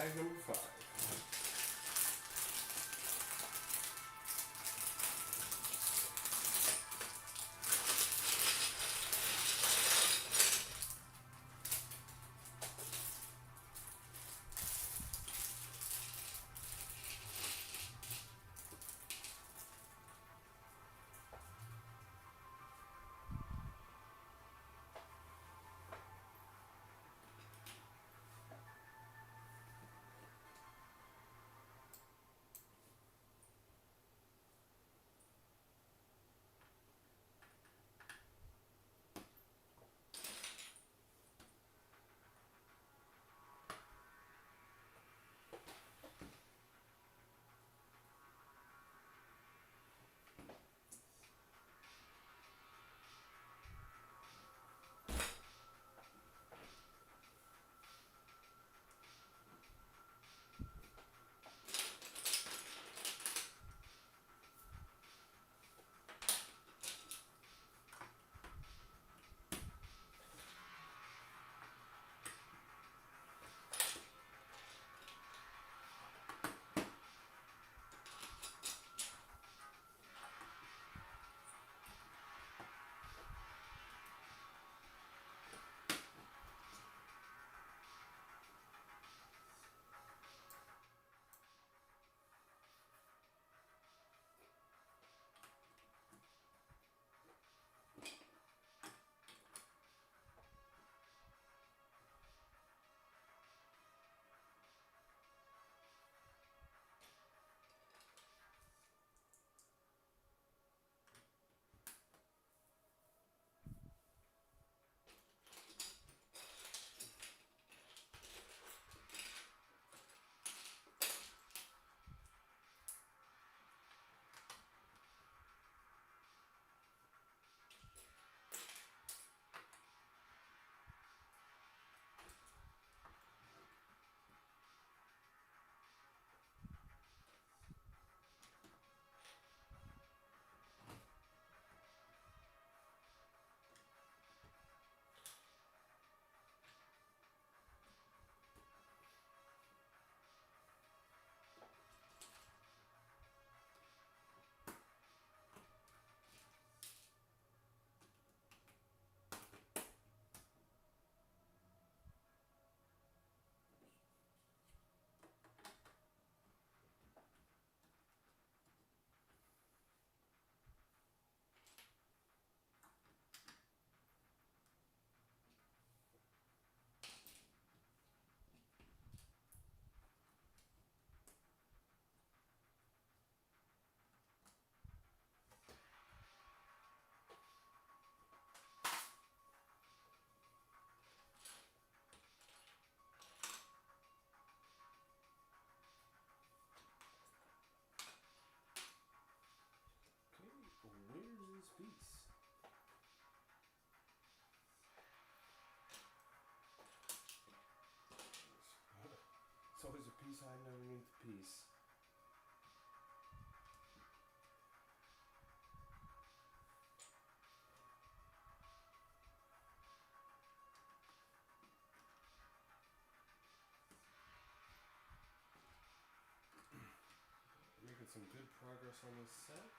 Bag number 5. Where's this piece? It's always a piece hiding underneath the piece. Making some good progress on this set.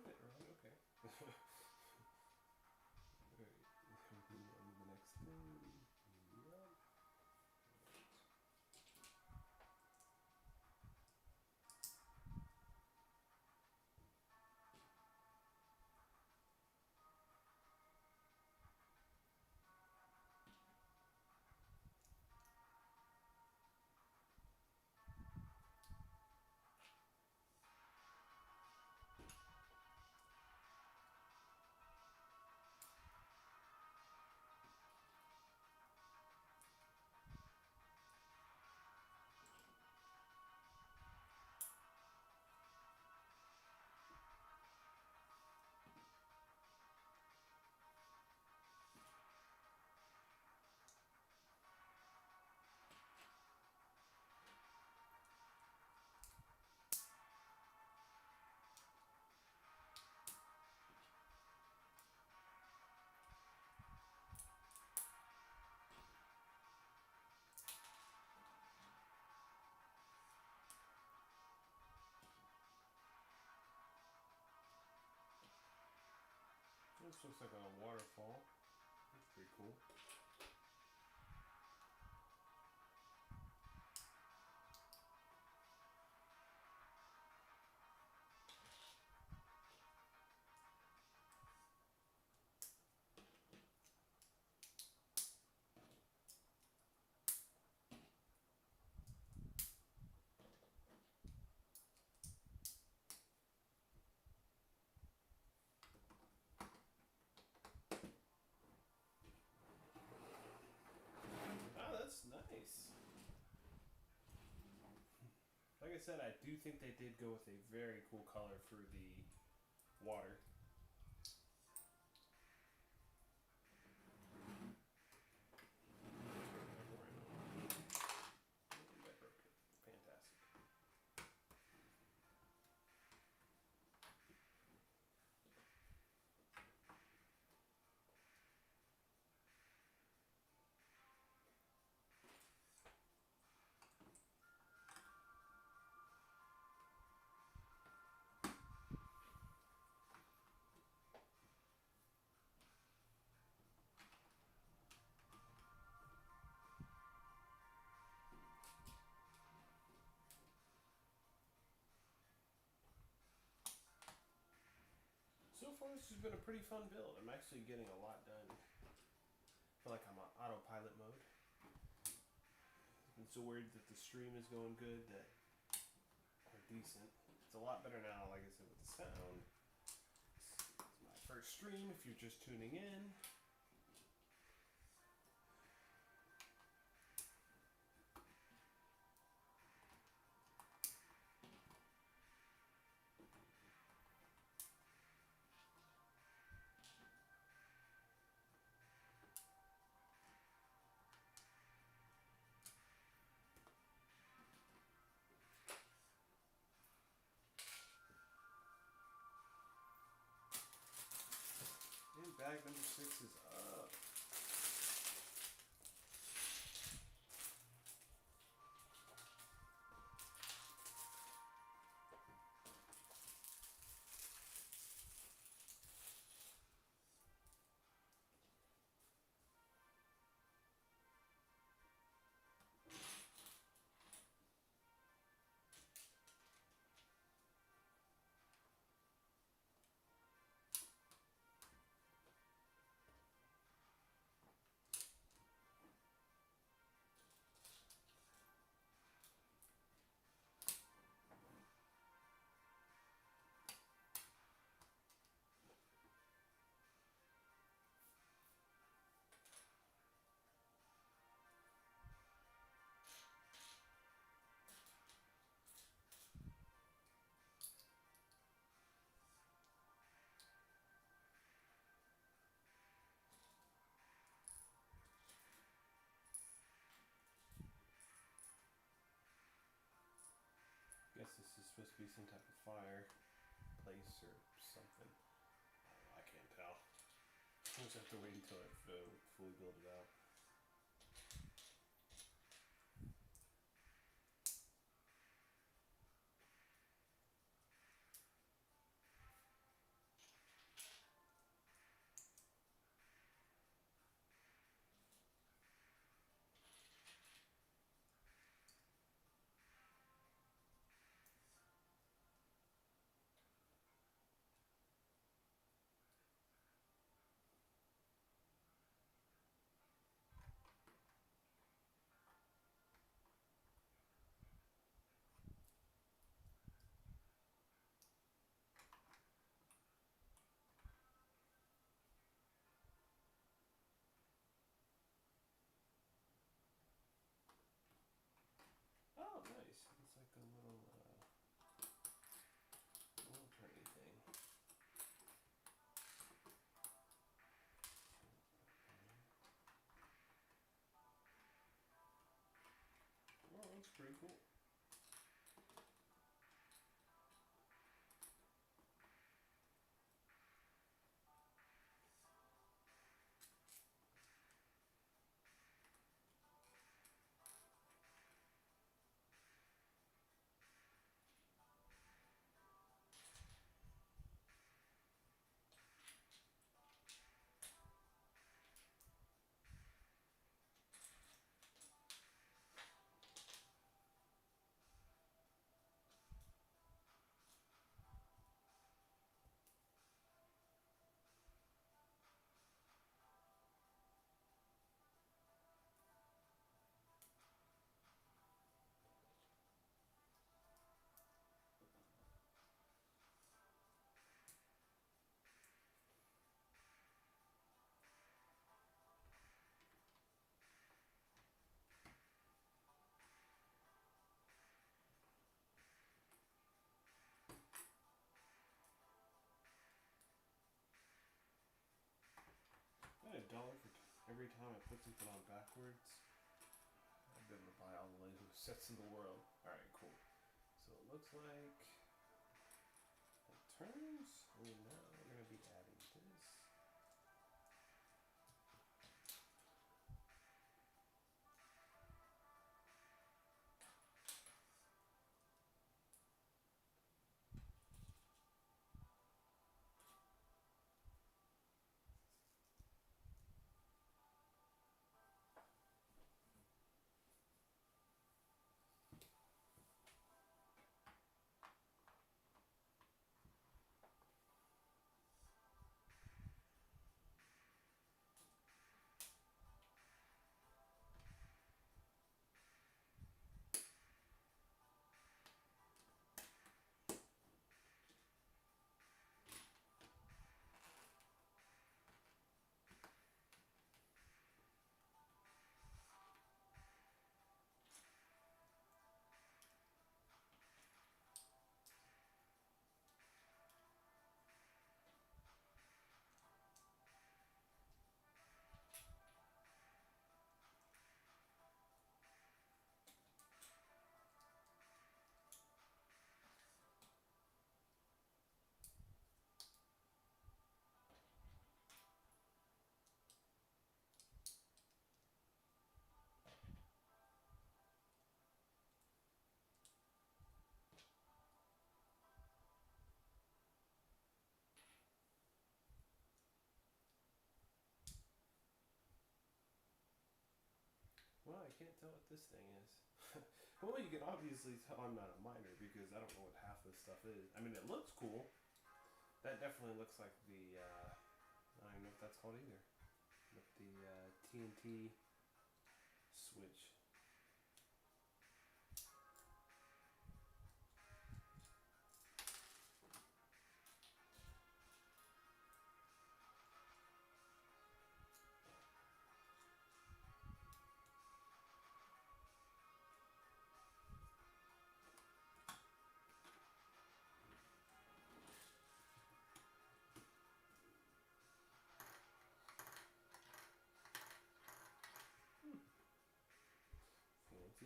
doing it right. Okay. Alright, move on to the next thing. Yep. This looks like a waterfall. That's pretty cool. Oh, that's nice. Like I said, I do think they did go with a very cool color for the water. Fantastic. So far, this has been a pretty fun build. I'm actually getting a lot done. I feel like I'm on autopilot mode. I'm so worried that the stream is going good, that or decent. It's a lot better now, like I said, with the sound. It's my first stream if you're just tuning in. And bag number 6 is up. Guess this is supposed to be some type of fireplace or something. I can't tell. I just have to wait until I fully build it out. every time I put something on backwards, I've been able to buy all the Lego sets in the world. Alright, cool. So it looks like it turns, and now we're going to be adding this. Well, I can't tell what this thing is. Well, you can obviously tell I'm not a miner because I don't know what half this stuff is. I mean, it looks cool. That definitely looks like the, I don't even know what that's called either. But the TNT switch.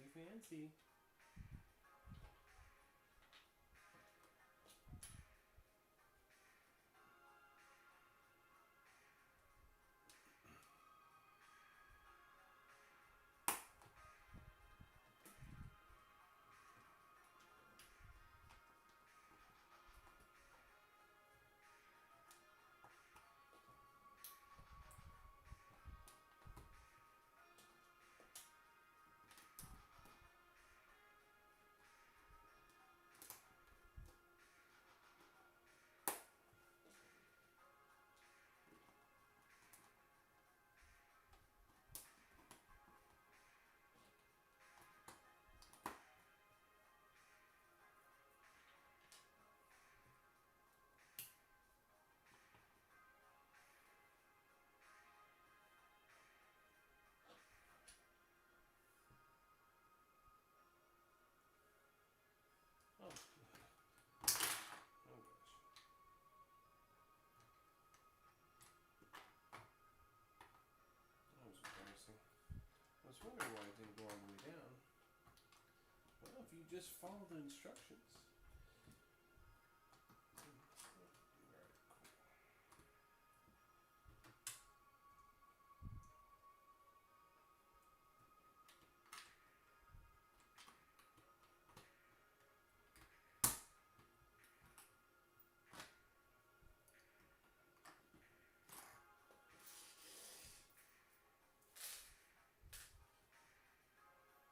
Fancy, fancy. Oh. Oh gosh. That was embarrassing. I was wondering why it didn't go all the way down. Well, if you just follow the instructions. Alright, cool.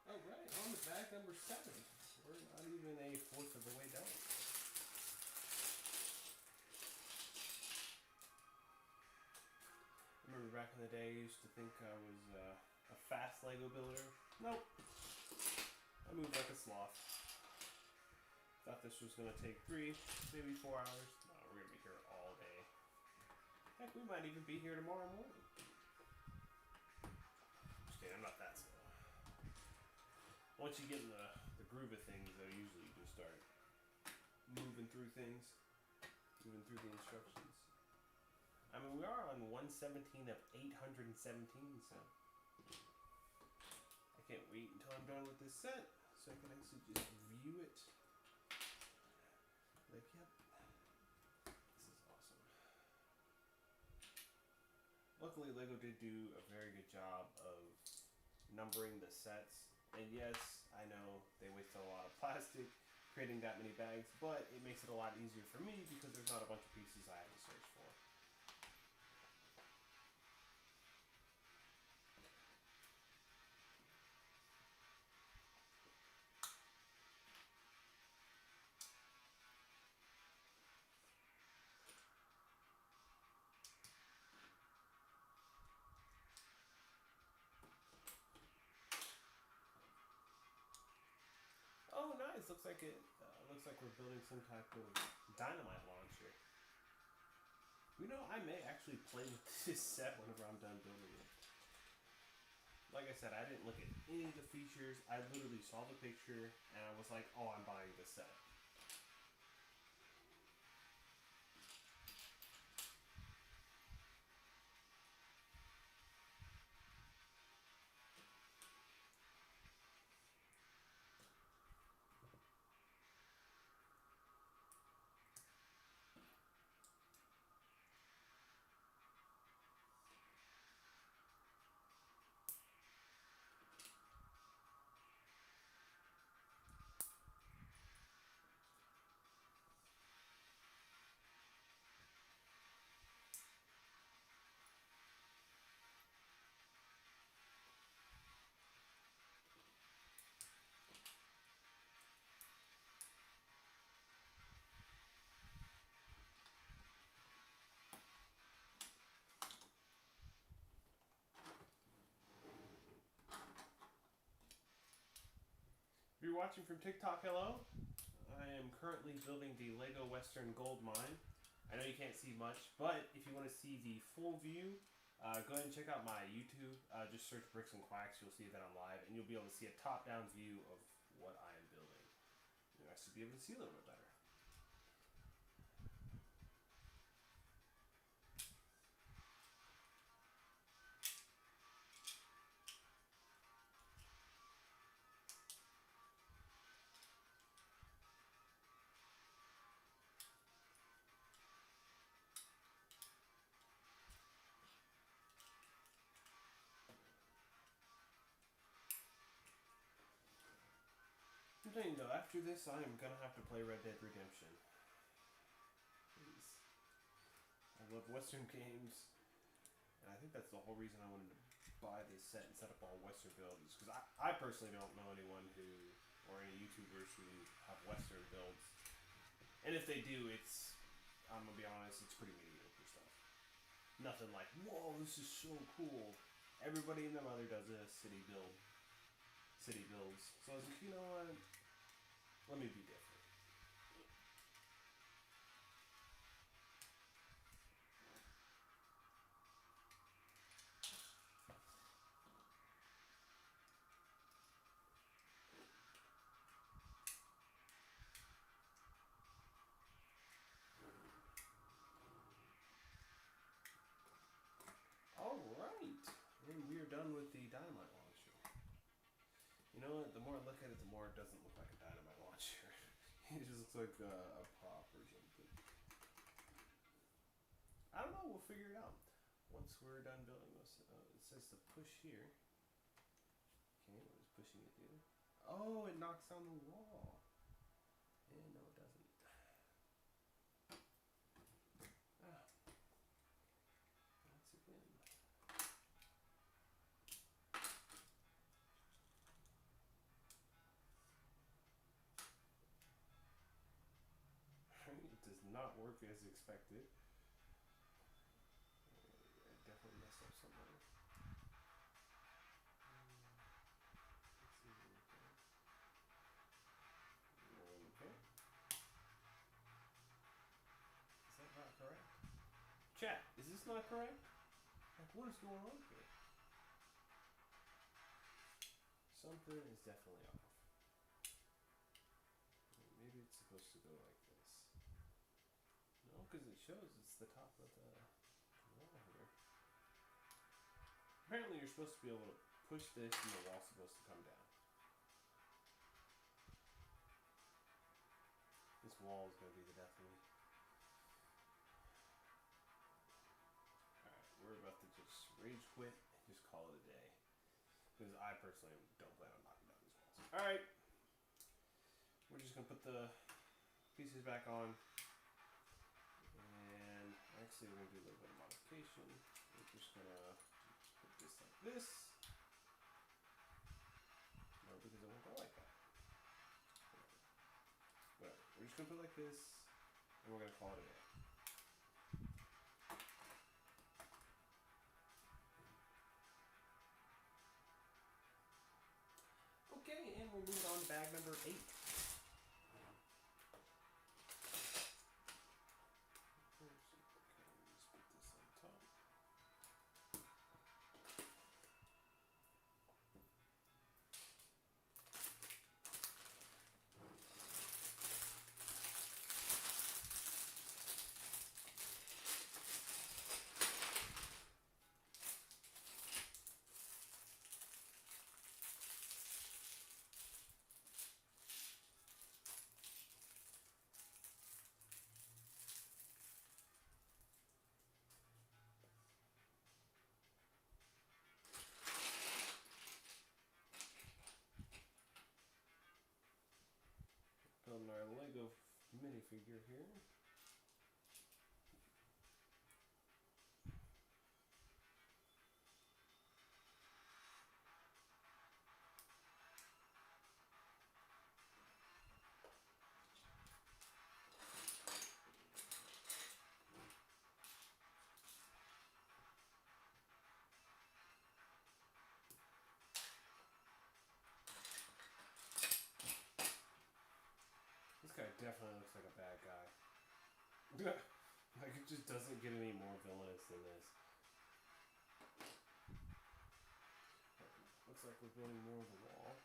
Alright, on to bag number 7. We're not even a fourth of the way down. I remember back in the day, I used to think I was a fast Lego builder. Nope. I moved like a sloth. Thought this was going to take 3, maybe 4 hours. No, we're going to be here all day. Heck, we might even be here tomorrow morning. Just kidding, I'm not that slow. Once you get in the groove of things, though, usually you just start moving through things, moving through the instructions. I mean, we we are on 117 of 817, so I can't wait until I'm done with this set so I can actually just view it. Like, yep, this is awesome. Luckily, LEGO did do a very good job of numbering the sets. And yes, I know they wasted a lot of plastic creating that many bags, but it makes it a lot easier for me because there's not a bunch of pieces I have to search for. Oh, nice! Looks like we're building some type of dynamite launcher. You know, I may actually play with this set whenever I'm done building it. Like I said, I didn't look at any of the features. I literally saw the picture and I was like, oh, I'm buying this set. If you're watching from TikTok, hello. I am currently building the LEGO Western Gold Mine. I know you can't see much, but if you want to see the full view, go ahead and check out my YouTube. Just search Bricks and Quacks. You'll see that I'm live, and you'll be able to see a top-down view of what I am building. You'll actually be able to see a little bit better. I'm telling you though, after this, I am gonna have to play Red Dead Redemption. Please. I love Western games, and I think that's the whole reason I wanted to buy this set and set up all Western builds. Because I personally don't know anyone who, or any YouTubers who have Western builds. And if they do, I'm gonna be honest, it's pretty mediocre stuff. Nothing like, whoa, this is so cool. Everybody and their mother does a city builds. So I was like, you know what? Let me be different. Alright. And we are done with the dynamite launcher. You know what? The more I look at it, the more it doesn't look like a dynamite launcher. It just looks like a prop or something. I don't know. We'll figure it out once we're done building this. It says to push here. Okay, what is pushing it do? Oh, it knocks down the wall. Yeah, no, it doesn't. Ah. Once again. It does not work as expected. I definitely messed up somewhere. Okay. Is that not correct? Chat, is this not correct? Like, what is going on here? Something is definitely off. Maybe it's supposed to go like this. No, because it shows it's the top of the wall. Apparently, you're supposed to be able to push this, and the wall's supposed to come down. This wall is going to be the death of me. Alright, we're about to just rage quit and just call it a day. Because I personally don't plan on knocking down these walls. Alright. We're just going to put the pieces back on. And actually, we're going to do a little bit of modification. We're just going to put this like this. No, because it won't go like that. Whatever. We're just going to put it like this. And we're going to call it a day. Okay, and we'll move on to bag number 8. Building our Lego minifigure here. This guy definitely looks like a bad guy. Like, it just doesn't get any more villainous than this. Looks like we're building more of the wall.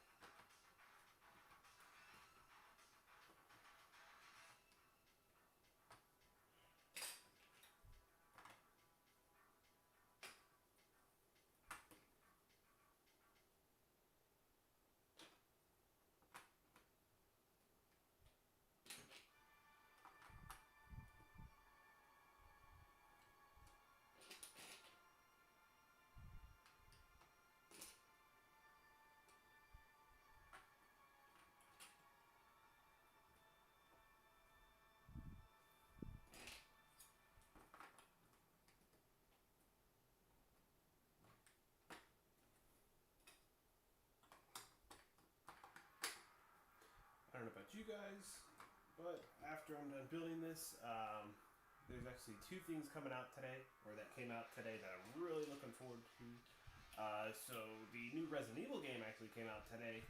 I don't know about you guys, but after I'm done building this, there's actually 2 things coming out today, or that came out today that I'm really looking forward to. So the new Resident Evil game actually came out today,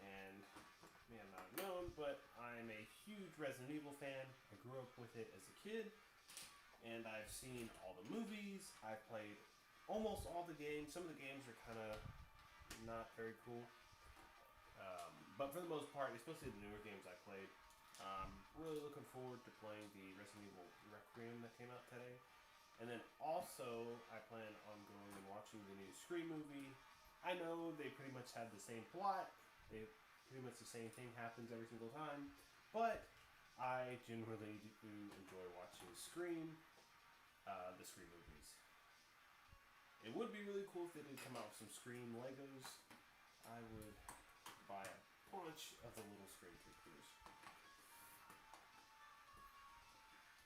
and may have not known, but I'm a huge Resident Evil fan. I grew up with it as a kid, and I've seen all the movies. I've played almost all the games. Some of the games are kind of not very cool. But for the most part, especially the newer games I played, really looking forward to playing the Resident Evil Requiem that came out today. And then also, I plan on going and watching the new Scream movie. I know they pretty much have the same plot. Pretty much the same thing happens every single time. But I generally do enjoy watching Scream, the Scream movies. It would be really cool if they did come out with some Scream Legos. I would buy a bunch of the little Scream figures.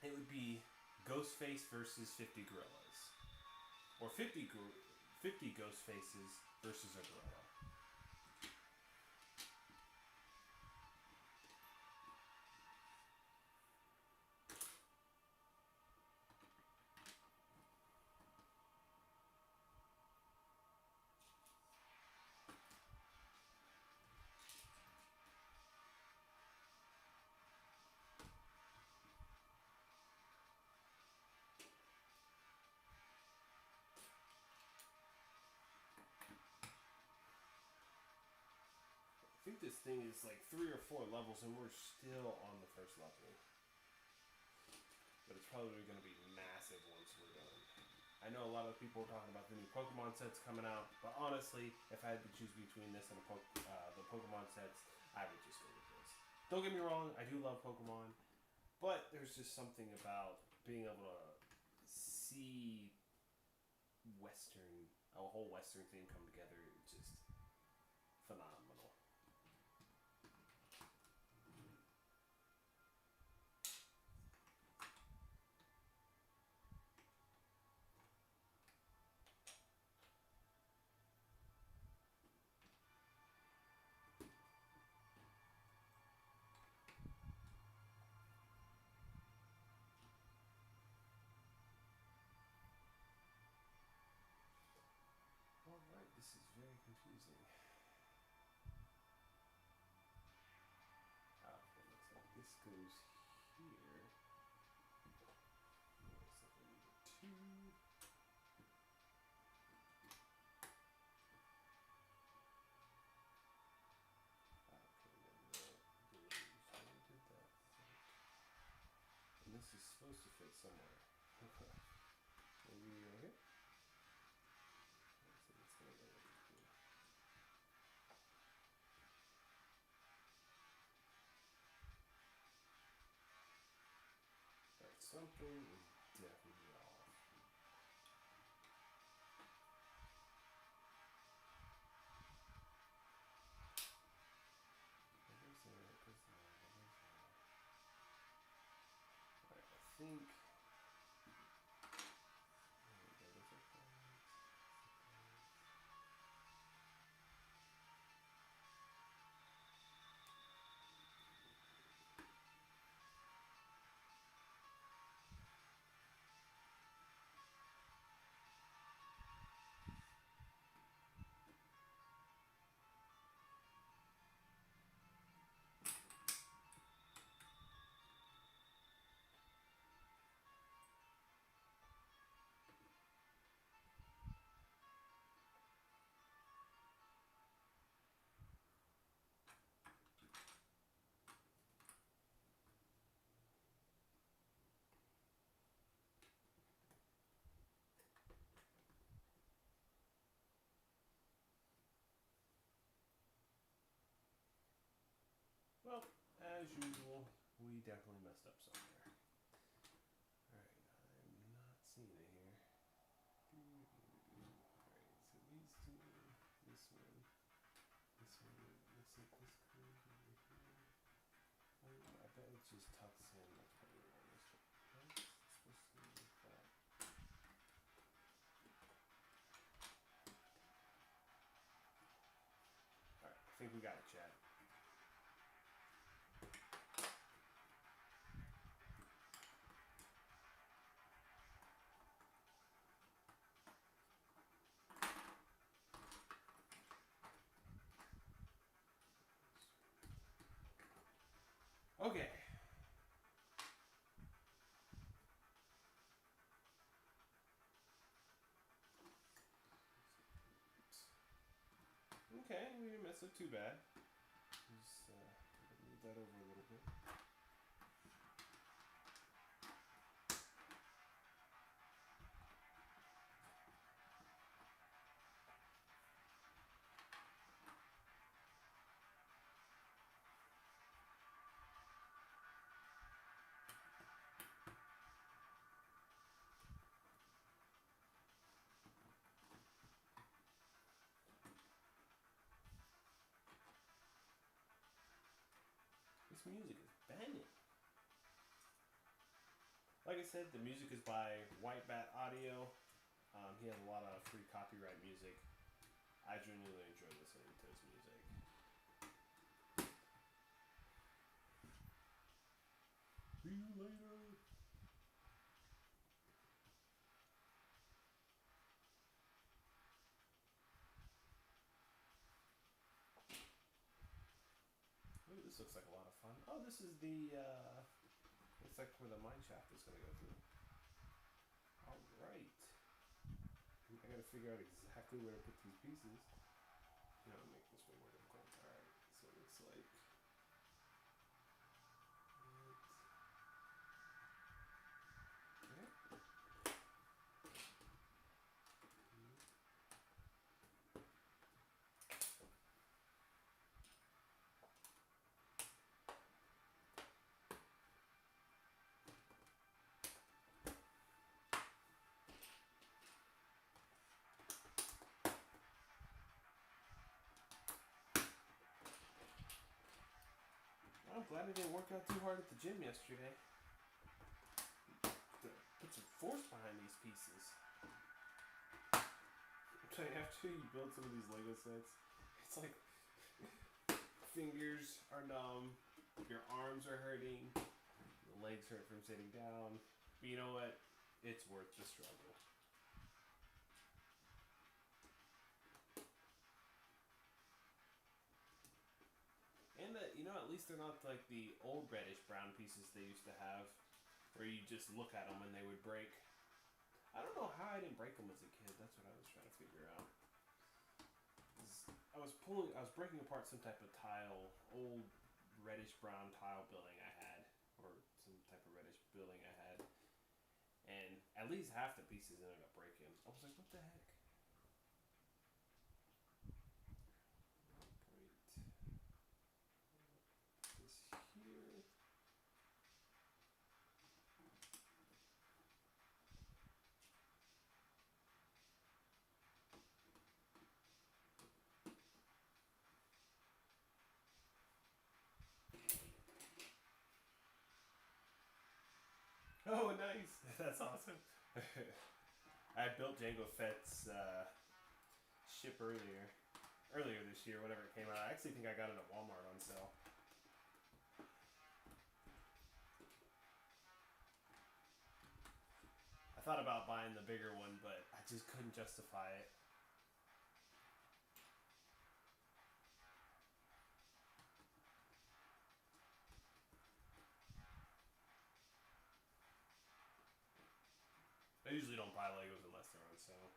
It would be Ghostface versus 50 gorillas. Or 50 Ghostfaces versus a gorilla. I think this thing is like 3 or 4 levels, and we're still on the first level. But it's probably going to be massive once we're done. I know a lot of people are talking about the new Pokemon sets coming out, but honestly, if I had to choose between this and the Pokemon sets, I would just go with this. Don't get me wrong, I do love Pokemon, but there's just something about being able to see a whole Western theme come together. It's just phenomenal. Alright, this is very confusing. Oh, okay, looks like this goes here. Looks like I need a 2. And this is supposed to fit somewhere. Maybe right here? Let's see, it's gonna go right here. Alright, something is definitely off. Alright, I think. Well, as usual, we definitely messed up somewhere. Alright, I'm not seeing it here. Alright, so these two, this one, looks like this code over here. I bet it just tucks in. That's probably why I missed it. It's supposed to be like that. Alright, I think we got it, Chad. Okay. Okay, we didn't mess up too bad. Just move that over a little bit. This music is banging. Like I said, the music is by White Bat Audio. He has a lot of free copyright music. I genuinely enjoy listening to his music. See you later. Ooh, this looks like a lot of fun. Oh, this is the, looks like where the mine shaft is going to go through. Alright. I gotta figure out exactly where to put these pieces. No, I'll make this way more difficult. Alright, so it looks like... Okay. I'm glad I didn't work out too hard at the gym yesterday. Put some force behind these pieces. After you build some of these Lego sets, it's like fingers are numb, your arms are hurting, the legs hurt from sitting down. But you know what? It's worth the struggle. And at least they're not like the old reddish brown pieces they used to have, where you just look at them and they would break. I don't know how I didn't break them as a kid. That's what I was trying to figure out. I was breaking apart some type of tile, old reddish brown tile building I had, or some type of reddish building I had, and at least half the pieces ended up breaking. I was like, what the heck? This here. Oh, nice! That's awesome. I built Jango Fett's ship earlier this year, whenever it came out. I actually think I got it at Walmart on sale. I thought about buying the bigger one, but I just couldn't justify it. I usually don't buy Legos unless they're on sale.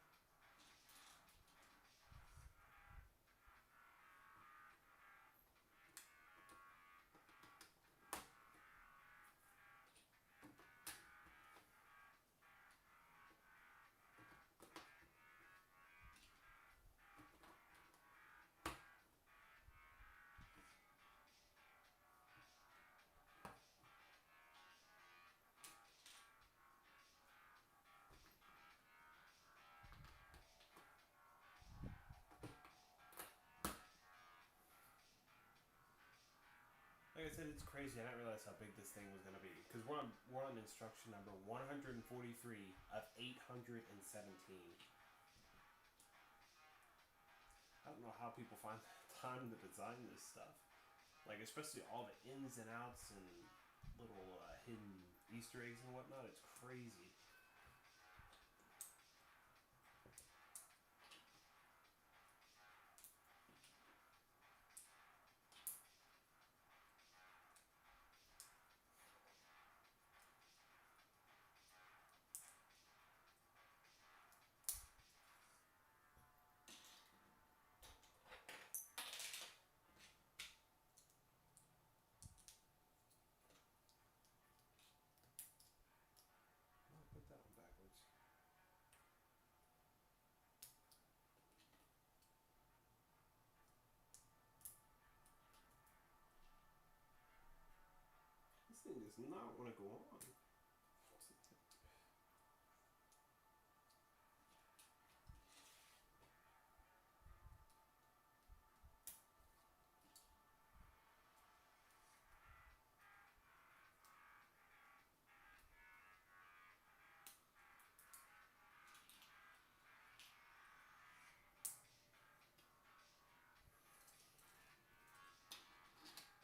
Like I said, it's crazy. I didn't realize how big this thing was gonna be because we're on instruction number 143 of 817. I don't know how people find the time to design this stuff. Like especially all the ins and outs and little hidden Easter eggs and whatnot. It's crazy. I'll put that one backwards. This thing does not want to go on.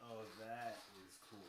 Oh, that is cool.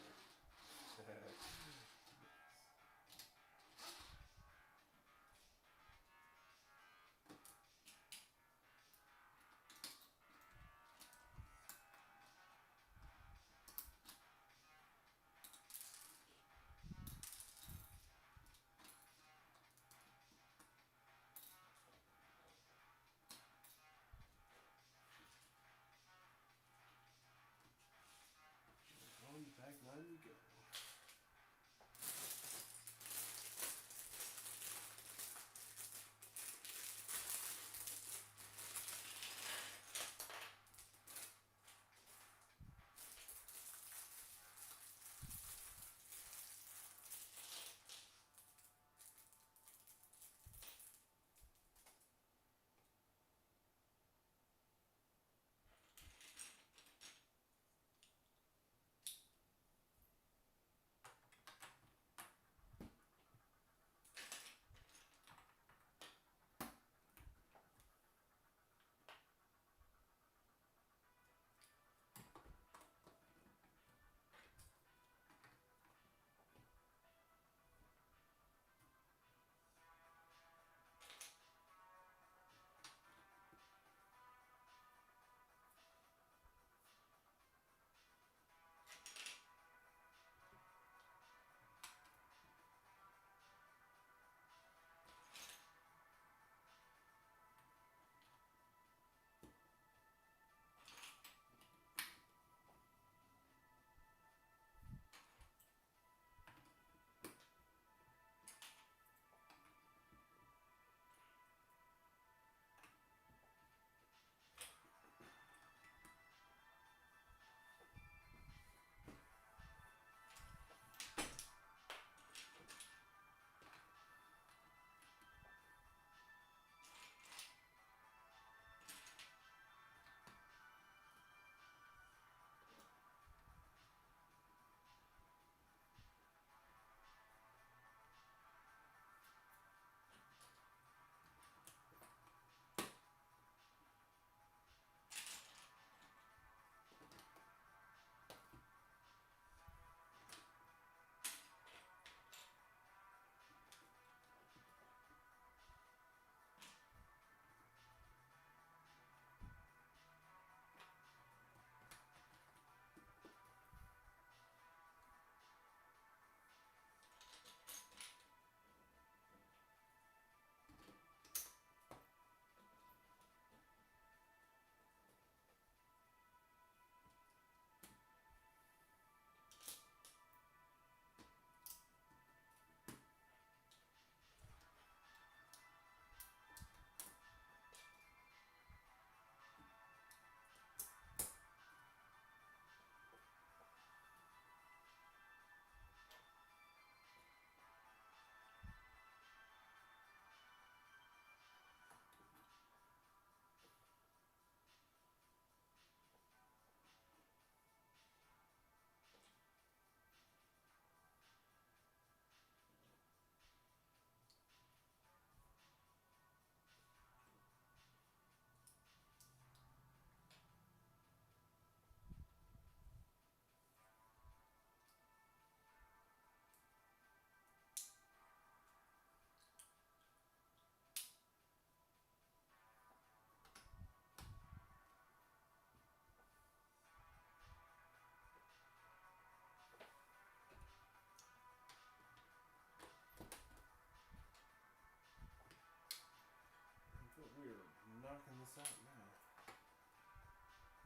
checking this out now.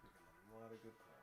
Making a lot of good progress.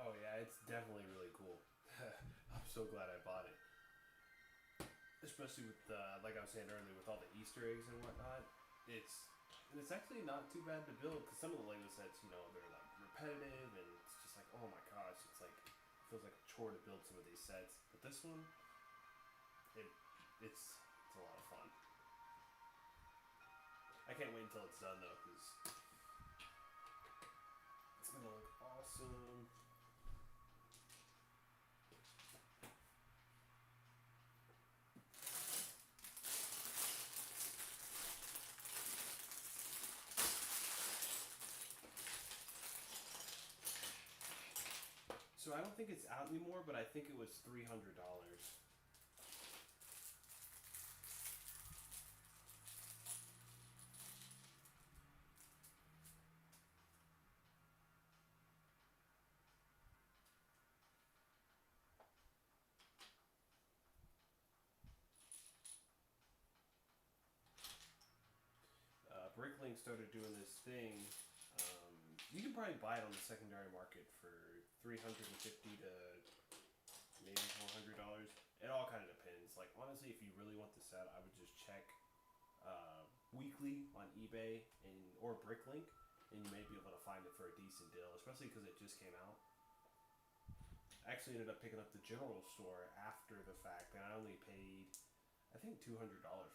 Oh yeah, it's definitely really cool. I'm so glad I bought it. Especially with like I was saying earlier, with all the Easter eggs and whatnot. It's actually not too bad to build because some of the Lego sets, they're like repetitive and it's just like, oh my gosh, it feels like a chore to build some of these sets. But this one, it it's a lot of fun. I can't wait until it's done though because it's gonna look awesome. So I don't think it's out anymore, but I think it was $300. Bricklink started doing this thing. You can probably buy it on the secondary market for $350 to maybe $400. It all kind of depends. Like honestly, if you really want the set, I would just check weekly on eBay or Bricklink, and you may be able to find it for a decent deal, especially because it just came out. I actually ended up picking up the general store after the fact, and I only paid, I think, $200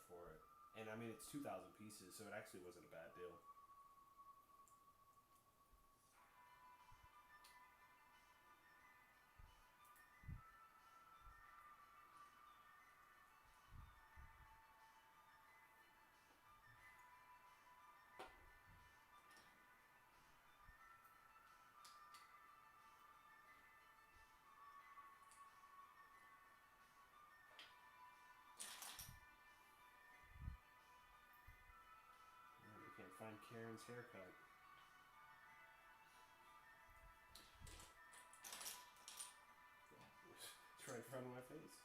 for it. And I mean, it's 2,000 pieces, so it actually wasn't a bad deal. We can't find Karen's haircut. It's right in front of my face.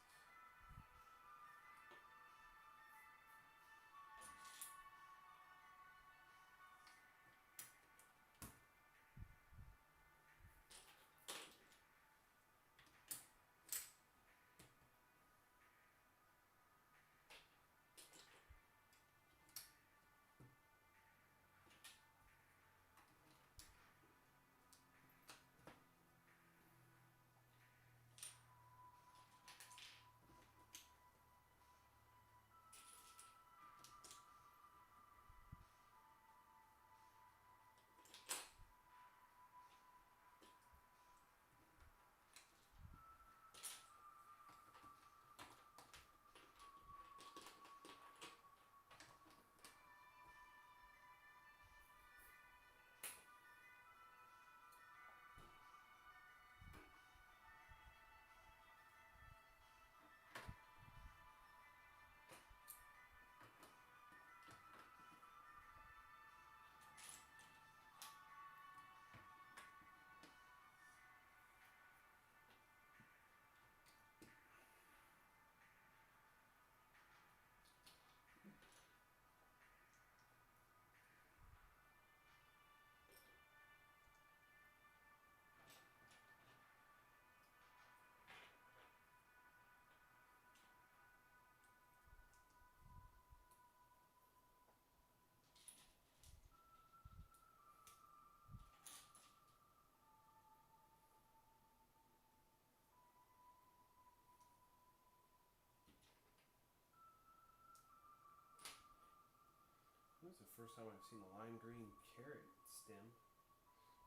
This is the first time I've seen a lime green carrot stem.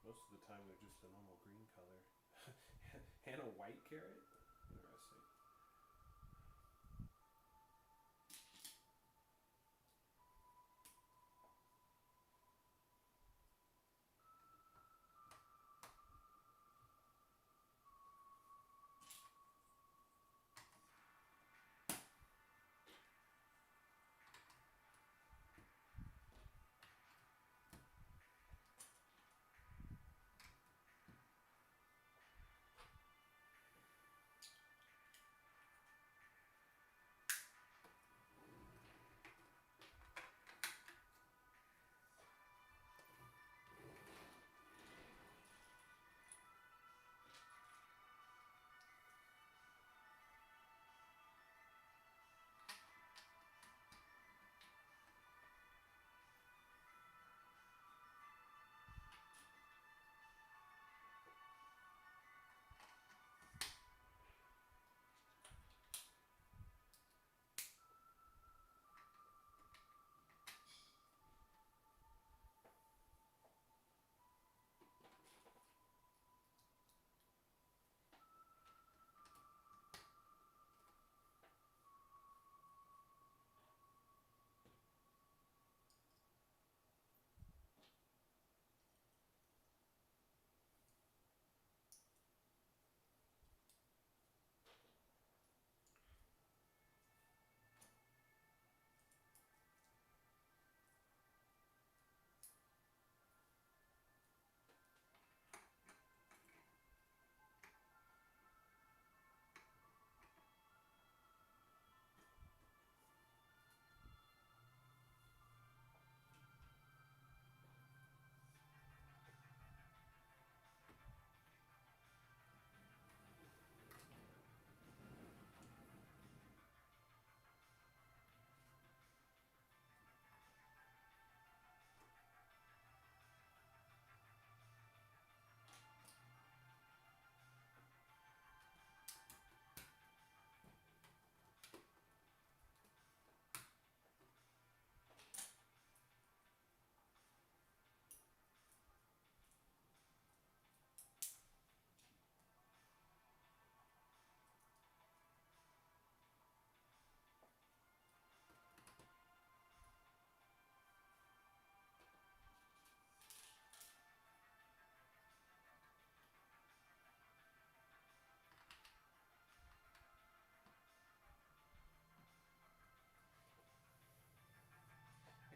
Most of the time they're just a normal green color. And a white carrot? Interesting.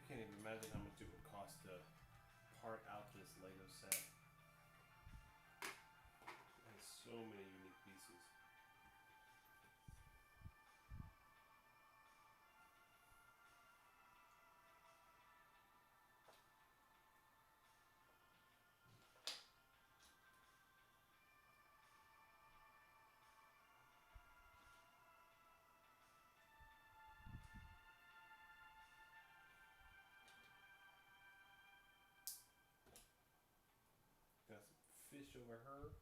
I can't even imagine how much it would cost to part out this Lego set. It has so many unique pieces. Got some fish over her.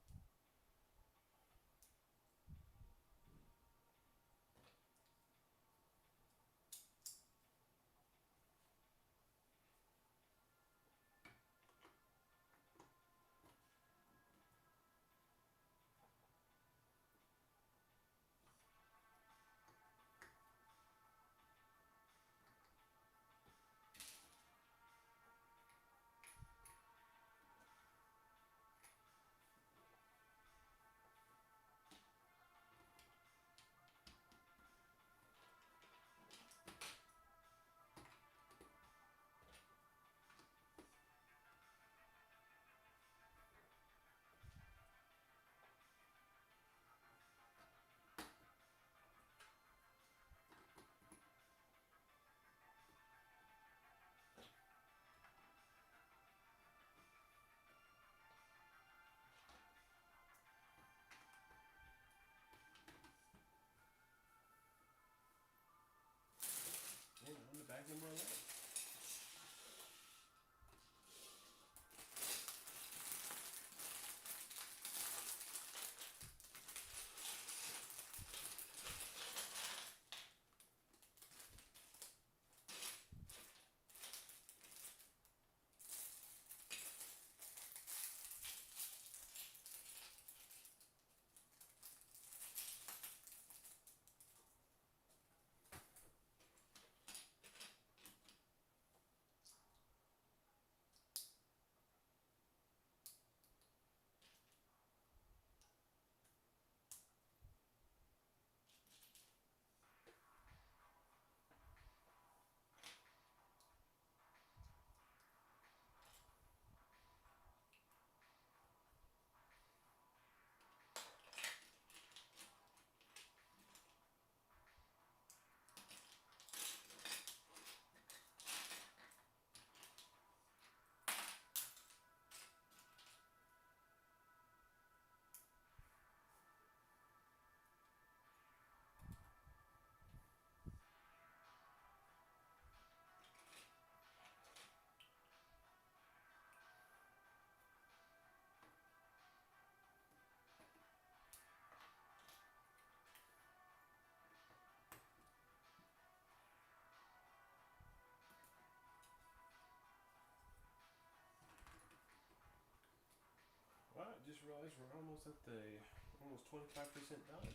just realized we're almost at the almost 25% done.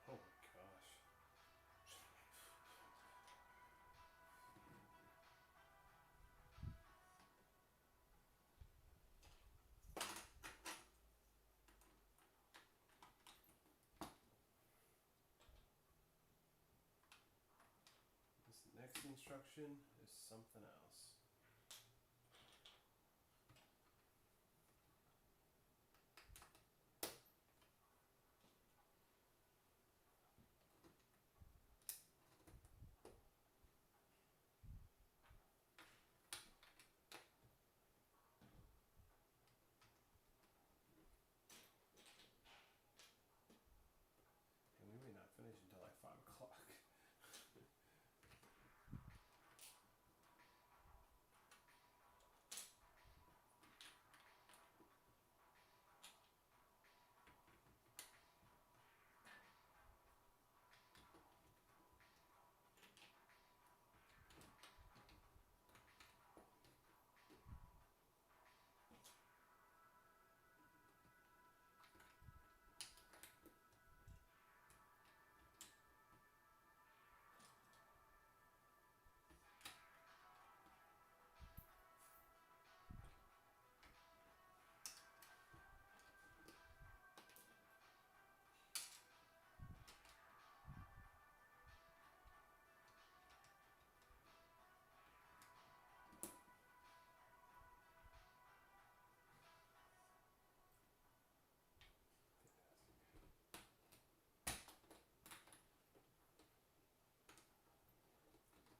Oh my gosh. This next instruction is something else. And we may not finish until like 5 o'clock.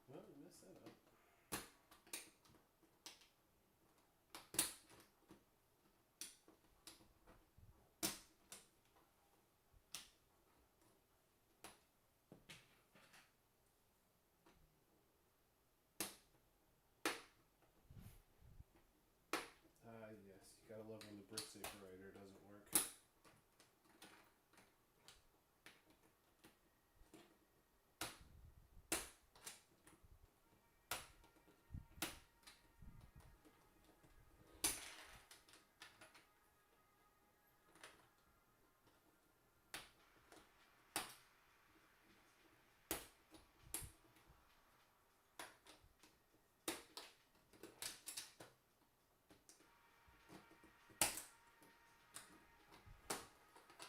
Well, we messed that up. Yes, you gotta love when the brick separator doesn't work.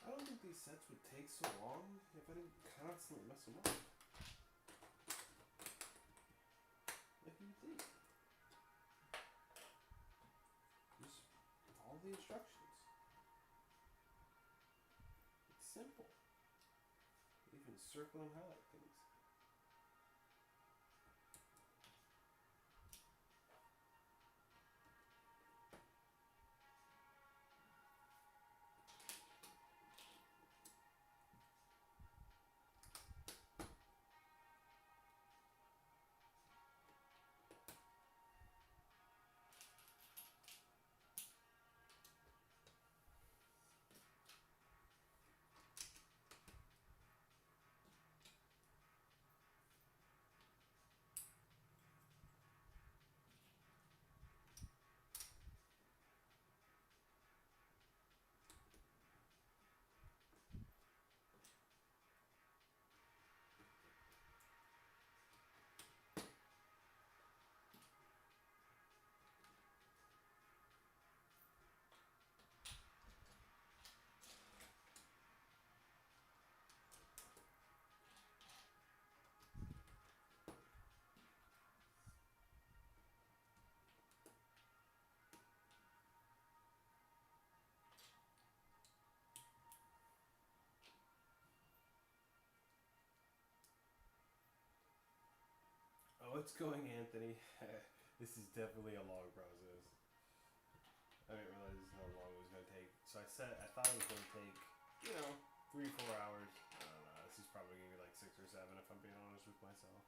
I don't think these sets would take so long if I didn't constantly mess them up. Like you would think. Just follow the instructions. It's simple. You can circle and highlight things. it's going, Anthony. This is definitely a long process. I didn't realize how long it was going to take. So I thought it was going to take, 3, 4 hours. I don't know. This is probably going to be like 6 or 7 if I'm being honest with myself.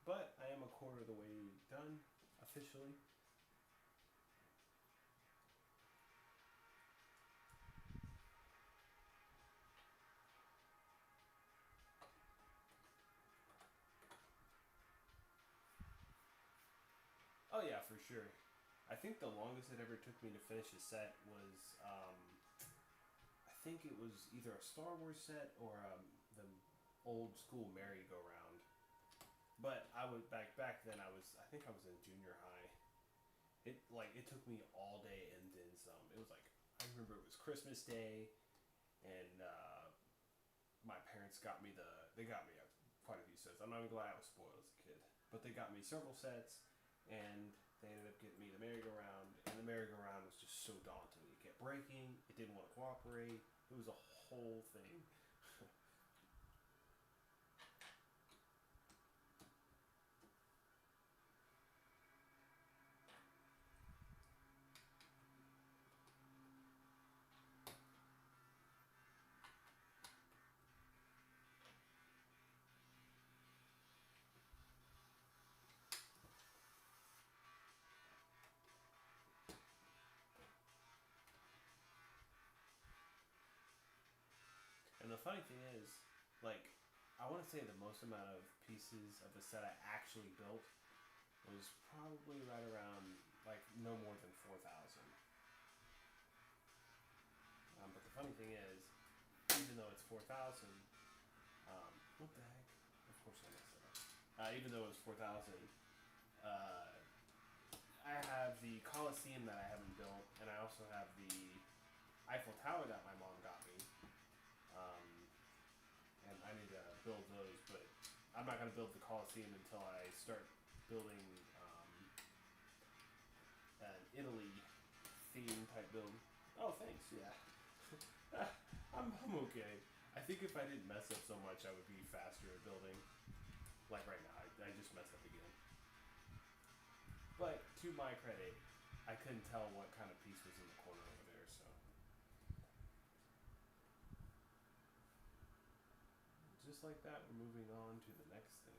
But I am a quarter of the way done officially. Oh yeah, for sure. I think the longest it ever took me to finish a set was, I think it was either a Star Wars set or the old school merry-go-round. But I was back then. I think I was in junior high. It took me all day and then some. It was like I remember it was Christmas Day, and my parents got me quite a few sets. I'm not even glad I was spoiled as a kid, but they got me several sets, and they ended up getting me the merry-go-round, and the merry-go-round was just so daunting. It kept breaking. It didn't want to cooperate. It was a whole thing. And the funny thing is, like, I want to say the most amount of pieces of the set I actually built was probably right around, like, no more than 4,000. But the funny thing is, even though it's 4,000, what the heck? Of course I messed it up. Even though it was 4,000, uh, I have the Coliseum that I haven't built, and I also have the Eiffel Tower that my mom got me. Um, and I need to build those, but I'm not going to build the Coliseum until I start building an Italy theme type build. Oh, thanks. Yeah, I'm okay. I think if I didn't mess up so much, I would be faster at building. Like right now, I just messed up again. But to my credit, I couldn't tell what kind of piece was in the corner over there, so. Just like that, we're moving on to the next thing.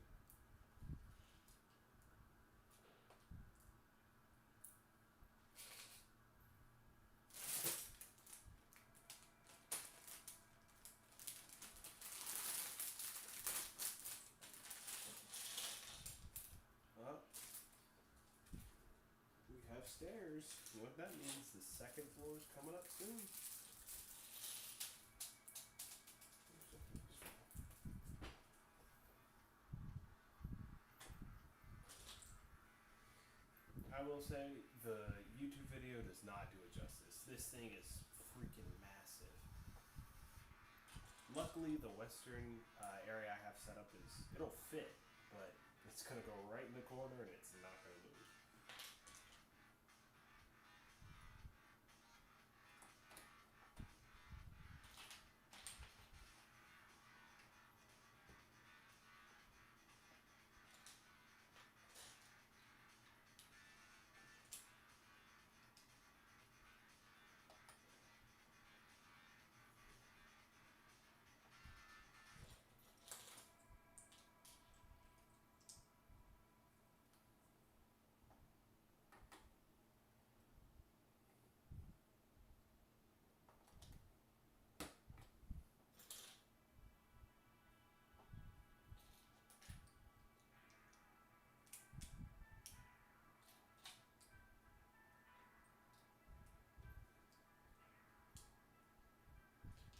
Well, we have stairs. You know what that means? The second floor is coming up soon. I will say the YouTube video does not do it justice. This thing is freaking massive. Luckily, the western area I have set up it'll fit, but it's gonna go right in the corner and it's not gonna move.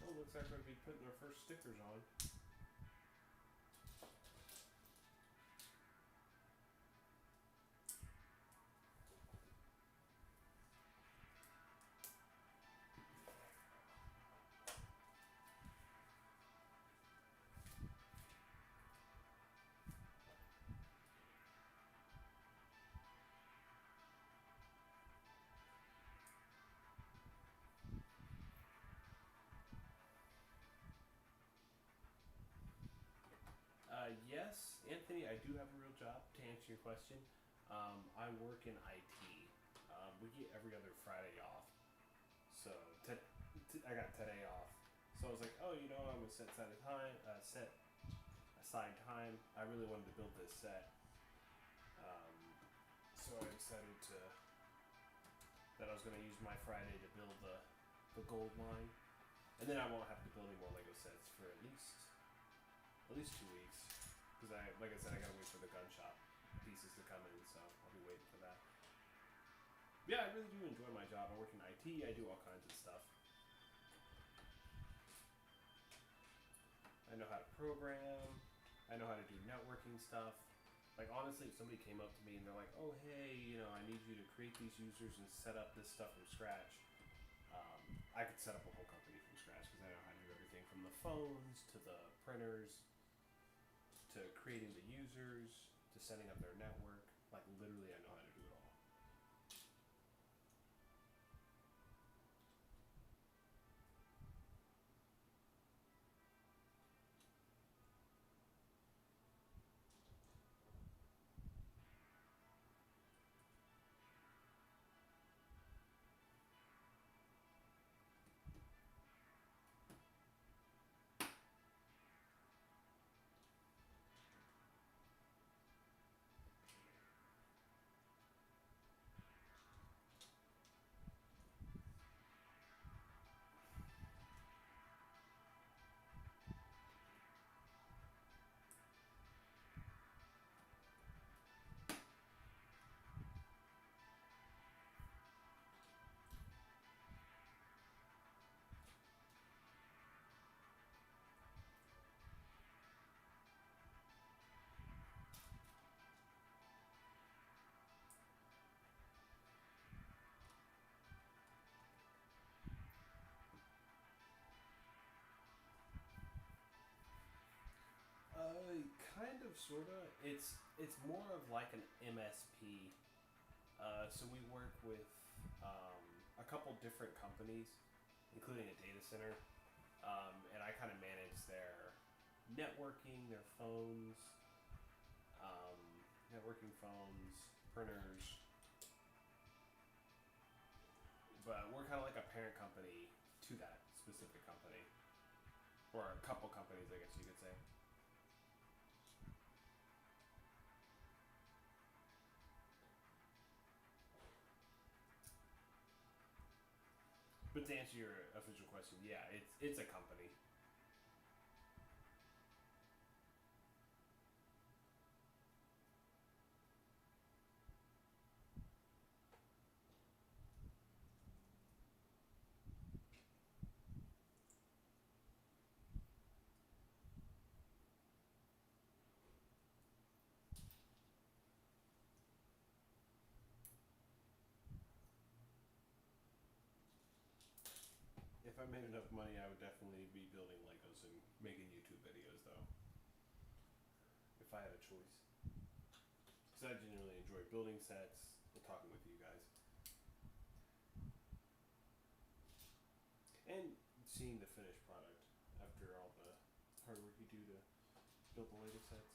Well, looks like we're gonna be putting our first stickers on. Yes, Anthony, I do have a real job. To answer your question, I work in IT. We get every other Friday off, so I got today off. So I was like, oh, I'm gonna set aside time. I really wanted to build this set, um, so I decided that I was gonna use my Friday to build the gold line, and then I won't have to build any more Lego sets for at least 2 weeks. Because like I said, I gotta wait for the gun shop pieces to come in, so I'll be waiting for that. Yeah, I really do enjoy my job. I work in IT. I do all kinds of stuff. I know how to program. I know how to do networking stuff. Like honestly, if somebody came up to me and they're like, "Oh, hey, I need you to create these users and set up this stuff from scratch," I could set up a whole company from scratch because I know how to do everything from the phones to the printers to creating the users to setting up their network. Like literally, I know how to do it all. Kind of, sorta. It's more of like an MSP. So we work with a couple different companies, including a data center, and I kind of manage their networking, their phones, um, networking phones, printers. But we're kind of like a parent company to that specific company, or a couple companies, I guess you could say. But to answer your official question, yeah, it's a company. If I made enough money, I would definitely be building Legos and making YouTube videos, though. If I had a choice, because I genuinely enjoy building sets and talking with you guys, and seeing the finished product after all the hard work you do to build the Lego sets.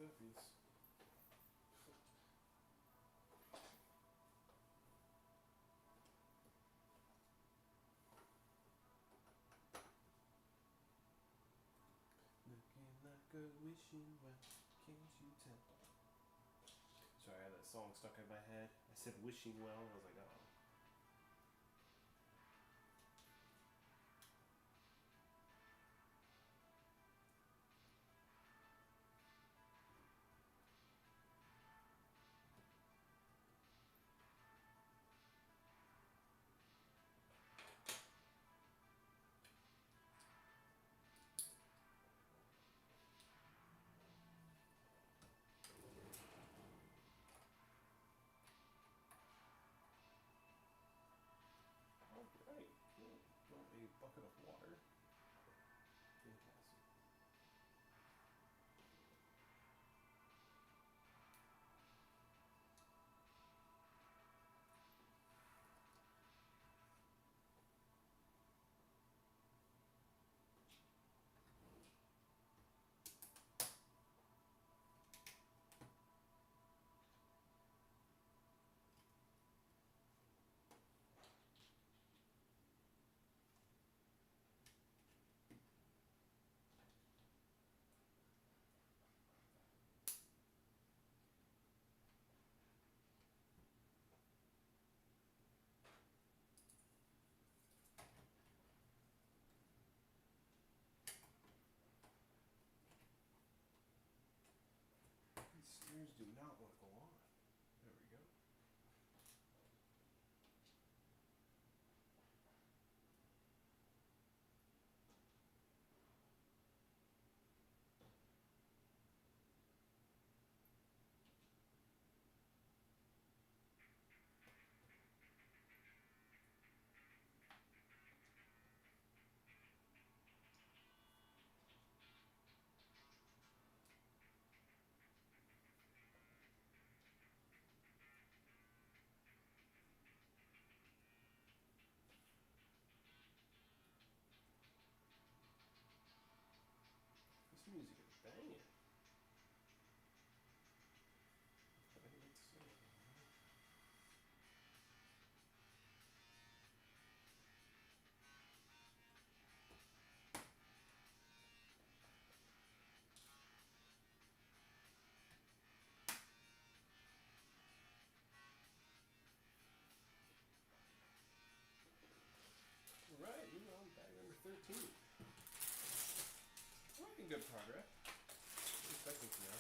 cookies. Looking like a wishing well, can't you tell? Sorry, I had that song stuck in my head. I said wishing well, and I was like, oh. Alright. Want a bucket of water? Fantastic. These stairs do not want to go on. There we go. This music is banging. Let's see. Alright, moving on, bag number 13. We're making good progress. 2 seconds now.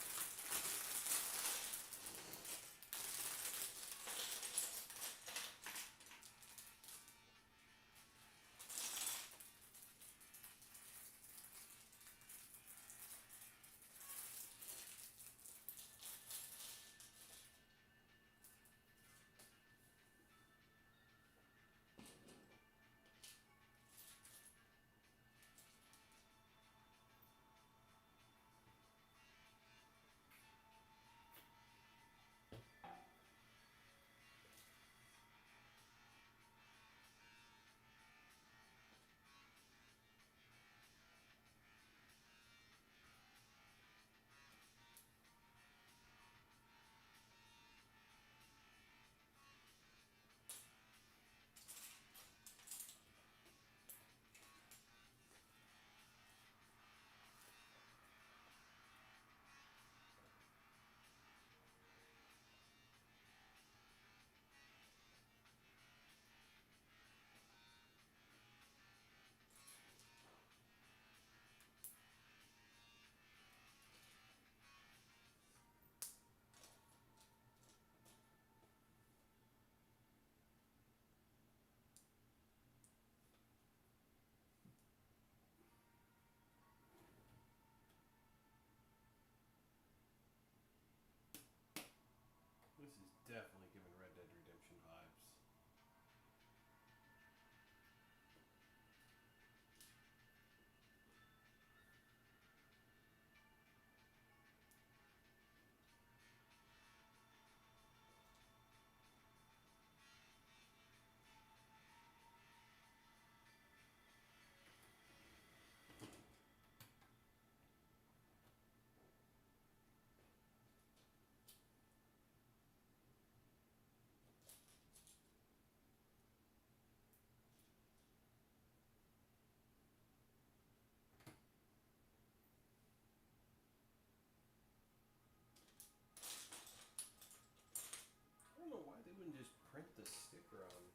the sticker on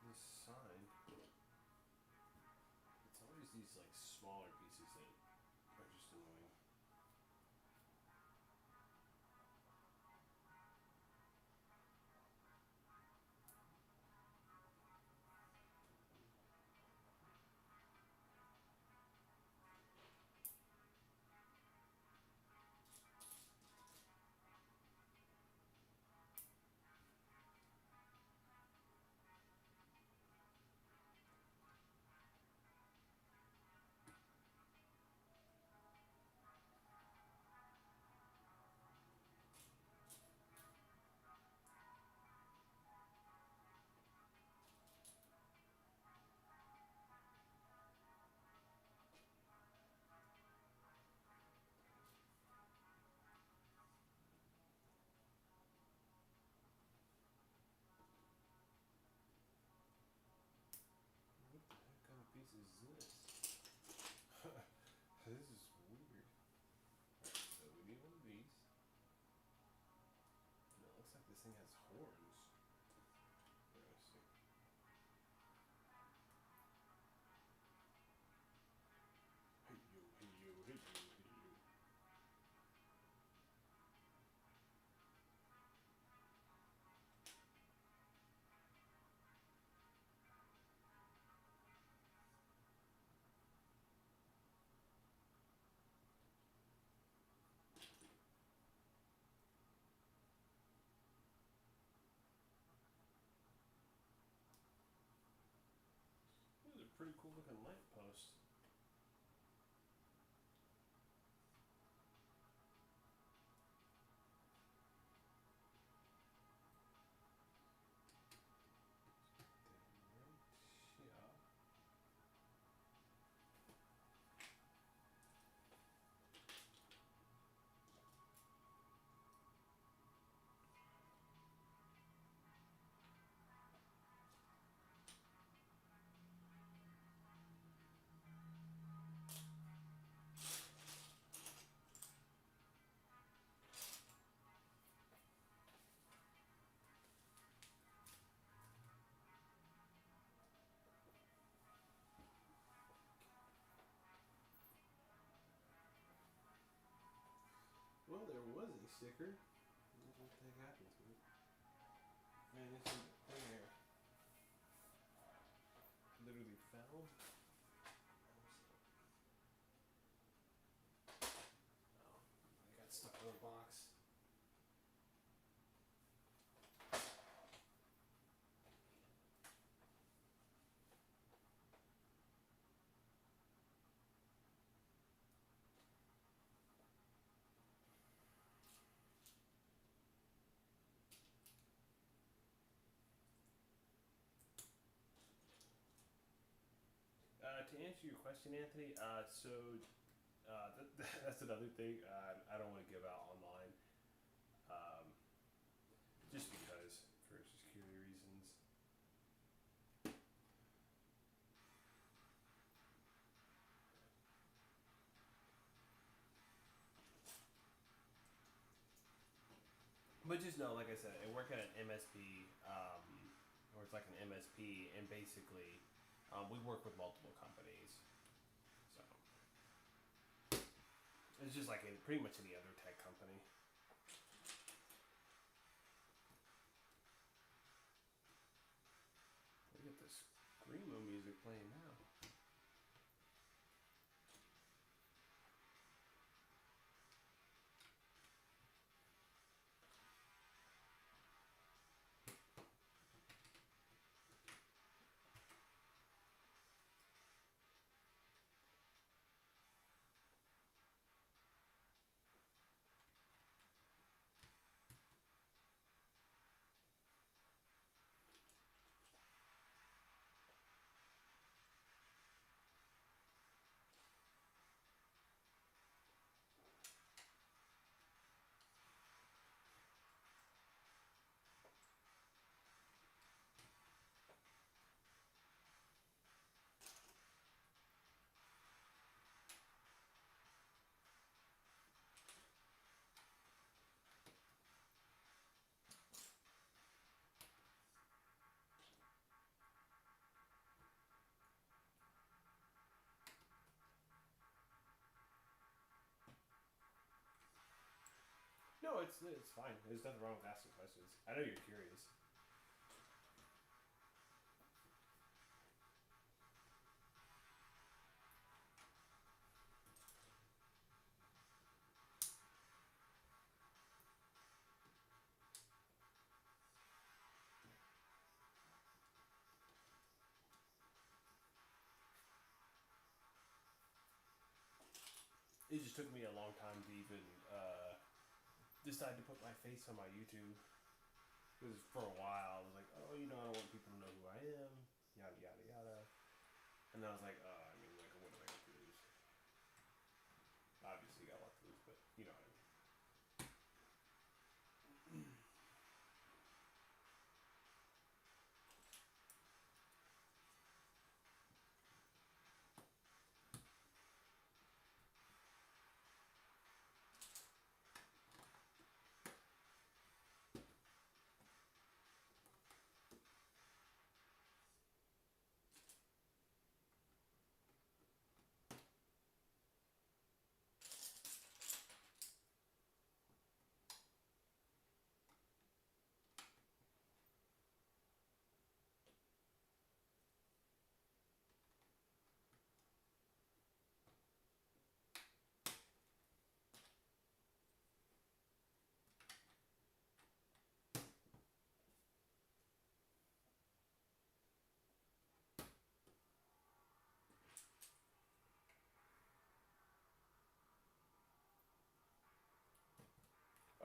this sign. It's always these like smaller pieces that are just annoying. What the heck kind of piece is this? This is weird. Alright, so we need one of these. And it looks like this thing has horns. Interesting. Hey yo, hey yo, hey yo, hey yo. This is a pretty cool looking lamp post. Yeah. Well, there was a sticker. What the heck happened to it? Man, this is in here. Literally fell. Oh, I got stuck in a box. To answer your question, Anthony, that's another thing I don't want to give out online, um, just because for security reasons. But just know, like I said, I work at an MSP, or it's like an MSP, and basically, we work with multiple companies. So it's just like in pretty much any other tech company. Look at this screamo music playing now. No, it's fine. There's nothing wrong with asking questions. I know you're curious. It just took me a long time to even decide to put my face on my YouTube. Because for a while I was like, oh, I don't want people to know who I am, yada yada yada. And then I was like, I mean, like, what am I going to lose? Obviously, you got a lot to lose, but you know what I mean.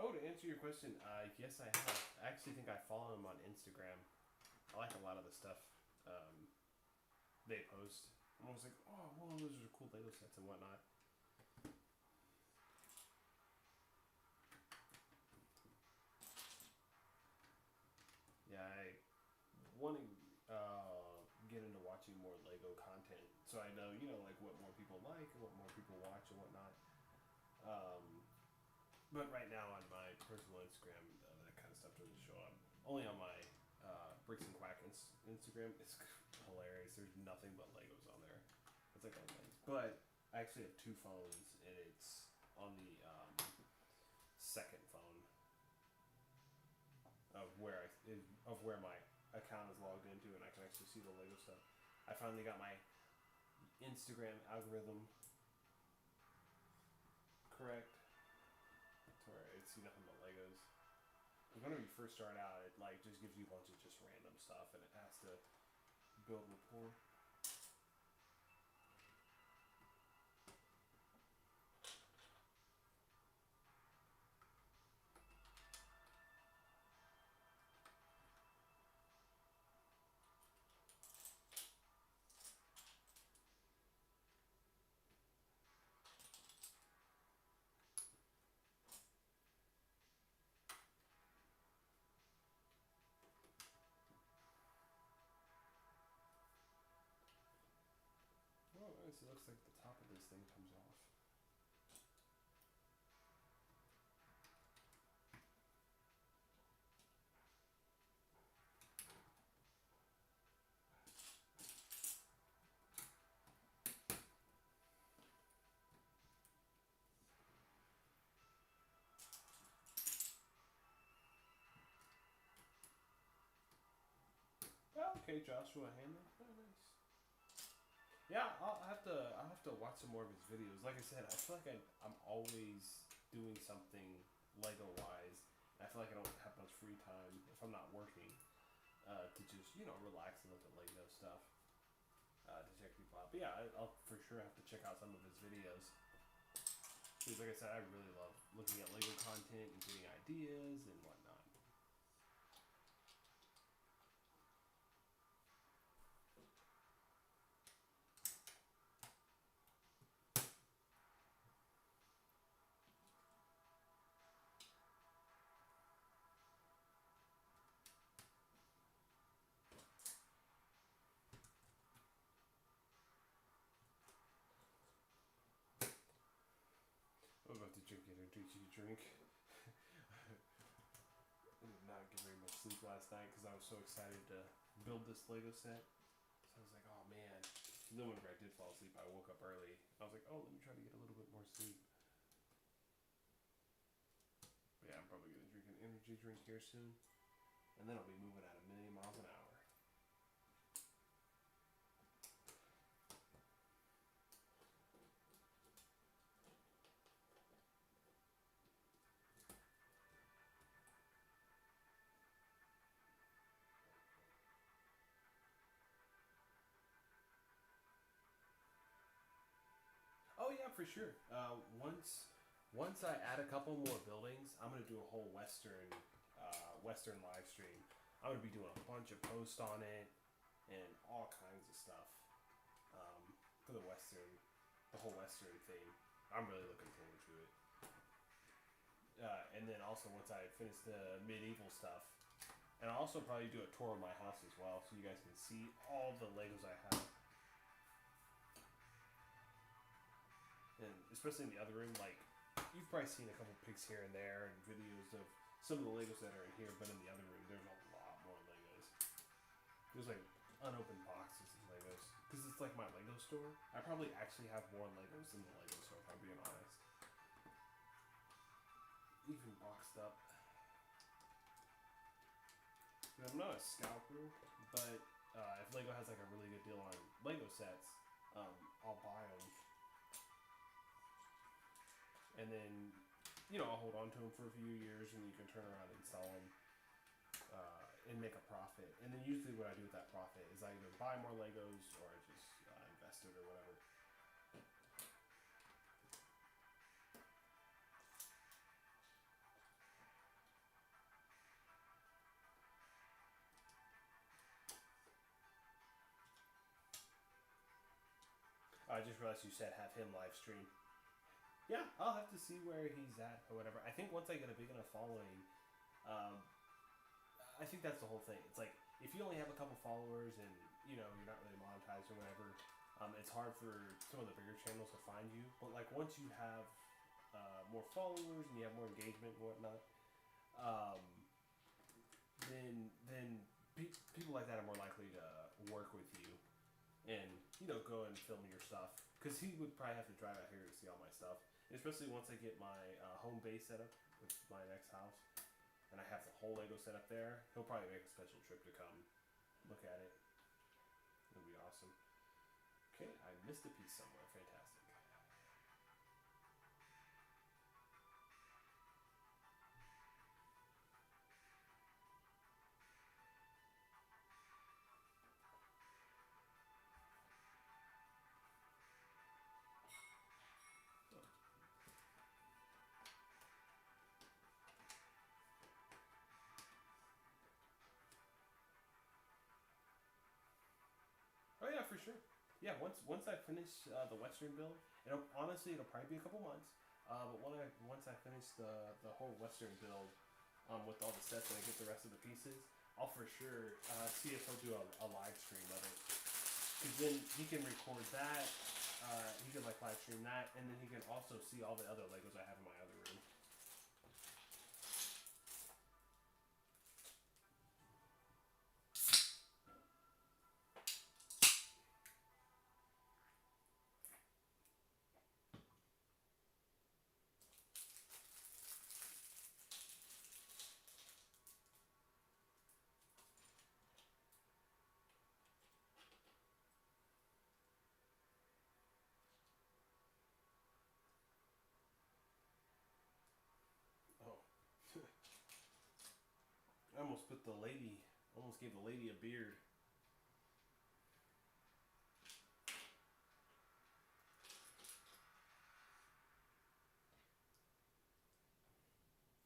Oh, to answer your question, yes, I have. I actually think I follow him on Instagram. I like a lot of the stuff they post. I'm always like, oh, well, those are cool Lego sets and whatnot. Yeah, I want to get into watching more Lego content, so I know, like what more people like and what more people watch and whatnot. Um, but right now on my personal Instagram, that kind of stuff doesn't show up. Only on my Bricks and Quack Instagram. It's hilarious. There's nothing but Legos on there. It's like a lens. But I actually have two phones, and it's on the second phone of where my account is logged into, and I can actually see the Lego stuff. I finally got my Instagram algorithm correct, to where I see nothing but Legos. Whenever you first start out, it like just gives you a bunch of just random stuff, and it has to build rapport. Oh, nice. It looks like the top of this thing comes off. Oh, okay, Joshua Hammond. Oh, nice. Yeah, I'll have to watch some more of his videos. Like I said, I feel like I'm always doing something Lego wise. I feel like I don't have much free time if I'm not working to just relax and look at Lego stuff to check people out. But yeah, I'll for sure have to check out some of his videos. Because like I said, I really love looking at Lego content and getting ideas and whatnot. I'm about to drink introduce you to drink. I did not get very much sleep last night because I was so excited to build this Lego set. So I was like, oh man. And then whenever I did fall asleep, I woke up early. I was like, oh, let me try to get a little bit more sleep. But yeah, I'm energy drink here soon, and then I'll be moving at a million miles an hour. Oh yeah, for sure. Once I add a couple more buildings, I'm gonna do a whole Western live stream. I'm gonna be doing a bunch of posts on it and all kinds of stuff for the whole Western theme. I'm really looking forward to it. And then also once I finish the medieval stuff, and I'll also probably do a tour of my house as well, so you guys can see all the Legos I have. And especially in the other room, like you've probably seen a couple pics here and there and videos of some of the Legos that are in here, but in the other room there's a lot more Legos. There's like unopened boxes of Legos because it's like my Lego store. I probably actually have more Legos than the Lego store, if I'm being honest. Even boxed up. I'm not a scalper, but if Lego has like a really good deal on Lego sets, I'll buy them. And then, I'll hold on to them for a few years, and you can turn around and sell them and make a profit. And then usually what I do with that profit is I either buy more Legos or I just invest it or whatever. I just realized you said have him live stream. Yeah, I'll have to see where he's at or whatever. I think once I get a big enough following, I think that's the whole thing. It's like if you only have a couple followers and you're not really monetized or whatever, it's hard for some of the bigger channels to find you. But like once you have more followers and you have more engagement and whatnot, then people like that are more likely to work with you and go and film your stuff because he would probably have to drive out here to see all my stuff. And especially once I get my home base set up with my next house and I have the whole Lego set up there, he'll probably make a special trip to come look at it. It'll be awesome. Okay, I missed a piece somewhere. Fantastic. Oh yeah, for sure. Yeah, once I finish the Western build, it'll probably be a couple months. But once I finish the whole Western build, with all the sets and I get the rest of the pieces, I'll for sure see if he'll do a live stream of it. Because then he can record that, he can like live stream that, and then he can also see all the other Legos I have in my other room. Oh, I almost gave the lady a beard.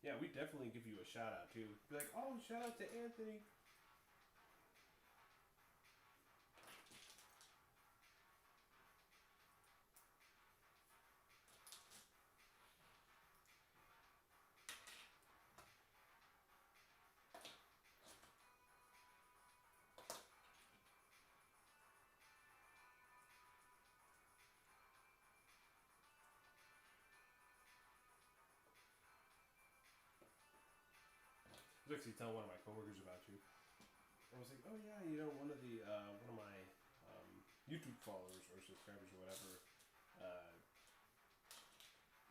Yeah, we definitely give you a shout out too. Be like, oh, shout out to Anthony. I was actually telling one of my coworkers about you. I was like, oh yeah, one of my YouTube followers or subscribers or whatever. Uh,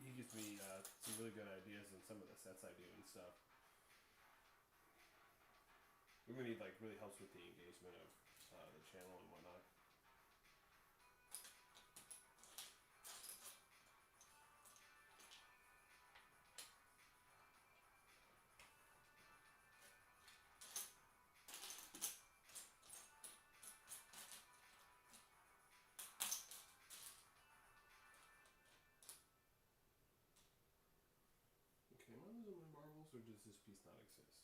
he gives me some really good ideas on some of the sets I do and stuff. It really like really helps with the engagement of the channel and whatnot. Okay, am I losing my marbles or does this piece not exist?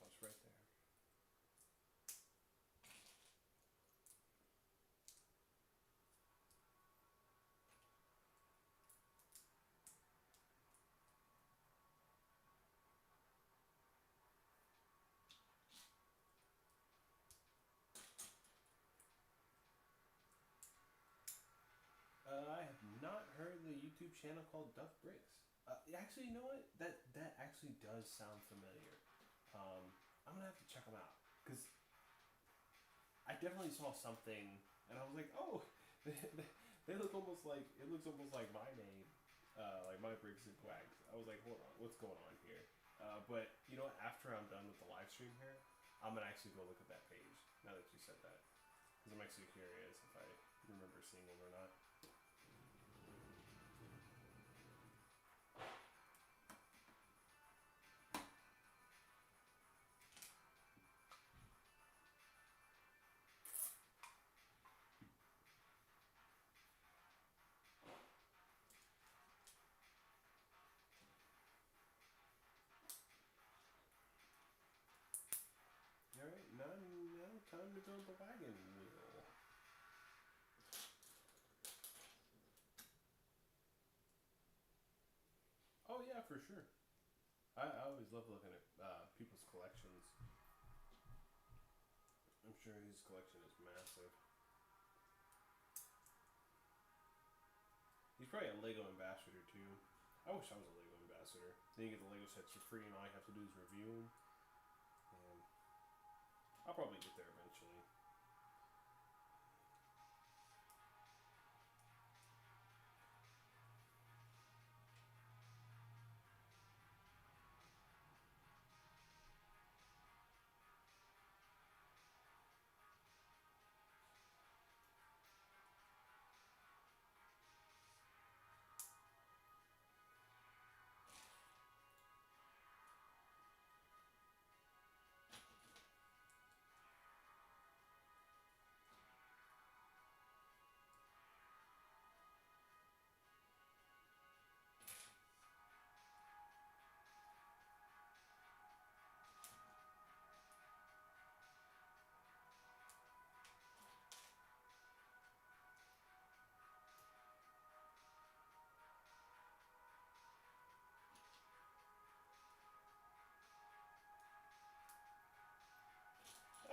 Oh, it's right there. I have not heard the YouTube channel called Duff Bricks. Actually, you know what? That actually does sound familiar. I'm gonna have to check them out because I definitely saw something and I was like, oh, they look almost like it looks almost like my name, like my bricks and quacks. I was like, hold on, what's going on here? But you know what? After I'm done with the live stream here, I'm gonna actually go look at that page. Now that you said that, because I'm actually curious if I remember seeing them or not. All right, now time to build the wagon wheel. Oh yeah, for sure. I always love looking at people's collections. I'm sure his collection is massive. He's probably a Lego ambassador too. I wish I was a Lego ambassador. Then you get the Lego sets for free, and all you have to do is review them. And I'll probably get there eventually.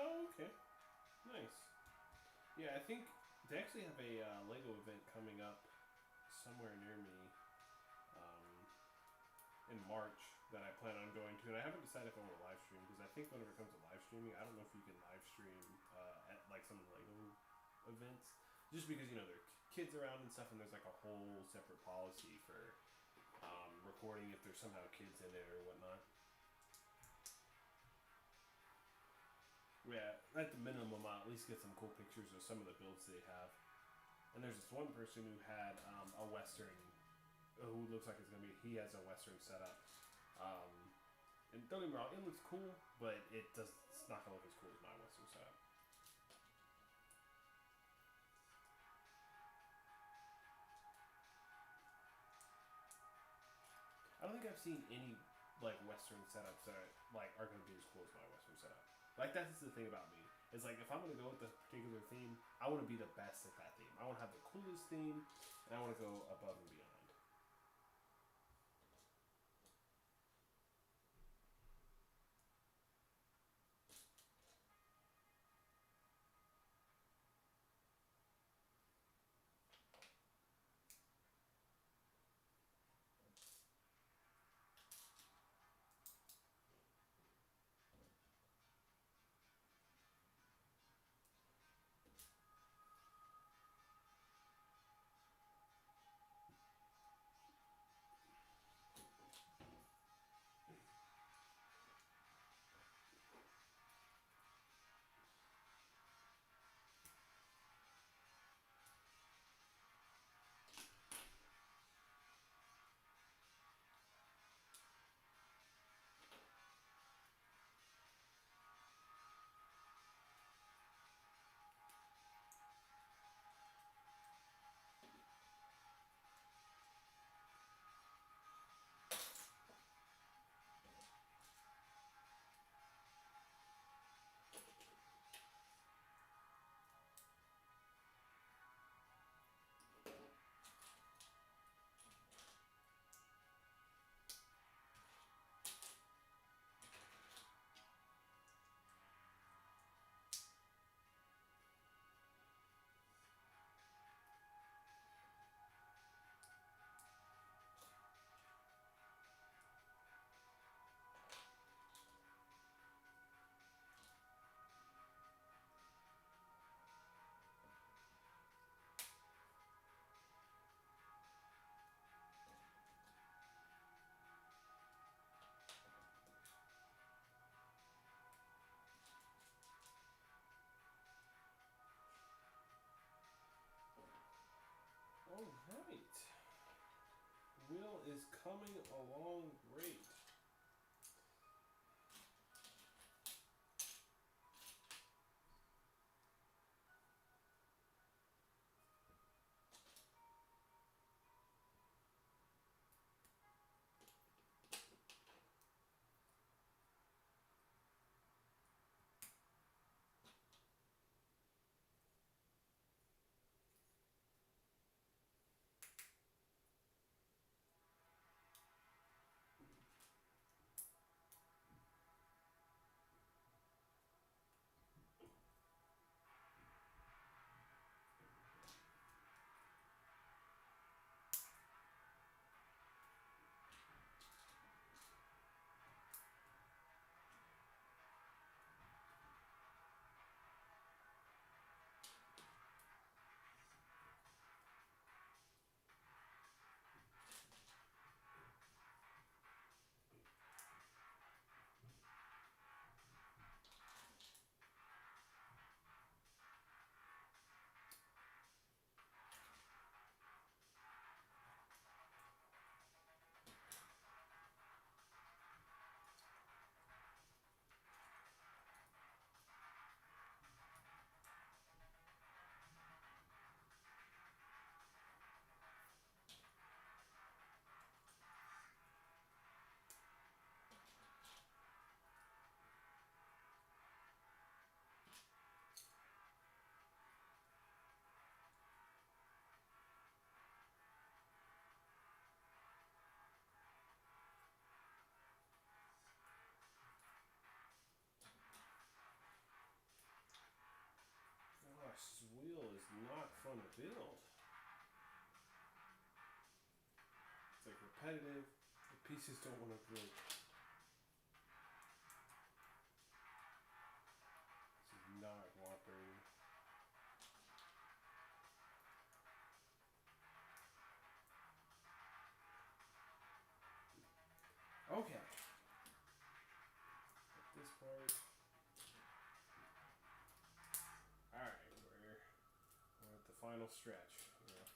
Oh, okay, nice. Yeah, I think they actually have a Lego event coming up somewhere near me um, in March that I plan on going to, and I haven't decided if I want to live stream because I think whenever it comes to live streaming, I don't know if you can live stream at like some of the Lego events, just because you know there are kids around and stuff, and there's like a whole separate policy for recording if there's somehow kids in it or whatnot. Yeah, at the minimum, I'll at least get some cool pictures of some of the builds they have. And there's this one person who had a Western, who looks like it's gonna be. He has a Western setup, um, and don't get me wrong, it looks cool, but it does. It's not gonna look as cool as my Western setup. I don't think I've seen any like Western setups that like are gonna be as cool as my Western setup. Like that's the thing about me. It's like if I'm gonna go with this particular theme, I want to be the best at that theme. I want to have the coolest theme, and I want to go above and beyond. coming along great. Gosh, this wheel is not fun to build. It's like repetitive. The pieces don't want to really. This is not cooperating. Okay. At this part. Alright, we're at the final stretch. Yeah.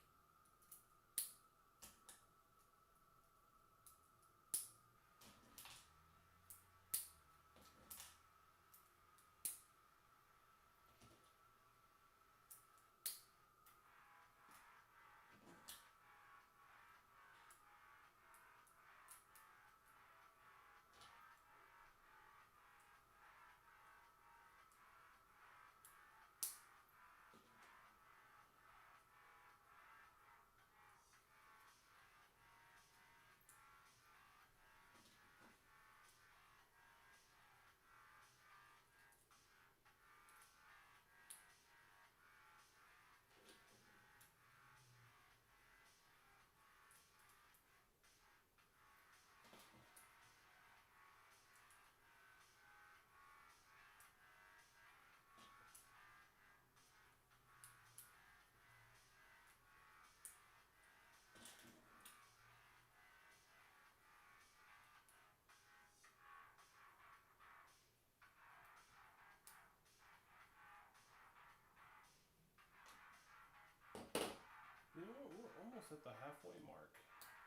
You know what? We're almost at the halfway mark.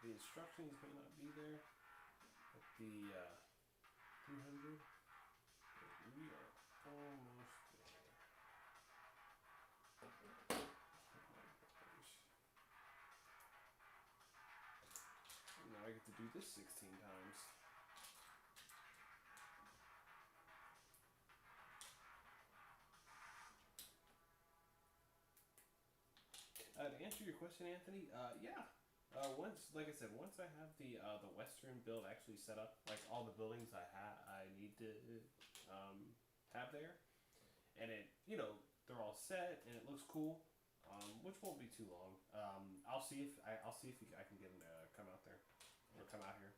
The instructions may not be there at the 300, but we are almost there. Oh my gosh. And now I get to do this 16 times. To answer your question, Anthony, yeah. Once, like I said, once I have the Western build actually set up, like all the buildings I need to have there, and they're all set and it looks cool, which won't be too long. I'll see if I can get him to come out there or come out here.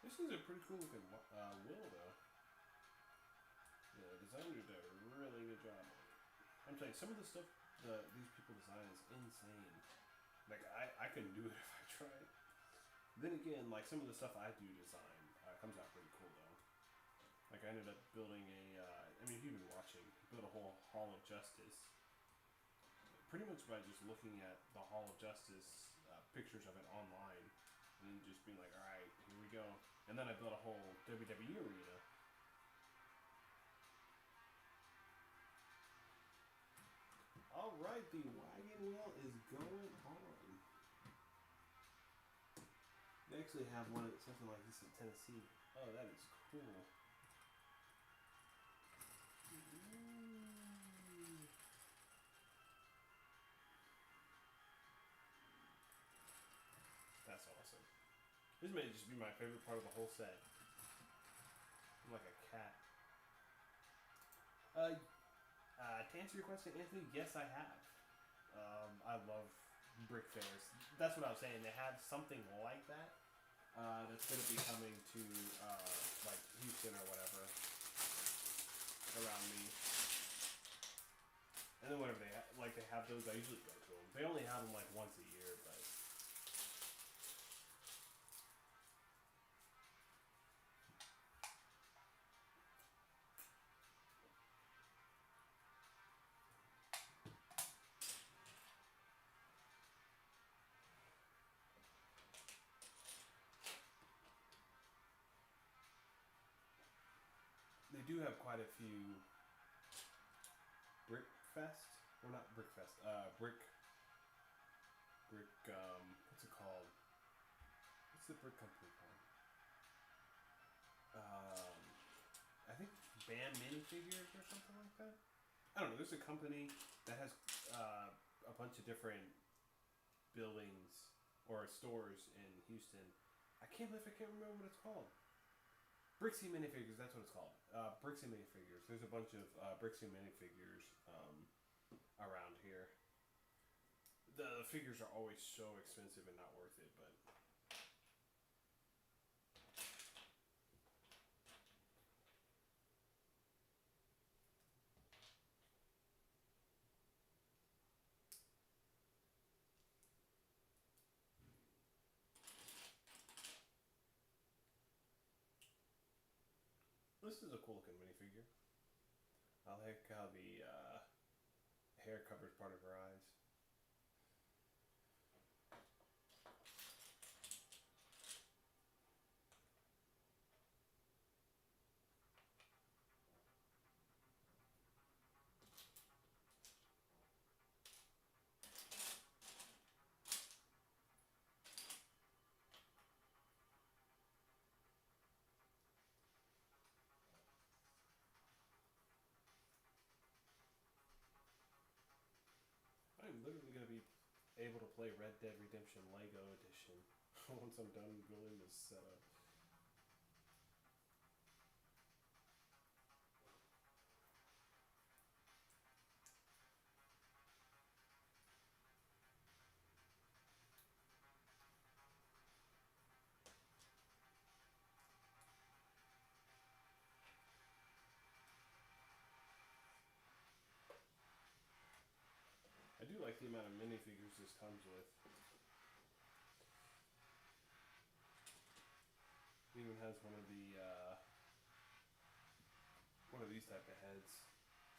This is a pretty cool looking wheel, though. The designer did a really good job on it. I'm telling you, some of the stuff these people design is insane. Like, I couldn't do it if I tried. Then again, like, some of the stuff I do design comes out pretty cool, though. Like, I ended up building I mean, if you've been watching, build a whole Hall of Justice. Pretty much by just looking at the Hall of Justice pictures of it online. And then just being like, alright, here we go. And then I built a whole WWE arena. Alright, the wagon wheel is going on. They actually have something like this in Tennessee. Oh, that is cool. That's awesome. This may just be my favorite part of the whole set. I'm like a cat. To answer your question, Anthony, yes, I have. I love brick fairs. That's what I was saying. They have something like that that's going to be coming to like Houston or whatever around me. And then whenever they have those, I usually go to them. They only have them like once a year, but they do have quite a few Brick Fest, or not Brick Fest, what's it called? What's the brick company called? I think Bam Minifigures or something like that. I don't know. There's a company that has a bunch of different buildings or stores in Houston. I can't believe I can't remember what it's called. Brixie Minifigures, that's what it's called. Brixie Minifigures. There's a bunch of Brixie Minifigures around here. The figures are always so expensive and not worth it, but this is a cool looking minifigure. I like how the hair covers part of her eyes. I'm literally going to be able to play Red Dead Redemption Lego Edition once I'm done building this setup. I do like the amount of minifigures this comes with. It even has one of these type of heads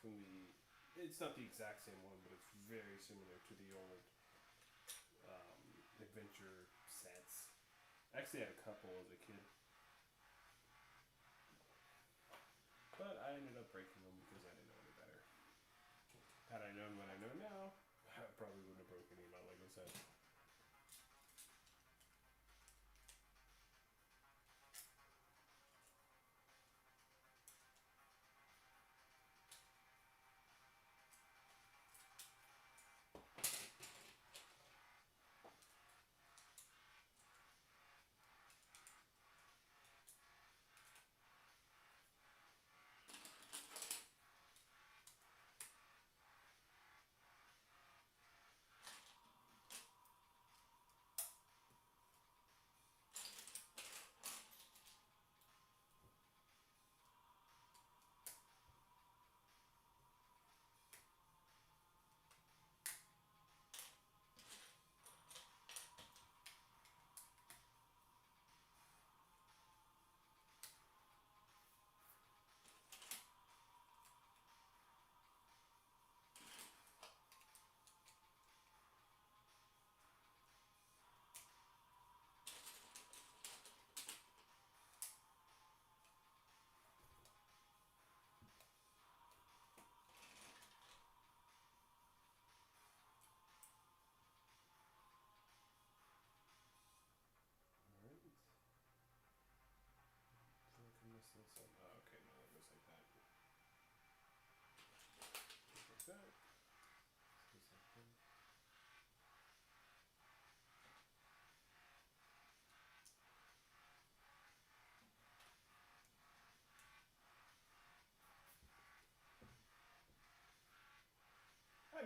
from the. It's not the exact same one, but it's very similar to the old adventure sets. I actually had a couple as a kid, but I ended up breaking them because I didn't know any better. Had I known what I know now, I probably wouldn't have broken any of my Lego sets.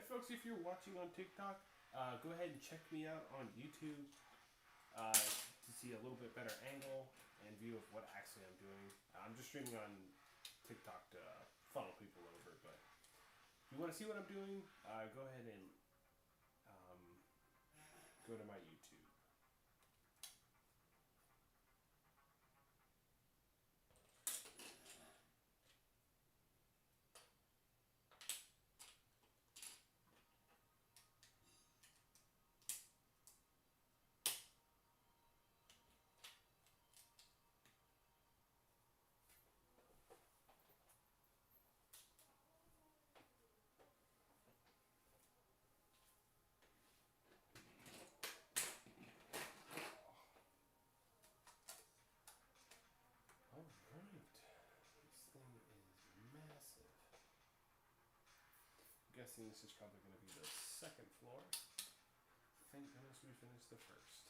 folks, if you're watching on TikTok, go ahead and check me out on YouTube to see a little bit better angle and view of what actually I'm doing. I'm just streaming on TikTok to funnel people over, but if you want to see what I'm doing, go ahead and go to my YouTube. Alright. This thing is massive. I'm guessing this is probably going to be the second floor. Thank goodness we finished the first.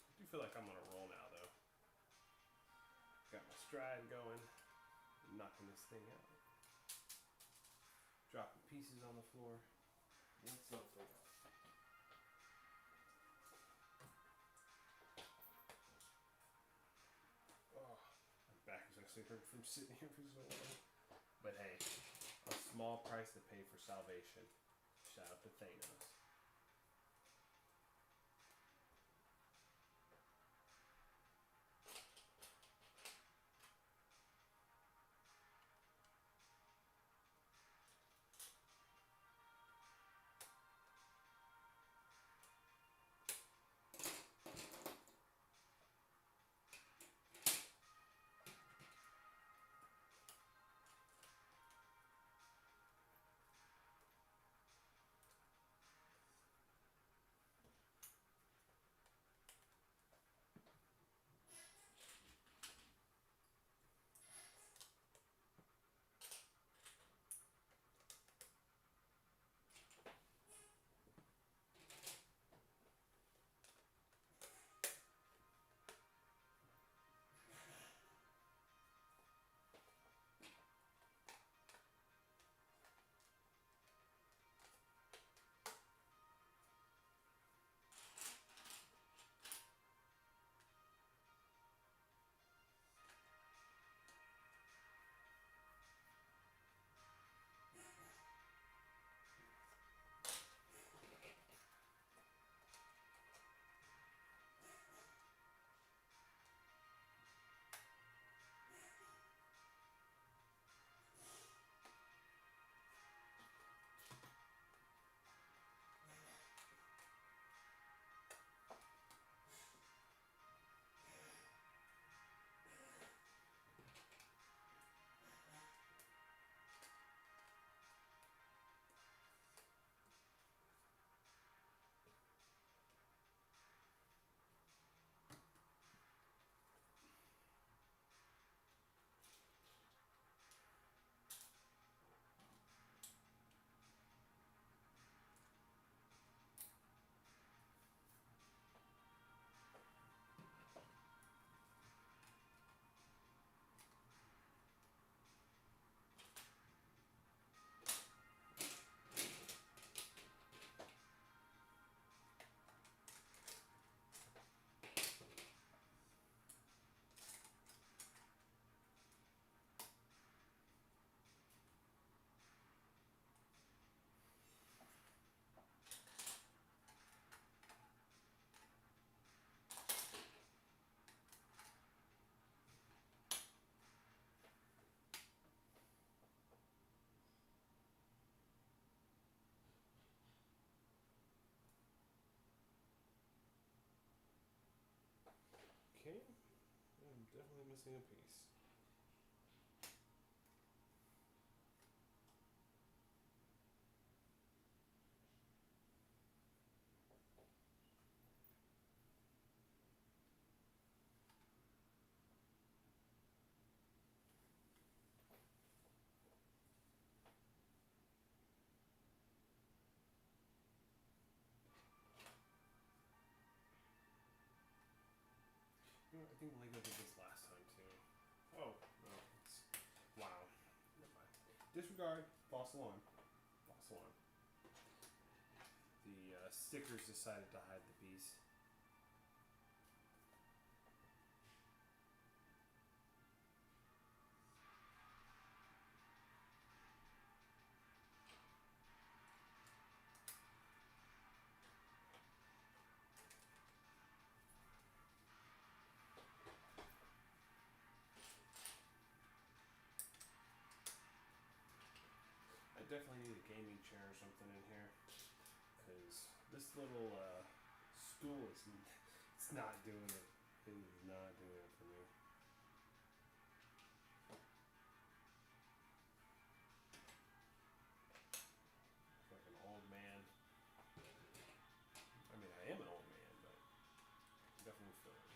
I do feel like I'm on a roll now, though. Got my stride going. Knocking this thing out. Dropping pieces on the floor. What's up, folks? Oh, my back is actually hurt from sitting here for so long. But hey, a small price to pay for salvation. Shout out to Thanos. Okay, I'm definitely missing a piece. You know, I think Lego did this last time too. Oh, no, it's wow. Never mind. Disregard. False alarm. False alarm. The stickers decided to hide the bees. I definitely need a gaming chair or something in here, because this little stool is it's not doing it. It is not doing it for me. It's like an old man. I mean, I am an old man, but I definitely feel it.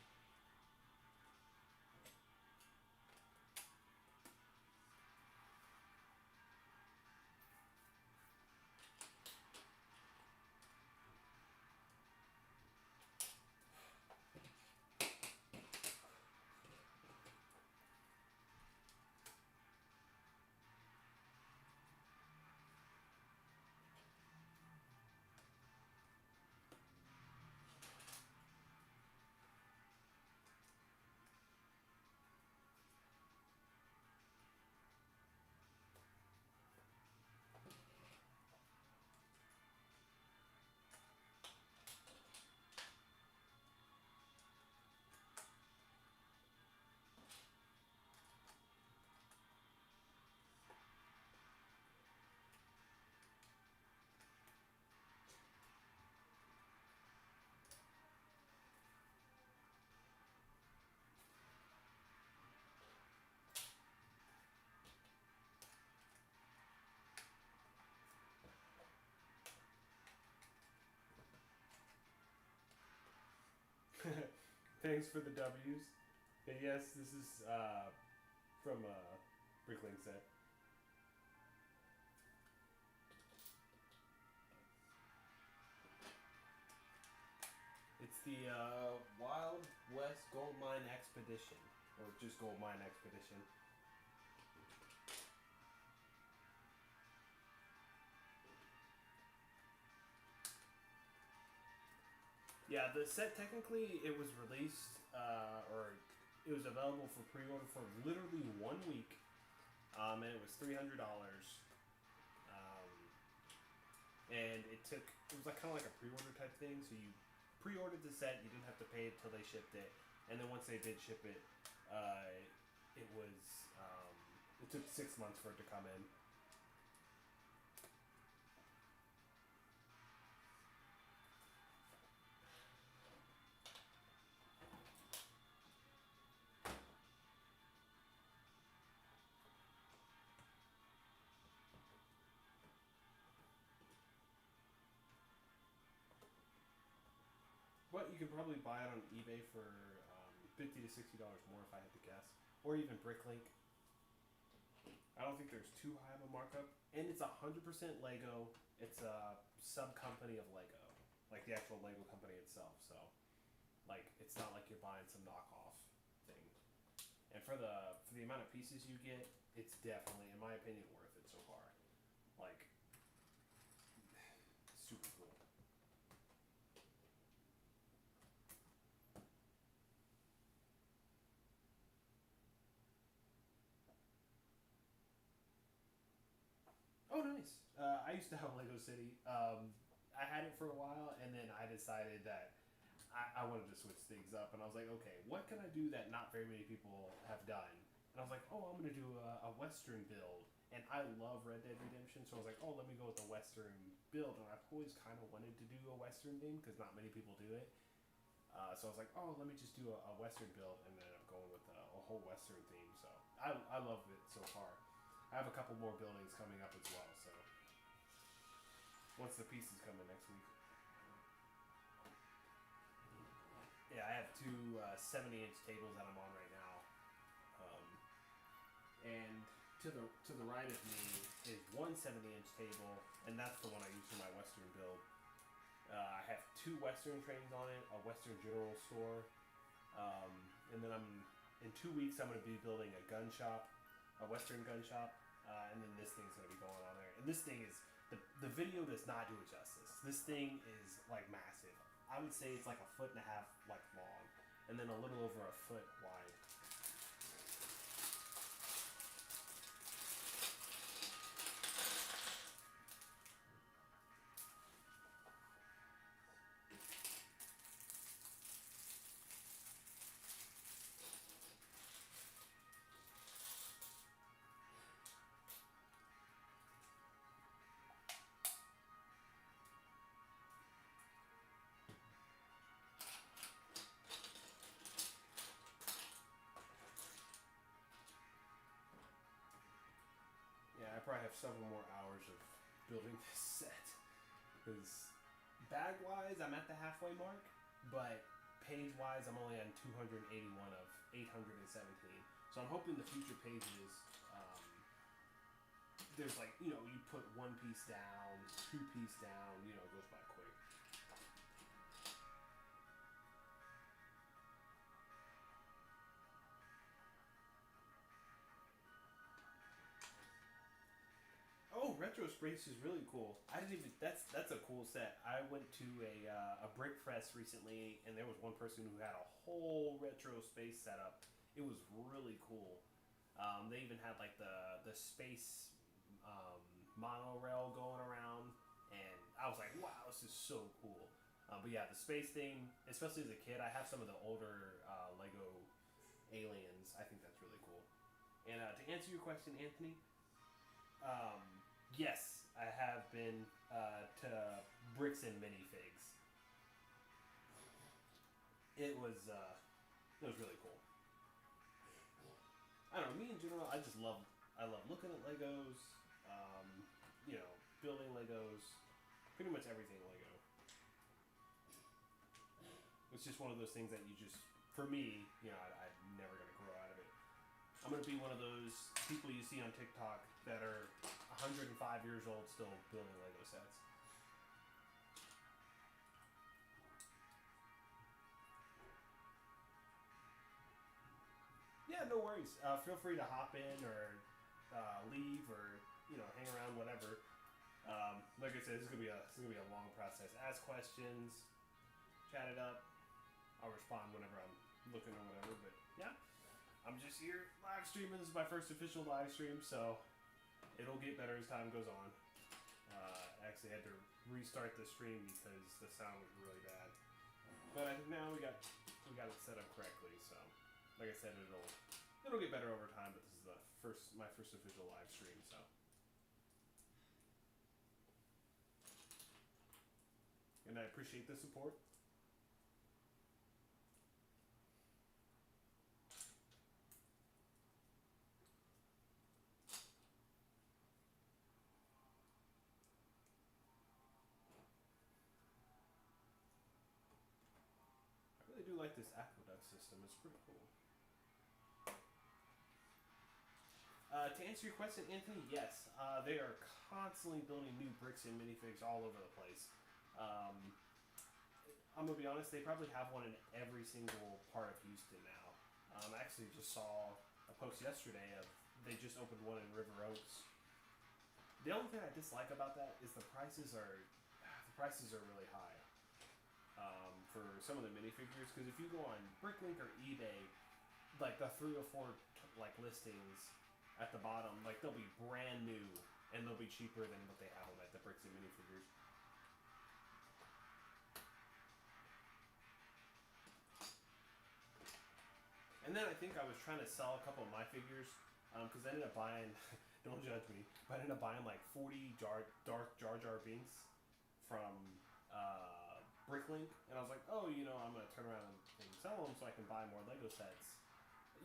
Thanks for the W's. And yes, this is from Bricklink set. It's the Wild West Gold Mine Expedition, or just Gold Mine Expedition. Yeah, the set technically it was released or it was available for pre-order for literally 1 week, and it was $300. Um, and it was like kind of like a pre-order type thing. So you pre-ordered the set, you didn't have to pay it till they shipped it, and then once they did ship it, it was it took 6 months for it to come in. But you could probably buy it on eBay for $50 to $60 more if I had to guess, or even Bricklink. I don't think there's too high of a markup, and it's 100% Lego. It's a sub company of Lego, like the actual Lego company itself. So, like, it's not like you're buying some knockoff thing. And for the amount of pieces you get, it's definitely, in my opinion, worth it so far. Like, super cool. Oh, nice. I used to have Lego City. I had it for a while, and then I decided that I wanted to switch things up, and I was like, okay, what can I do that not very many people have done? And I was like, oh, I'm gonna do a Western build, and I love Red Dead Redemption, so I was like, oh, let me go with a Western build, and I've always kind of wanted to do a Western theme because not many people do it. So I was like, oh, let me just do a Western build, and then I'm going with a whole Western theme. So I love it so far. I have a couple more buildings coming up as well. So once the pieces come in next week. Yeah, I have two 70-inch tables that I'm on right now, and to the right of me is one 70-inch table, and that's the one I use for my Western build. I have two Western trains on it, a Western General Store, and then in 2 weeks I'm going to be building a gun shop, a Western gun shop, and then this thing's gonna be going on there. And this thing is the video does not do it justice. This thing is like massive. I would say it's like a foot and a half like long, and then a little over a foot wide. Yeah, I probably have several more hours of building this set. Because bag wise, I'm at the halfway mark, but page wise, I'm only on 281 of 817. So I'm hoping the future pages, there's like, you put one piece down, two piece down, it goes by quick. Oh, Retro Space is really cool. I didn't even. That's a cool set. I went to a Brick Fest recently, and there was one person who had a whole Retro Space setup. It was really cool. They even had like the space monorail going around, and I was like, wow, this is so cool. But yeah, the space thing, especially as a kid, I have some of the older Lego aliens. I think that's really cool. And to answer your question, Anthony, um, yes, I have been to Bricks and Minifigs. It was really cool. I don't know. Me in general, I love looking at Legos. Um, building Legos. Pretty much everything Lego. It's just one of those things that you just, for me, I'm never gonna grow out of it. I'm gonna be one of those people you see on TikTok that are 105 years old still building Lego sets. Yeah, no worries. Feel free to hop in or leave or hang around, whatever. Like I said, this is gonna be a long process. Ask questions, chat it up. I'll respond whenever I'm looking or whatever. But yeah, I'm just here live streaming. This is my first official live stream, so it'll get better as time goes on. I actually had to restart the stream because the sound was really bad. But I think now we got it set up correctly. So, like I said, it'll get better over time. But this is my first official live stream. So, and I appreciate the support. I really do like this aqueduct system. It's pretty cool. To answer your question, Anthony, yes, they are constantly building new bricks and minifigs all over the place. Um, I'm gonna be honest; they probably have one in every single part of Houston now. I actually just saw a post yesterday of they just opened one in River Oaks. The only thing I dislike about that is the prices are really high for some of the minifigures. Because if you go on Bricklink or eBay, like the 3 or 4 like listings at the bottom, like they'll be brand new and they'll be cheaper than what they have on like the bricks and minifigures. And then I think I was trying to sell a couple of my figures because I ended up buying. Don't judge me, but I ended up buying like 40 dark Jar Jar Binks from Bricklink, and I was like, oh, I'm gonna turn around and sell them so I can buy more Lego sets.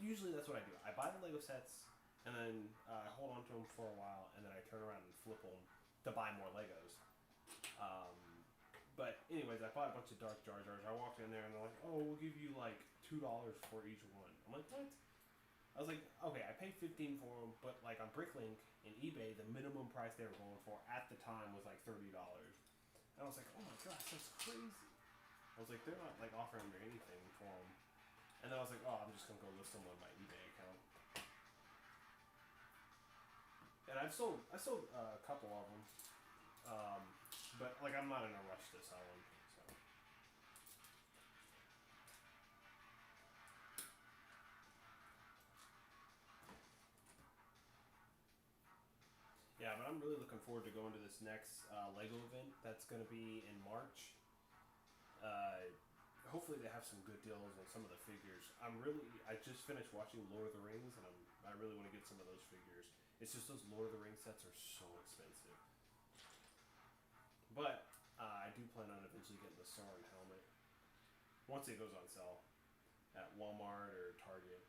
Usually that's what I do. I buy the Lego sets and then I hold on to them for a while, and then I turn around and flip them to buy more Legos. Um, but anyways, I bought a bunch of dark Jar Jars. I walked in there and they're like, "Oh, we'll give you like $2 for each one." I'm like, "What?" I was like, "Okay, I paid 15 for them, but like on Bricklink and eBay, the minimum price they were going for at the time was like $30." And I was like, "Oh my gosh, that's crazy!" I was like, "They're not like offering me anything for them." And then I was like, "Oh, I'm just gonna go list them on my eBay account." And I sold a couple of them, um, but like I'm not in a rush to sell them. So yeah, but I'm really looking forward to going to this next Lego event that's going to be in March. Uh, Hopefully they have some good deals on some of the figures. I just finished watching Lord of the Rings, and I really want to get some of those figures. It's just those Lord of the Rings sets are so expensive. But I do plan on eventually getting the Sauron helmet once it goes on sale at Walmart or Target.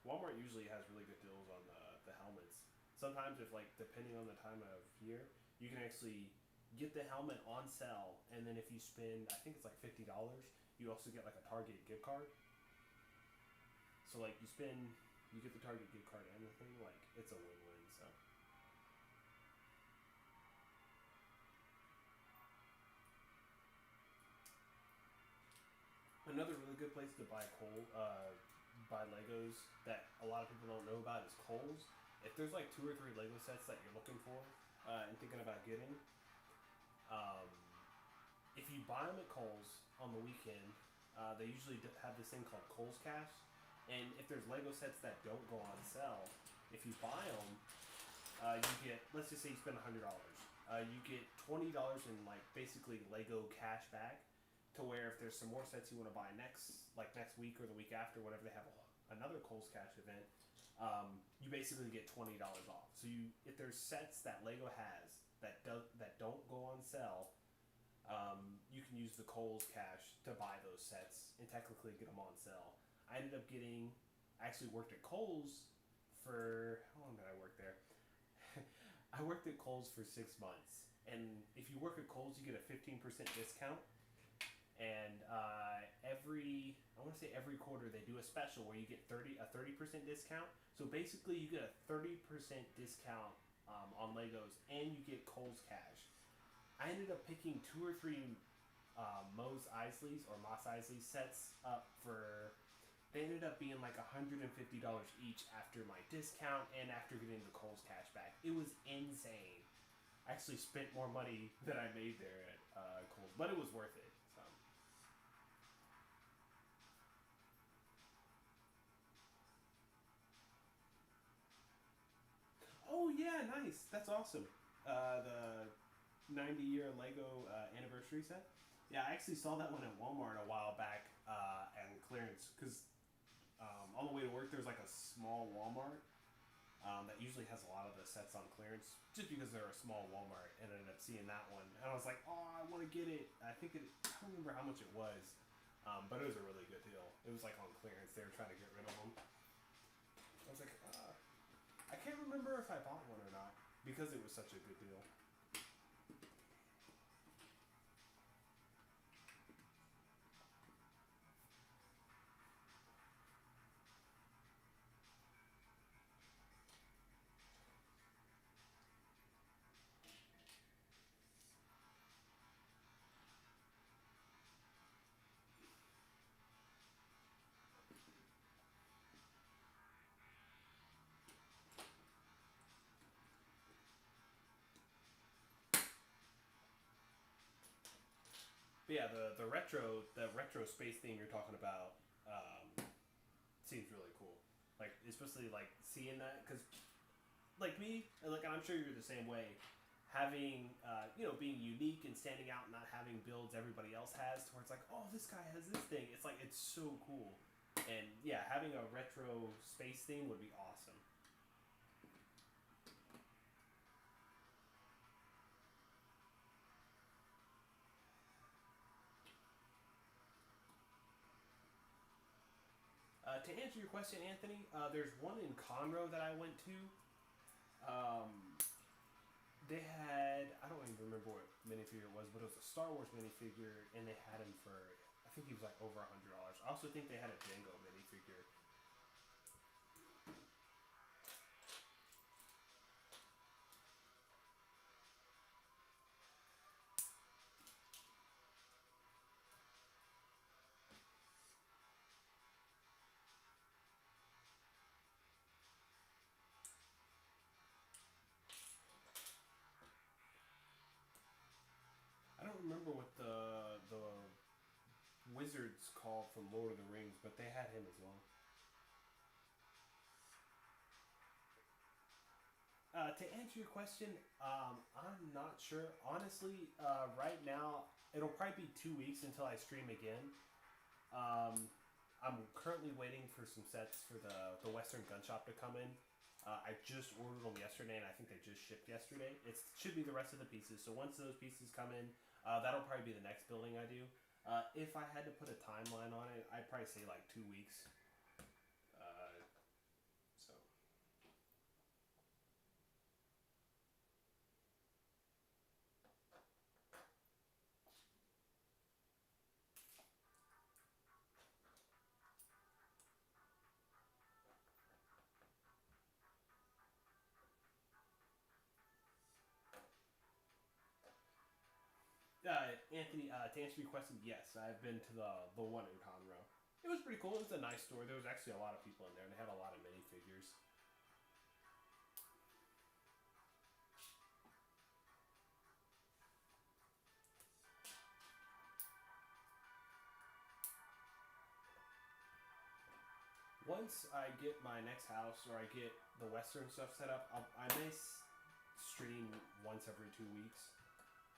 Walmart usually has really good deals on the helmets. Sometimes, if like depending on the time of year, you can actually get the helmet on sale, and then if you spend, I think it's like $50, you also get like a Target gift card. So like you get the Target gift card and the thing, like it's a win-win. So another really good place to buy Legos that a lot of people don't know about is Kohl's. If there's like two or three Lego sets that you're looking for and thinking about getting, um, if you buy them at Kohl's on the weekend, they usually have this thing called Kohl's Cash. And if there's Lego sets that don't go on sale, if you buy them, you get, let's just say you spend $100, you get $20 in like basically Lego cash back. To where if there's some more sets you want to buy next week or the week after, whenever they have another Kohl's Cash event, you basically get $20 off. So if there's sets that Lego has that don't go on sale, you can use the Kohl's Cash to buy those sets and technically get them on sale. I actually worked at Kohl's for, how long did I work there? I worked at Kohl's for 6 months. And if you work at Kohl's, you get a 15% discount. And I want to say every quarter they do a special where you get 30% discount. So basically, you get a 30% discount on Legos, and you get Kohl's Cash. I ended up picking two or three Mos Eisley's or Moss Eisley sets up for. They ended up being like $150 each after my discount and after getting the Kohl's Cash back. It was insane. I actually spent more money than I made there at Kohl's, but it was worth it. So. Oh yeah, nice. That's awesome. The 90-year Lego anniversary set. Yeah, I actually saw that one at Walmart a while back and clearance because on the way to work there's like a small Walmart that usually has a lot of the sets on clearance just because they're a small Walmart, and I ended up seeing that one and I was like, oh, I want to get it. I don't remember how much it was, but it was a really good deal. It was like on clearance. They were trying to get rid of them. I was like, I can't remember if I bought one or not because it was such a good deal. But yeah, the retro space theme you're talking about seems really cool. Like especially like seeing that because like me, like I'm sure you're the same way. Having being unique and standing out and not having builds everybody else has, to where it's like, oh, this guy has this thing. It's like it's so cool, and yeah, having a retro space theme would be awesome. To answer your question, Anthony, there's one in Conroe that I went to. They had, I don't even remember what minifigure it was, but it was a Star Wars minifigure, and they had him for, I think he was like over $100. I also think they had a Django minifigure. remember what the wizard's called from Lord of the Rings, but they had him as well. To answer your question, I'm not sure. Honestly, right now it'll probably be 2 weeks until I stream again. Um, I'm currently waiting for some sets for the Western Gun Shop to come in. I just ordered them yesterday, and I think they just shipped yesterday. It should be the rest of the pieces. So once those pieces come in, that'll probably be the next building I do. If I had to put a timeline on it, I'd probably say like 2 weeks. So Anthony, to answer your question, yes, I've been to the one in Conroe. It was pretty cool. It was a nice store. There was actually a lot of people in there, and they had a lot of minifigures. Once I get my next house or I get the Western stuff set up, I may stream once every 2 weeks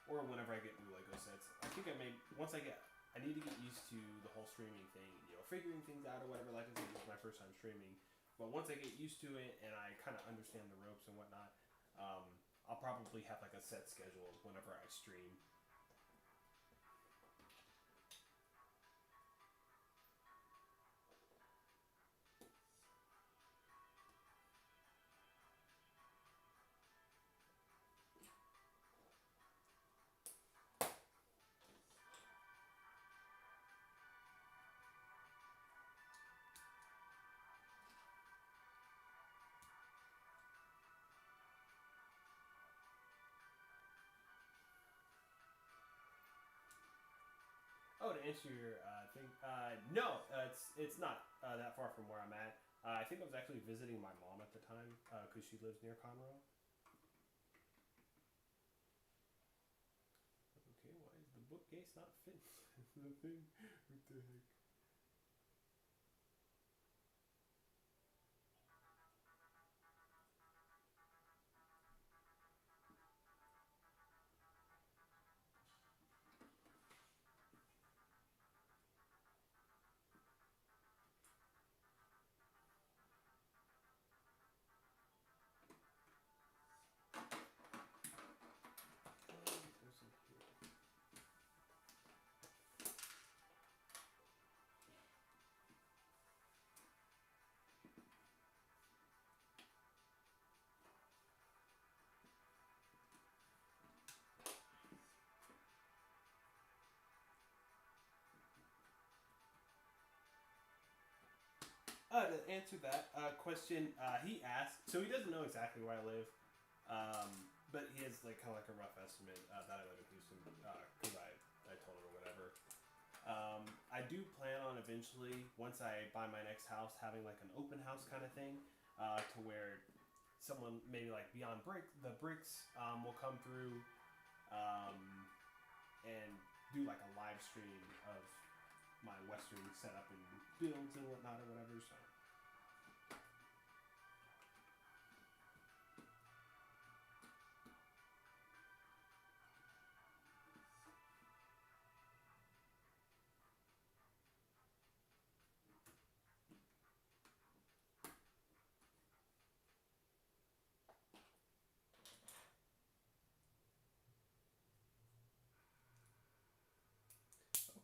or whenever I get new Lego sets. I think I may I need to get used to the whole streaming thing, figuring things out or whatever. Like I said, it's my first time streaming, but once I get used to it and I kind of understand the ropes and whatnot, um, I'll probably have like a set schedule whenever I stream. Oh, to answer your thing, no, it's not that far from where I'm at. I think I was actually visiting my mom at the time because she lives near Conroe. Okay, why is the bookcase not fit the thing? What the heck? There's some here. To answer that question, he asked. So he doesn't know exactly where I live, but he has like kind of like a rough estimate that I live in Houston because I told him or whatever. I do plan on eventually, once I buy my next house, having like an open house kind of thing, to where someone maybe like Beyond the Bricks will come through um, and do like a live stream of my Western setup and builds and whatnot or whatever. So.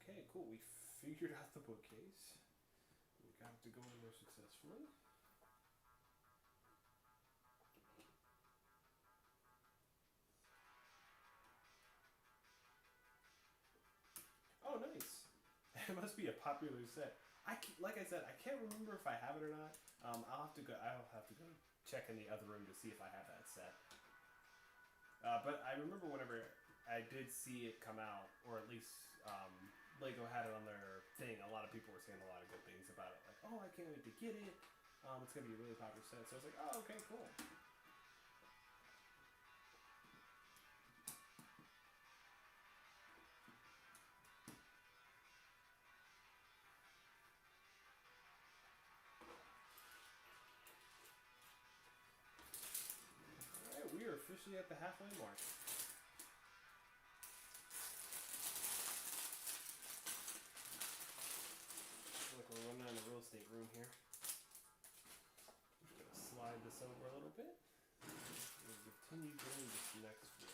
Okay, cool. We figured out the bookcase. We got it to go in there successfully. Oh, nice. It must be a popular set. Like I said, I can't remember if I have it or not. I'll have to go. I'll have to go check in the other room to see if I have that set. But I remember whenever I did see it come out, or at least Lego had it on their thing. A lot of people were saying a lot of good things about it. Like, oh, I can't wait to get it. It's gonna be a really popular set. So I was like, oh, okay, cool. officially at the halfway mark. Look, we're running out of real estate room here. Just gonna slide this over a little bit. We'll continue doing this next floor.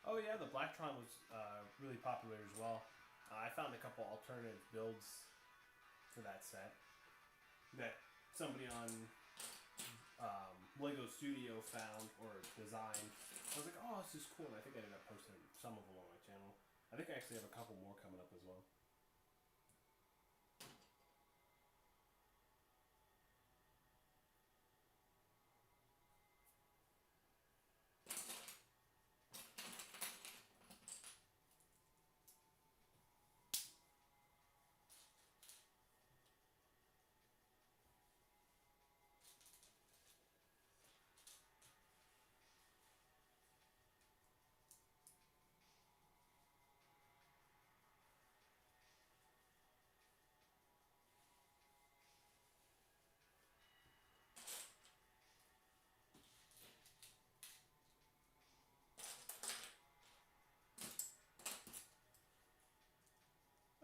Oh yeah, the Blacktron was really popular as well. I found a couple alternative builds for that set that somebody on Lego Studio found or designed. I was like, oh, this is cool. And I think I ended up posting some of them on my channel. I think I actually have a couple more coming up as well.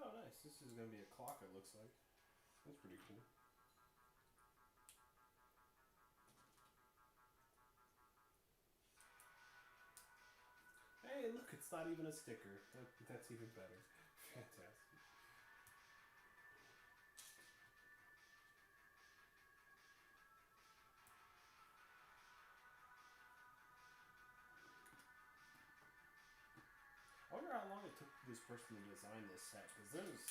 Oh, nice. This is going to be a clock, it looks like. That's pretty cool. Hey, look, it's not even a sticker. That's even better. Fantastic. I wonder how long it took this person to design this set, because there's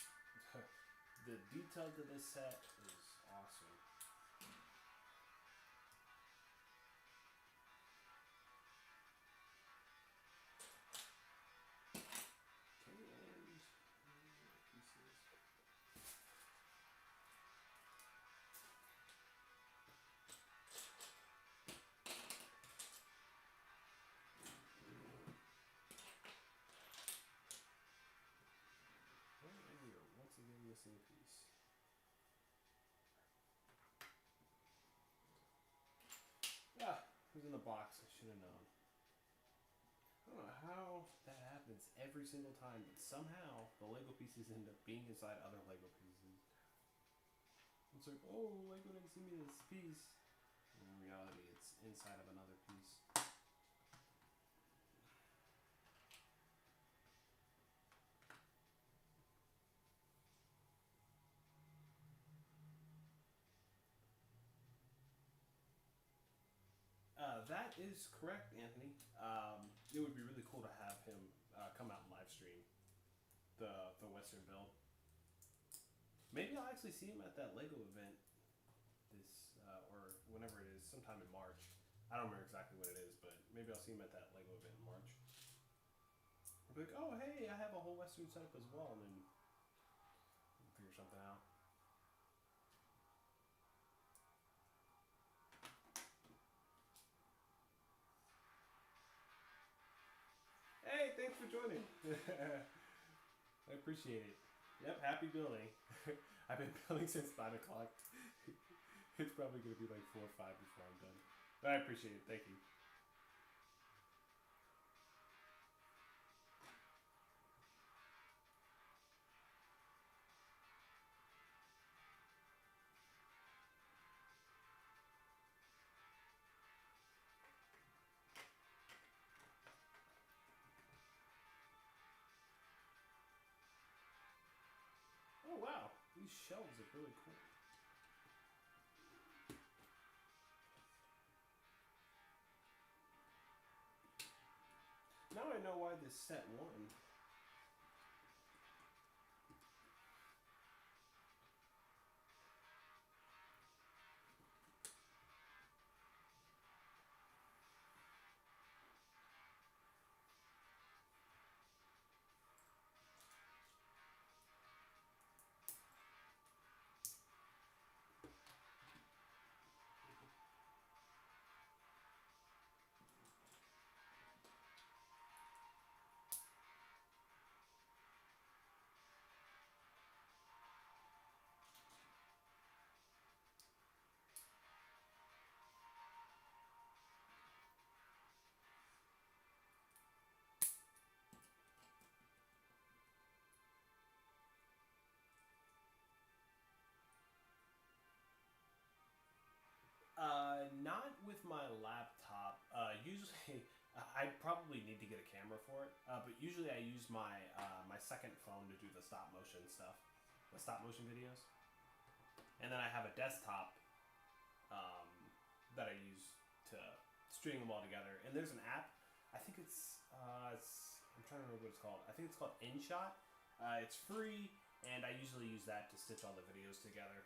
the detail to this set is awesome. Once again, missing a piece. Ah, it was in the box. I should have known. I don't know how that happens every single time, but somehow the Lego pieces end up being inside other Lego pieces. It's like, oh, Lego didn't see me this piece. And in reality, it's inside of another piece. That is correct, Anthony. It would be really cool to have him come out and live stream the Western build. Maybe I'll actually see him at that Lego event this or whenever it is, sometime in March. I don't remember exactly what it is, but maybe I'll see him at that Lego event in March. I'll be like, oh hey, I have a whole Western setup as well, and then we'll figure something out. Hey, thanks for joining. I appreciate it. Yep, happy building. I've been building since 9 o'clock. It's probably going to be like 4 or 5 before I'm done. But I appreciate it. Thank you. Oh wow, these shelves are really cool. Now I know why this set won. my laptop, usually I probably need to get a camera for it. But usually I use my second phone to do the stop motion stuff, the stop motion videos, and then I have a desktop um, that I use to string them all together. And there's an app. I think it's I'm trying to remember what it's called. I think it's called InShot. It's free, and I usually use that to stitch all the videos together.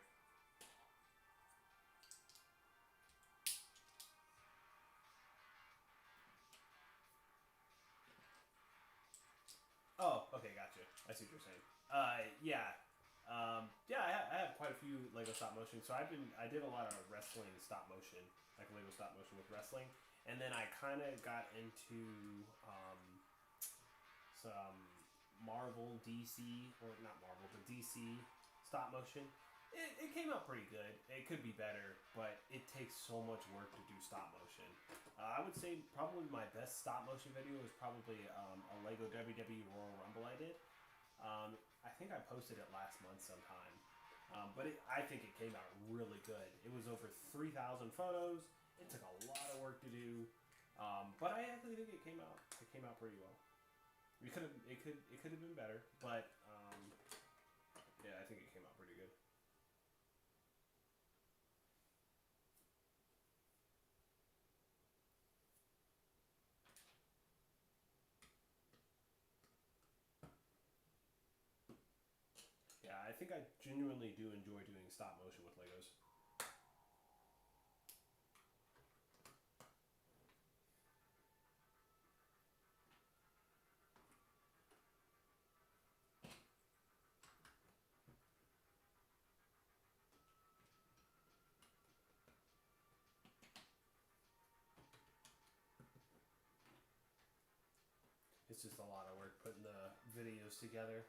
Oh, okay, gotcha. I see what you're saying. Yeah, yeah. I have quite a few Lego stop motion. So I did a lot of wrestling stop motion, like Lego stop motion with wrestling, and then I kind of got into some Marvel, DC, or not Marvel, but DC stop motion. It came out pretty good. It could be better, but it takes so much work to do stop motion. I would say probably my best stop motion video is probably a Lego WWE Royal Rumble I did. I think I posted it last month sometime. But I think it came out really good. It was over 3,000 photos. It took a lot of work to do, but I actually think it came out pretty well. It could have been better, but yeah, I think it came out pretty good. Yeah, I think I genuinely do enjoy doing stop motion with Legos. It's just a lot of work putting the videos together.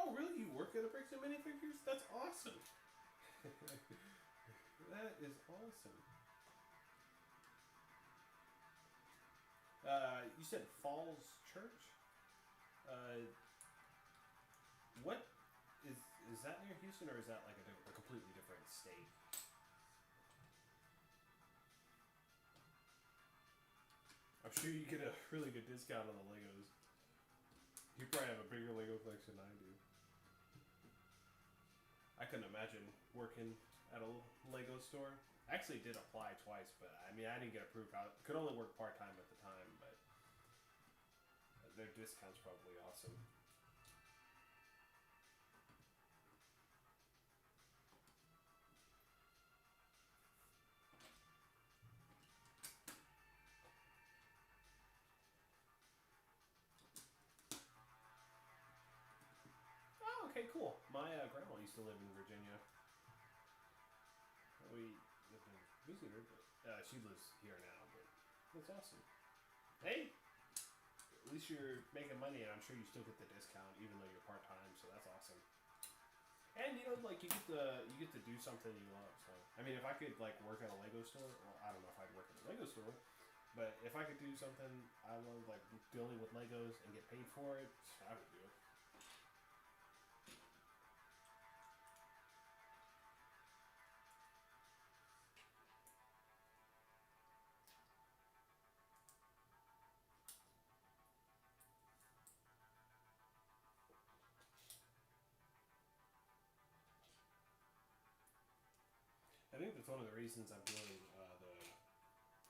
Oh, really? You work at a Bricks and Minifigures? That's awesome. That is awesome. You said Falls Church? Uh, what is that near Houston, or is that like a completely different state? I'm sure you get a really good discount on the Legos. You probably have a bigger Lego collection than I do. I couldn't imagine working at a Lego store. I actually did apply twice, but I mean, I didn't get approved. I could only work part time at the time, but their discount's probably awesome. Oh, okay, cool. My grandma used to live in Virginia. We lived in visitor, but she lives here now. But that's awesome. Hey, at least you're making money, and I'm sure you still get the discount, even though you're part time. So that's awesome. And you know, like you get to do something you love. So I mean, if I could like work at a Lego store, well, I don't know if I'd work at a Lego store, but if I could do something I love, like dealing with Legos and get paid for it, I would do it. I think that's one of the reasons I'm doing the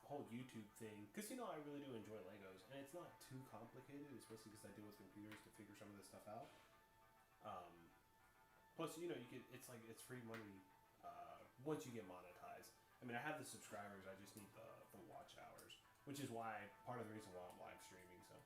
whole YouTube thing, because you know I really do enjoy Legos, and it's not too complicated, especially because I deal with computers to figure some of this stuff out. Um, Plus, you know, you get it's free money once you get monetized. I mean, I have the subscribers. I just need the watch hours, which is why part of the reason why I'm live streaming. So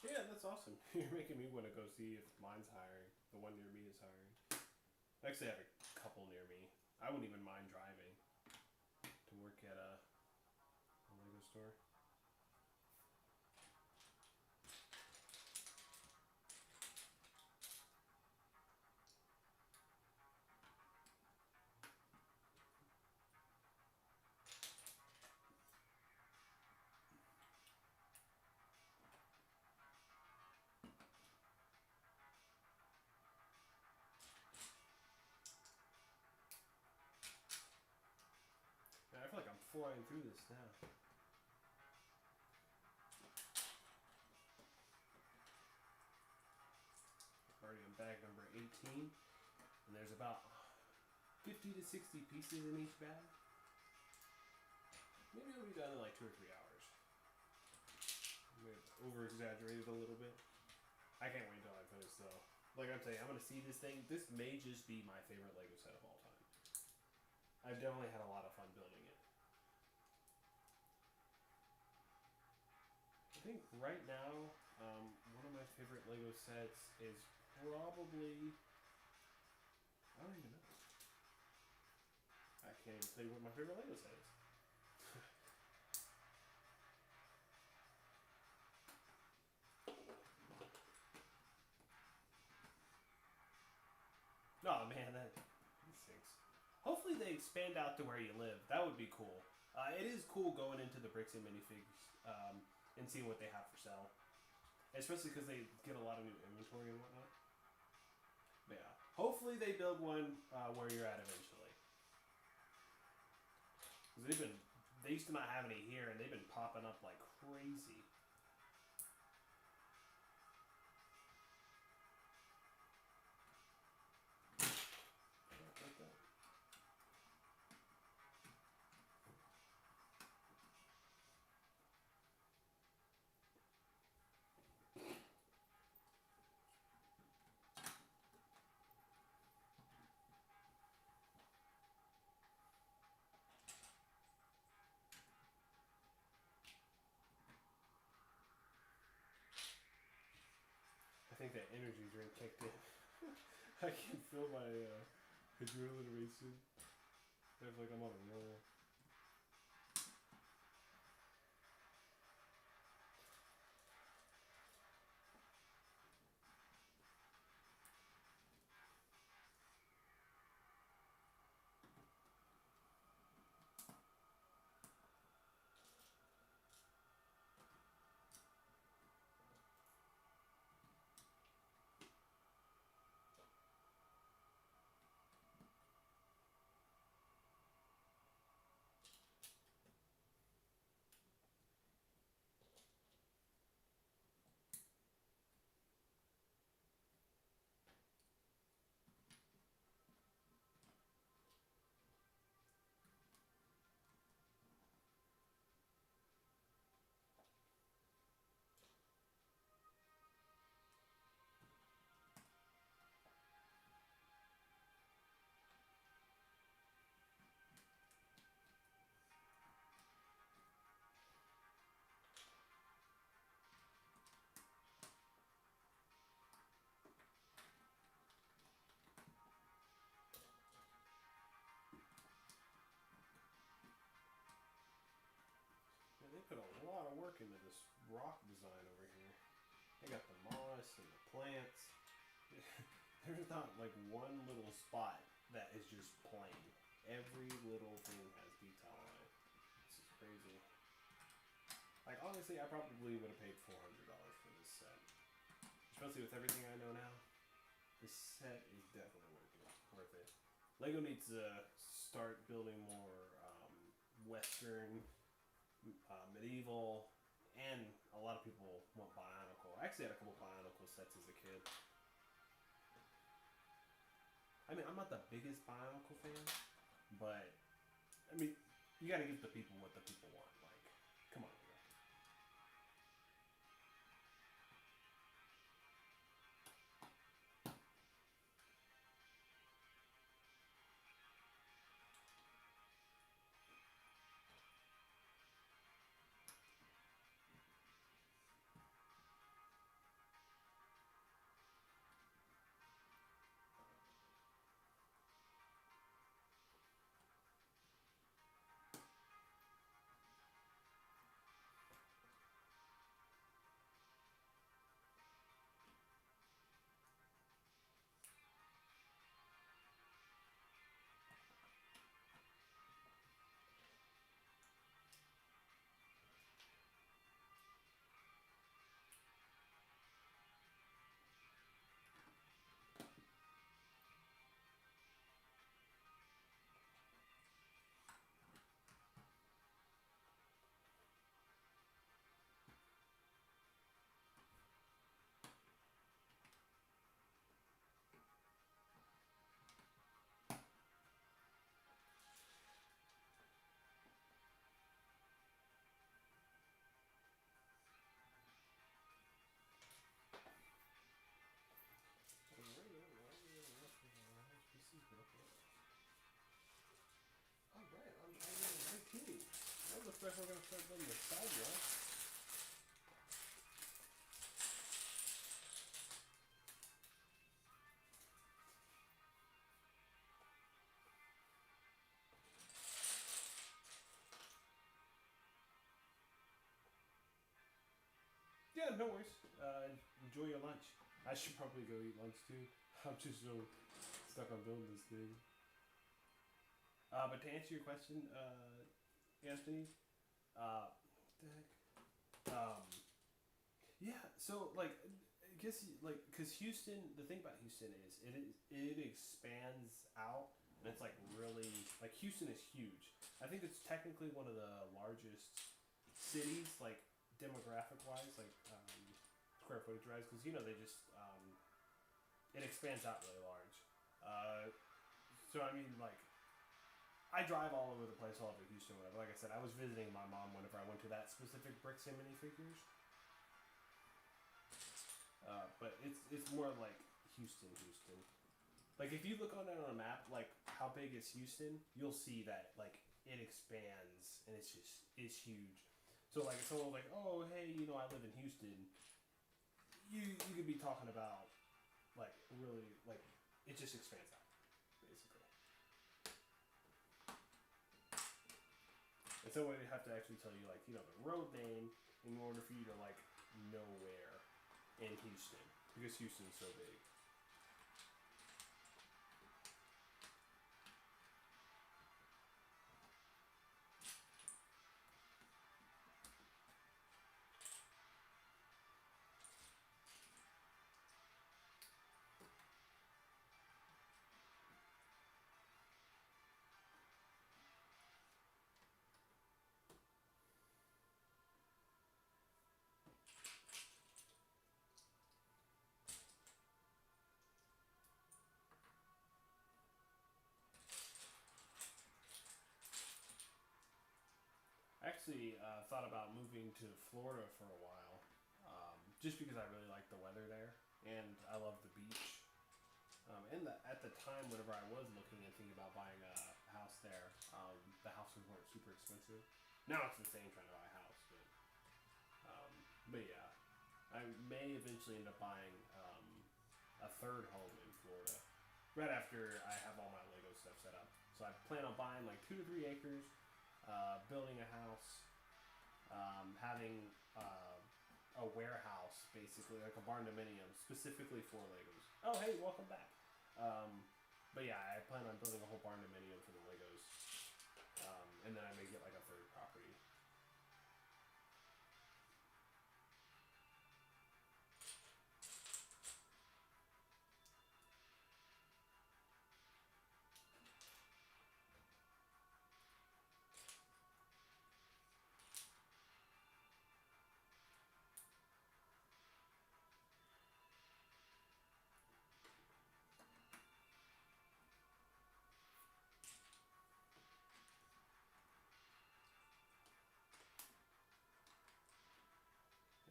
Yeah, that's awesome. You're making me want to go see if mine's hiring. The one near me is hiring. I actually have a couple near me. I wouldn't even mind driving to work at a Lego store. Man, I feel like I'm flying through this now. Already on bag number 18, and there's about 50 to 60 pieces in each bag. Maybe it'll be done in like 2 or 3 hours. Maybe over exaggerated a little bit. I can't wait until I finish though. Like I'm saying, I'm gonna see this thing. This may just be my favorite Lego set of all time. I've definitely had a lot of fun building it. I think right now, one of my favorite Lego sets is probably, I don't even know. I can't even tell you what my favorite Lego set is. Oh man, that stinks. Hopefully they expand out to where you live. That would be cool. It is cool going into the bricks and minifigs and seeing what they have for sale, especially because they get a lot of new inventory and whatnot. But yeah, hopefully they build one where you're at eventually. Because they used to not have any here, and they've been popping up like crazy. Like that. I think that energy drink kicked in. I can feel my adrenaline racing. I feel like I'm on a roll. Man, they put a lot of work into this rock design over here. They got the moss and the plants. There's not like one little spot that is just plain. Every little thing has detail on it. This is crazy. Like honestly, I probably would have paid $400 for this set, especially with everything I know now. This set is definitely worth it. Lego needs to start building more Western, medieval, and a lot of people want Bionicle. I actually had a couple Bionicle sets as a kid. I mean, I'm not the biggest Bionicle fan, but I mean, you got to give the people what the people want. Like, come on. start building the sidewalk. Yeah, no worries. Enjoy your lunch. I should probably go eat lunch too. I'm just so stuck on building this thing. But to answer your question, Anthony, what the heck? Yeah. So like, I guess like, cause Houston, the thing about Houston is it expands out, and it's like really like Houston is huge. I think it's technically one of the largest cities, like demographic wise, like square footage wise, because you know they just it expands out really large. So I mean, like I drive all over the place, all over Houston, whatever. Like I said, I was visiting my mom whenever I went to that specific Bricks and Minifigures. But it's more like Houston, Houston. Like if you look on it on a map, like how big is Houston, you'll see that like it expands and it's huge. So like if someone's like, oh hey, you know I live in Houston, you could be talking about like really like it just expands out basically. And so they have to actually tell you like you know the road name in order for you to like know where in Houston because Houston's so big. I actually thought about moving to Florida for a while, just because I really like the weather there and I love the beach. At the time, whenever I was looking and thinking about buying a house there, the houses weren't super expensive. Now it's insane trying to buy a house, but yeah, I may eventually end up buying a third home in Florida right after I have all my Lego stuff set up. So I plan on buying like 2 to 3 acres, building a house, having a warehouse, basically like a barn dominium, specifically for Legos. Oh, hey, welcome back. But yeah, I plan on building a whole barn dominium for the Legos, and then I may get like a third property.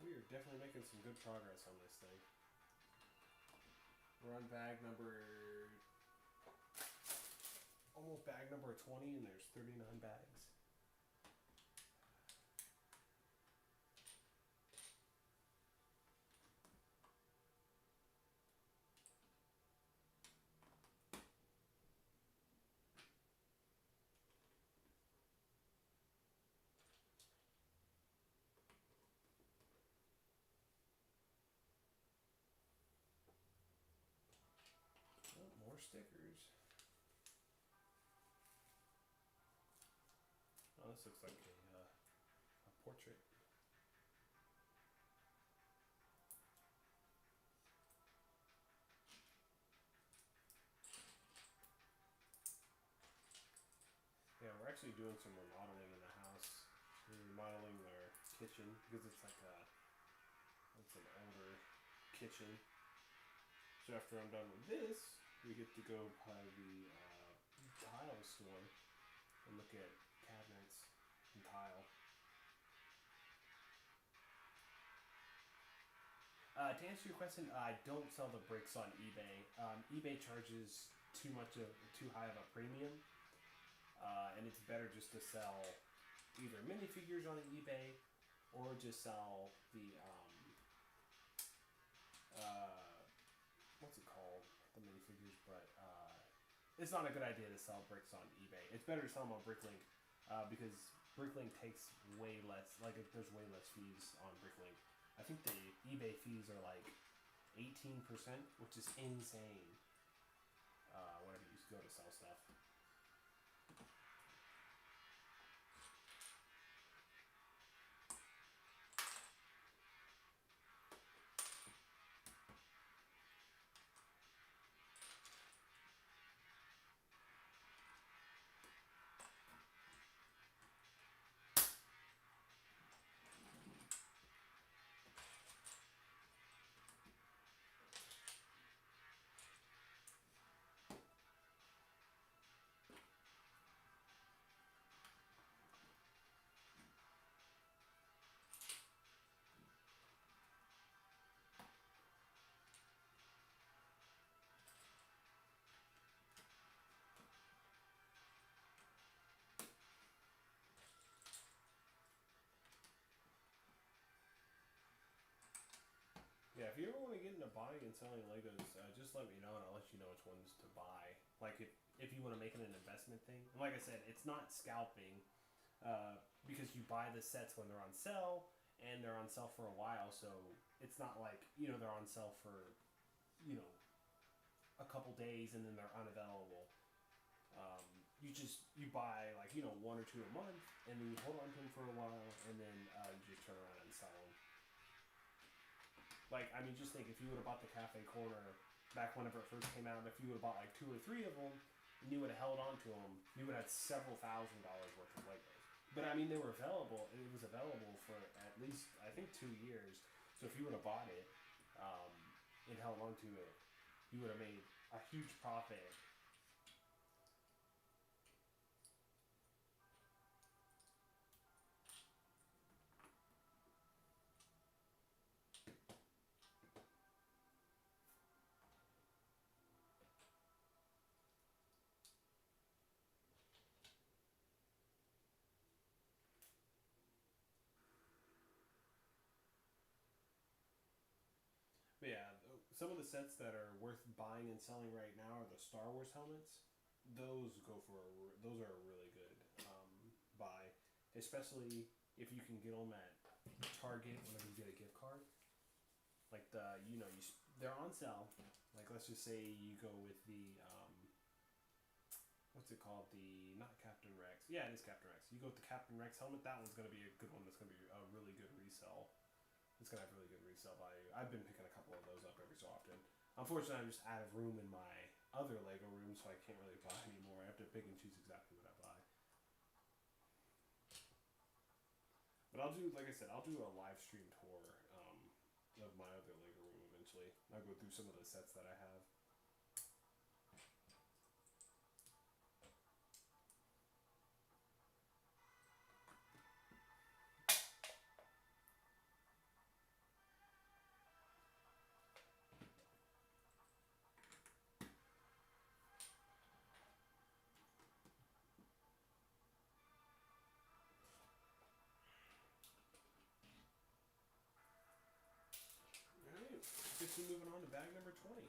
We are definitely making some good progress on this thing. We're on bag number almost bag number 20, and there's 39 bags. Oh, more stickers. Oh, this looks like a portrait. Yeah, we're actually doing some remodeling in the house. We're remodeling our kitchen because it's an older kitchen. So after I'm done with this, we get to go by the tile store and look at cabinets and tile. To answer your question, I don't sell the bricks on eBay. eBay charges too high of a premium, and it's better just to sell either minifigures on eBay or just sell the what's it called? The minifigures, but it's not a good idea to sell bricks on eBay. It's better to sell them on Bricklink because Bricklink takes way less. Like there's way less fees on Bricklink. I think the eBay fees are like 18%, which is insane. Whenever you go to sell stuff. Yeah, if you ever want to get into buying and selling Legos, just let me know and I'll let you know which ones to buy. Like if you want to make it an investment thing. And like I said, it's not scalping because you buy the sets when they're on sale and they're on sale for a while. So it's not like they're on sale for you know a couple days and then they're unavailable. You buy like one or two a month and then you hold on to them for a while and then you just turn around and sell them. Like, I mean, just think if you would have bought the Cafe Corner back whenever it first came out, if you would have bought like two or three of them, and you would have held on to them, you would have had several $1,000s worth of Legos. But I mean, they were available. It was available for at least I think 2 years. So if you would have bought it and held on to it, you would have made a huge profit. But yeah, some of the sets that are worth buying and selling right now are the Star Wars helmets. Those are a really good buy, especially if you can get them at Target whenever you get a gift card. Like they're on sale. Like let's just say you go with the what's it called? The not Captain Rex. Yeah, it is Captain Rex. You go with the Captain Rex helmet. That one's gonna be a good one. That's gonna be a really good resell. It's gonna have really good resale value. I've been picking a couple of those up every so often. Unfortunately, I'm just out of room in my other Lego room, so I can't really buy anymore. I have to pick and choose exactly what I buy. But I'll do, like I said, I'll do a live stream tour of my other Lego room eventually. I'll go through some of the sets that I have. Alright, guess we're moving on to bag number 20.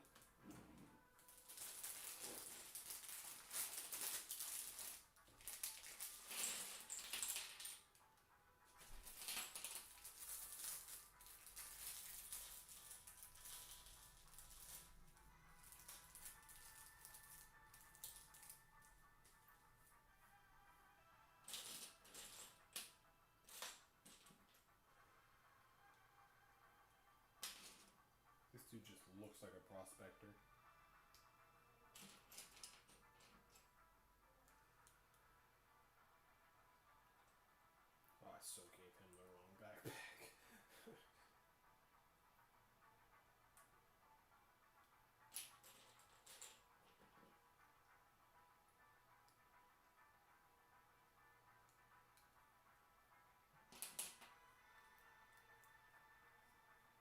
This dude just looks like a prospector. Oh, I so gave him the wrong backpack.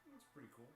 That's pretty cool.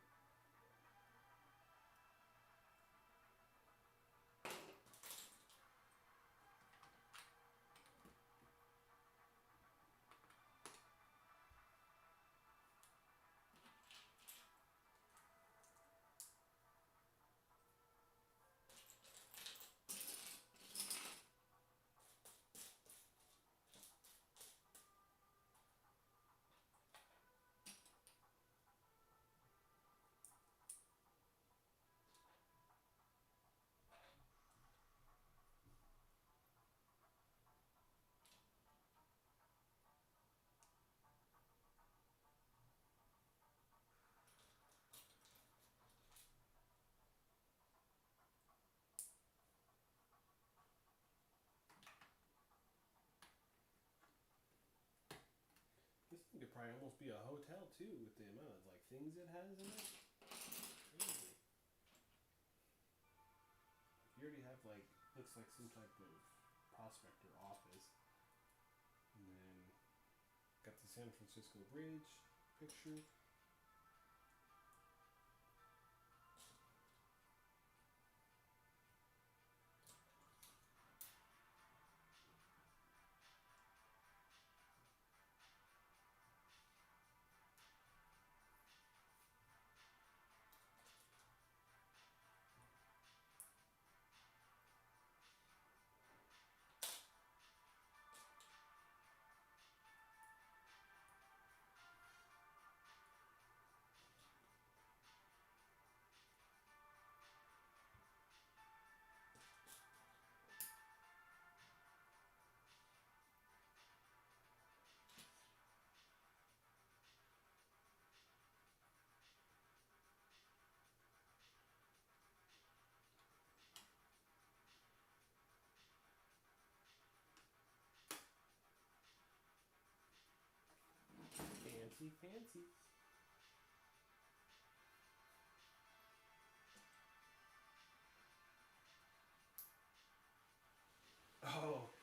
probably almost be a hotel too with the amount of like things it has in it. Crazy. You already have like looks like some type of prospector office, and then got the San Francisco Bridge picture. Fancy, fancy. Oh,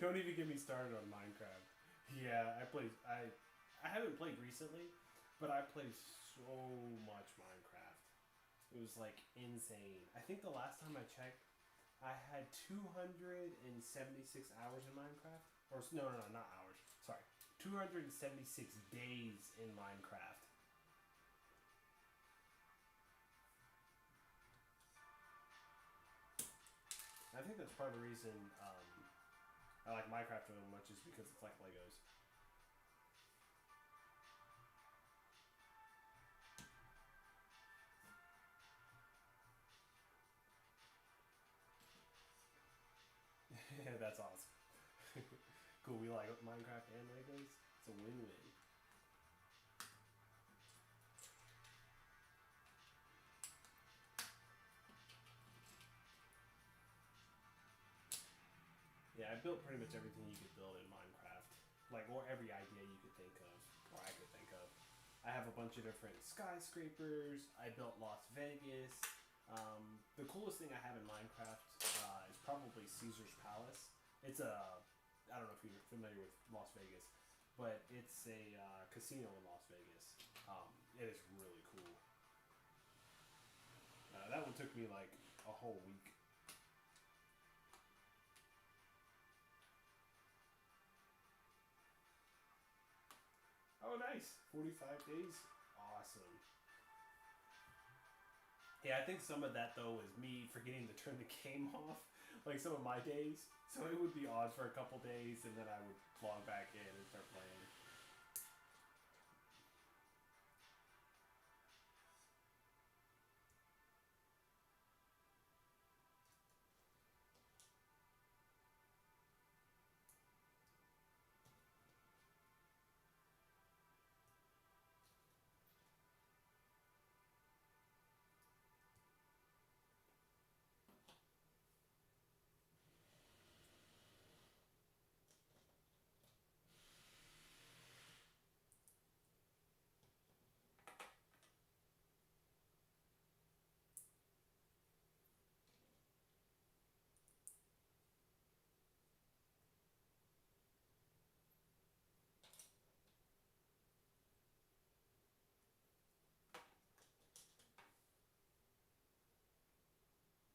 don't even get me started on Minecraft. Yeah, I haven't played recently, but I played so much Minecraft. It was like insane. I think the last time I checked, I had 276 hours in Minecraft. Or no, not hours. Sorry, 276 days in Minecraft. I think that's part of the reason I like Minecraft so much is because it's like Legos. That's awesome. Cool. We like Minecraft and Legos. It's a win-win. Yeah, I built pretty much everything you could build in Minecraft. Like, or every idea you could think of, or I could think of. I have a bunch of different skyscrapers. I built Las Vegas. The coolest thing I have in Minecraft is probably Caesar's Palace. It's a, I don't know if you're familiar with Las Vegas, but it's a casino in Las Vegas. It is really cool. That one took me like a whole week. Oh, nice. 45 days. Awesome. Yeah, I think some of that though was me forgetting to turn the game off, like some of my days. So it would be on for a couple days, and then I would log back in and start playing.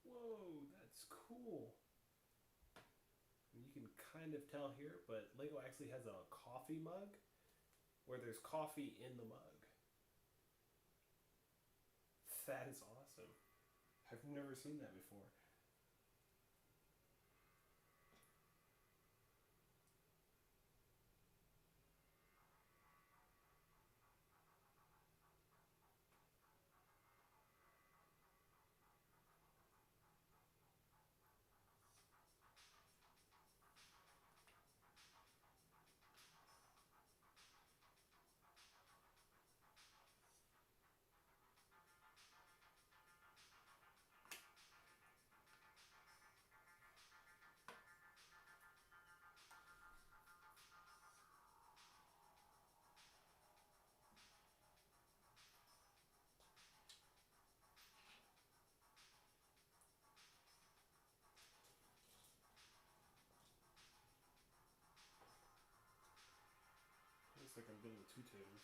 Whoa, that's cool. You can kind of tell here, but Lego actually has a coffee mug where there's coffee in the mug. That is awesome. I've never seen that before. looks like I'm building two tables.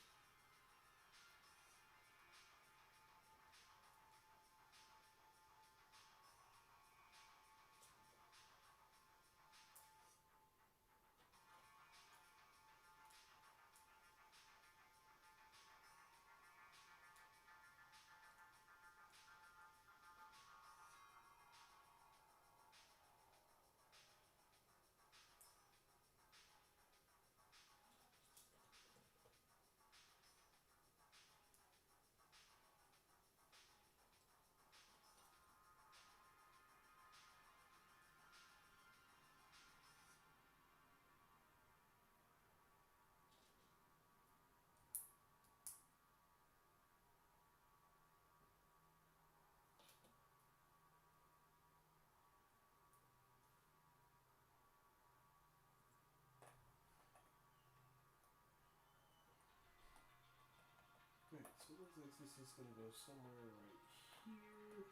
Alright, so it looks like this is going to go somewhere right here.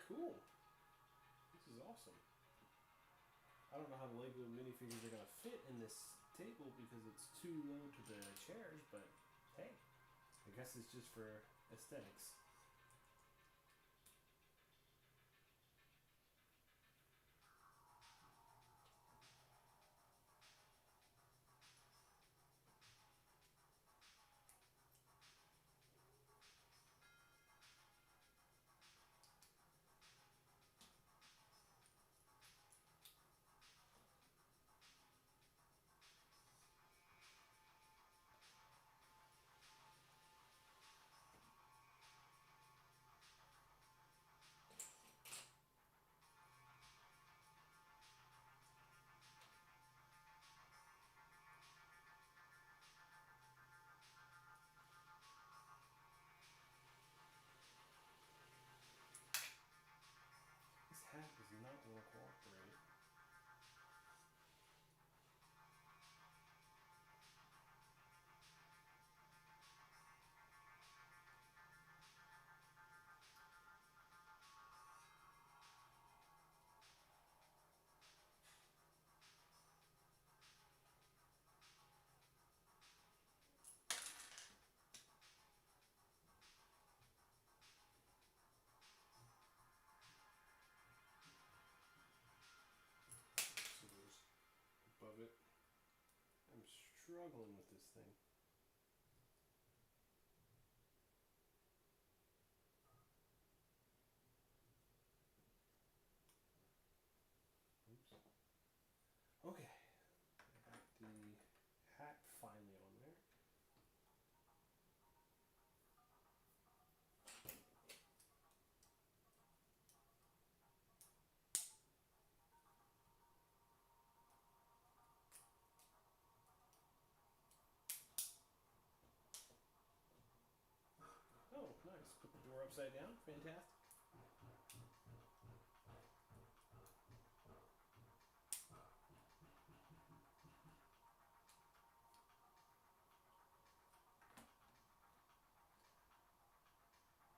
Cool. This is awesome. I don't know how the Lego minifigures are going to fit in this table because it's too low to the chairs, but hey, I guess it's just for aesthetics. This hat does not want to cooperate. So there's above it. I'm struggling with this thing. Oops. Okay. I got the hat finally on there. Oh, nice. Put the door upside down. Fantastic.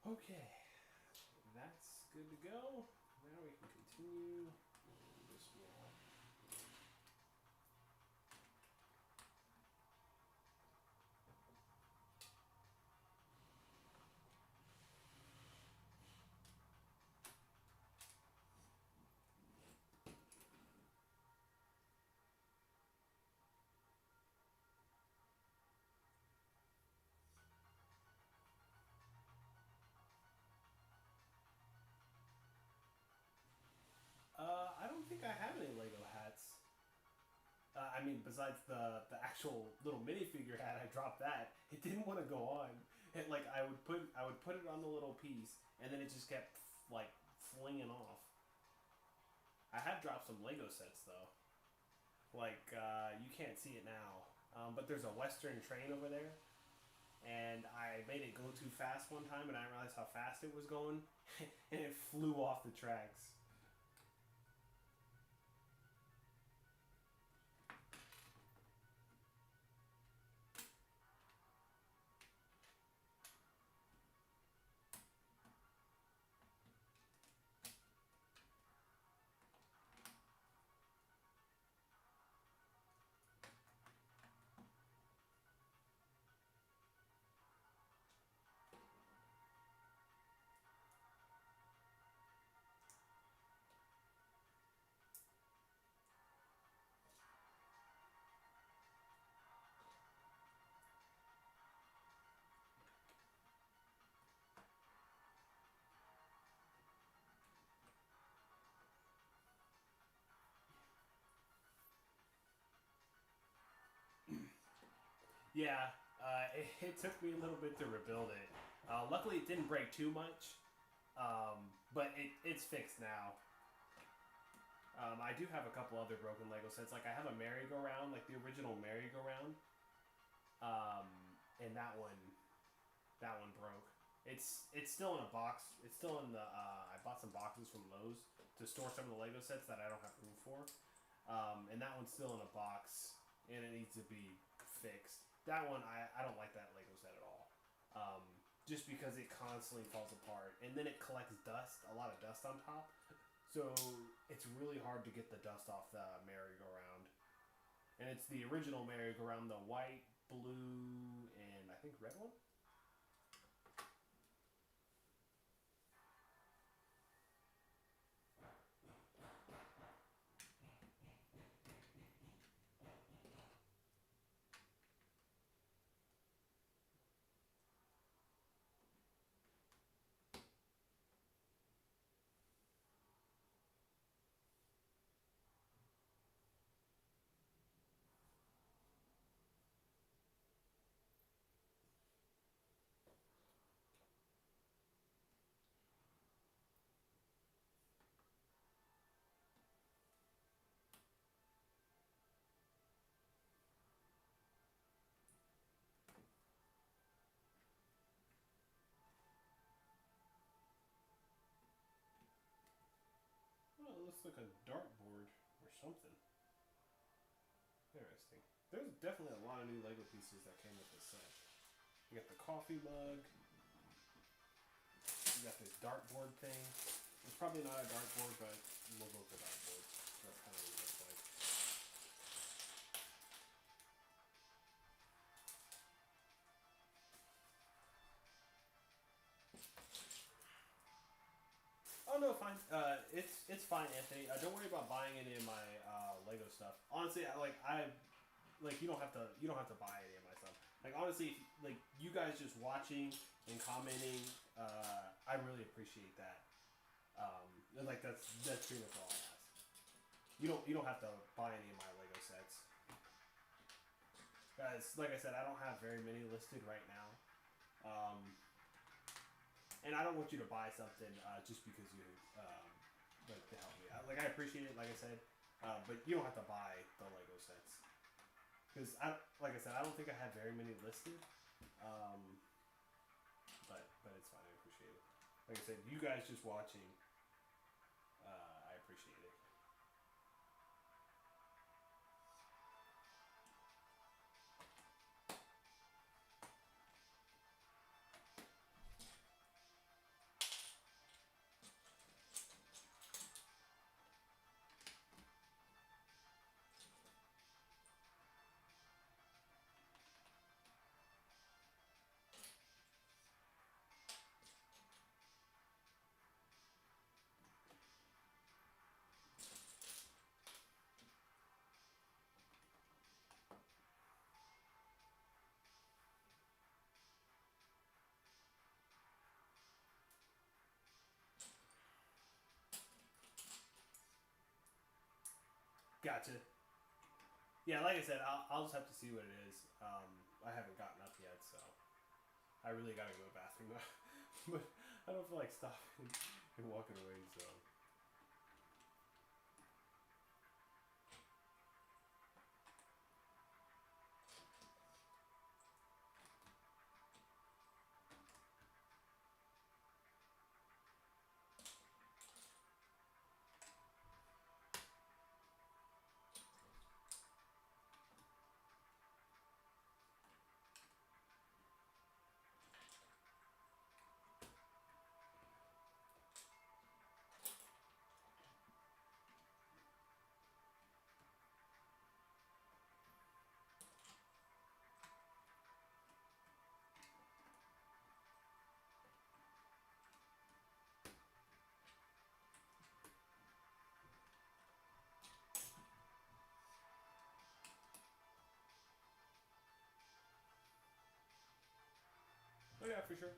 Okay. That's good to go. Now we can continue this wall. I don't think I have any Lego hats. I mean, besides the actual little minifigure hat, I dropped that. It didn't want to go on. It like I would put it on the little piece, and then it just kept like flinging off. I have dropped some Lego sets though. Like you can't see it now, but there's a Western train over there, and I made it go too fast one time, and I realized how fast it was going, and it flew off the tracks. Yeah, it took me a little bit to rebuild it. Luckily, it didn't break too much, but it's fixed now. I do have a couple other broken Lego sets. Like I have a merry-go-round, like the original merry-go-round, um, and that one broke. It's still in a box. It's still in the. I bought some boxes from Lowe's to store some of the Lego sets that I don't have room for, and that one's still in a box, and it needs to be fixed. That one I don't like that Lego set at all, just because it constantly falls apart, and then it collects dust, a lot of dust on top, so it's really hard to get the dust off the merry-go-round. And it's the original merry-go-round, the white, blue, and I think red one. Oh, it looks like a dartboard or something. Interesting. There's definitely a lot of new Lego pieces that came with this set. You got the coffee mug. You got this dartboard thing. It's probably not a dartboard, but we'll go with the dartboard. That's kind of what it looks like. Oh no, fine. It's fine, Anthony. Don't worry about buying any of my Lego stuff. Honestly, you don't have to buy any of my stuff. Like honestly, like you guys just watching and commenting, I really appreciate that. Like that's pretty much all I ask. You don't have to buy any of my Lego sets, guys. Like I said, I don't have very many listed right now, um, and I don't want you to buy something just because you like to help me. Like I appreciate it, like I said, but you don't have to buy the Lego sets because like I said, I don't think I have very many listed. Um, but it's fine. I appreciate it. Like I said, you guys just watching, I appreciate it. Gotcha. Yeah, like I said, I'll just have to see what it is. I haven't gotten up yet, so I really gotta go to the bathroom. But I don't feel like stopping and walking away, so. Oh yeah, for sure.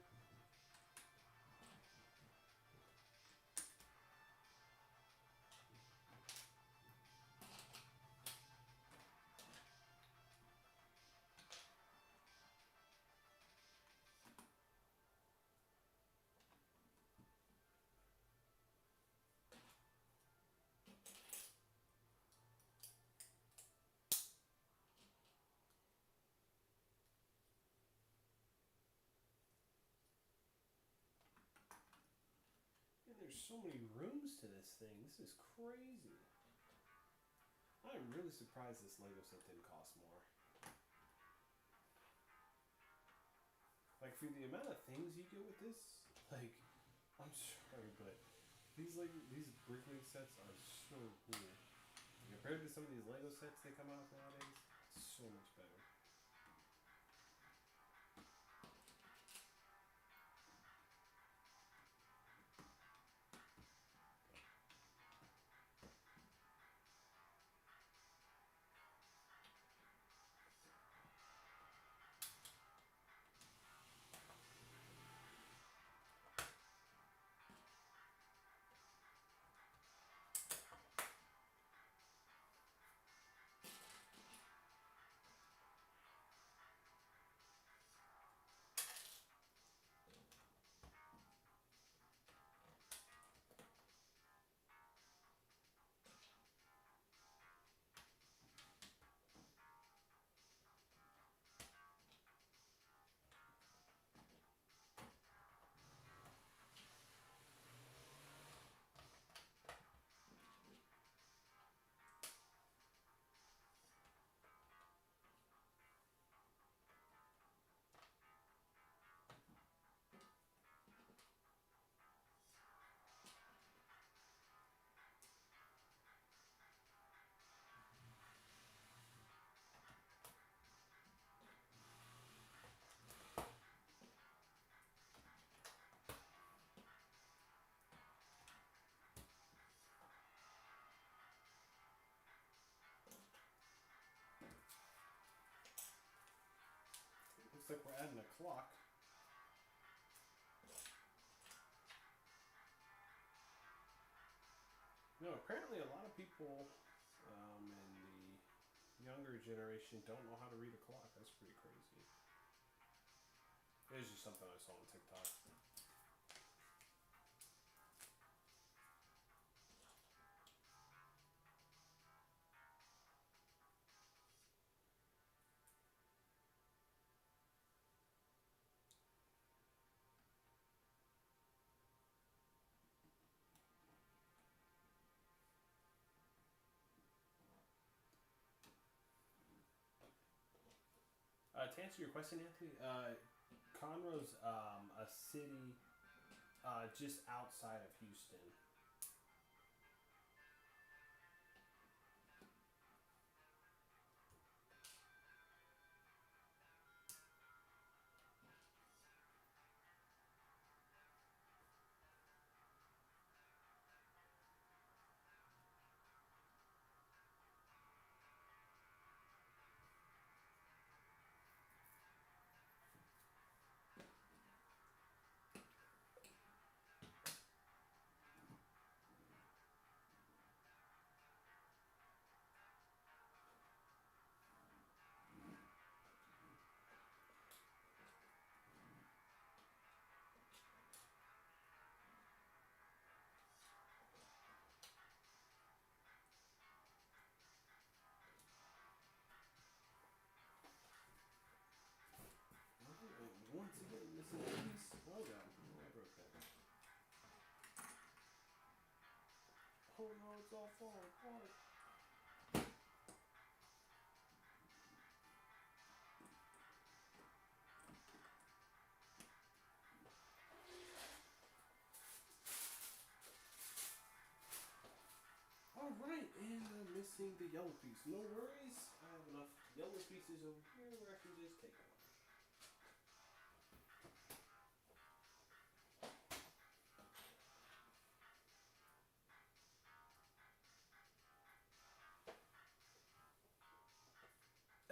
There's so many rooms to this thing. This is crazy. I'm really surprised this Lego set didn't cost more. Like, for the amount of things you get with this, like, I'm sorry, but these Bricklink sets are so cool. Compared to some of these Lego sets they come out with nowadays, it's so much better. Looks like we're adding a clock. No, apparently a lot of people in the younger generation don't know how to read a clock. That's pretty crazy. It was just something I saw on TikTok. To answer your question, Anthony, Conroe's a city just outside of Houston. Once again, this is a piece. Oh god, I broke that. Oh no, it's all falling apart. Alright, and I'm missing the yellow piece. No worries, I have enough yellow pieces over here where I can just take them.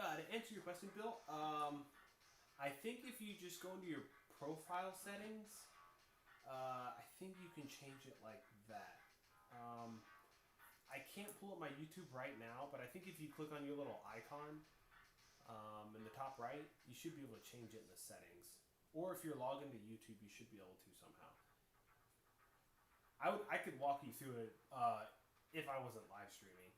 To answer your question, Bill, I think if you just go into your profile settings, I think you can change it like that. I can't pull up my YouTube right now, but I think if you click on your little icon in the top right, you should be able to change it in the settings. Or if you're logged into YouTube, you should be able to somehow. I could walk you through it if I wasn't live streaming.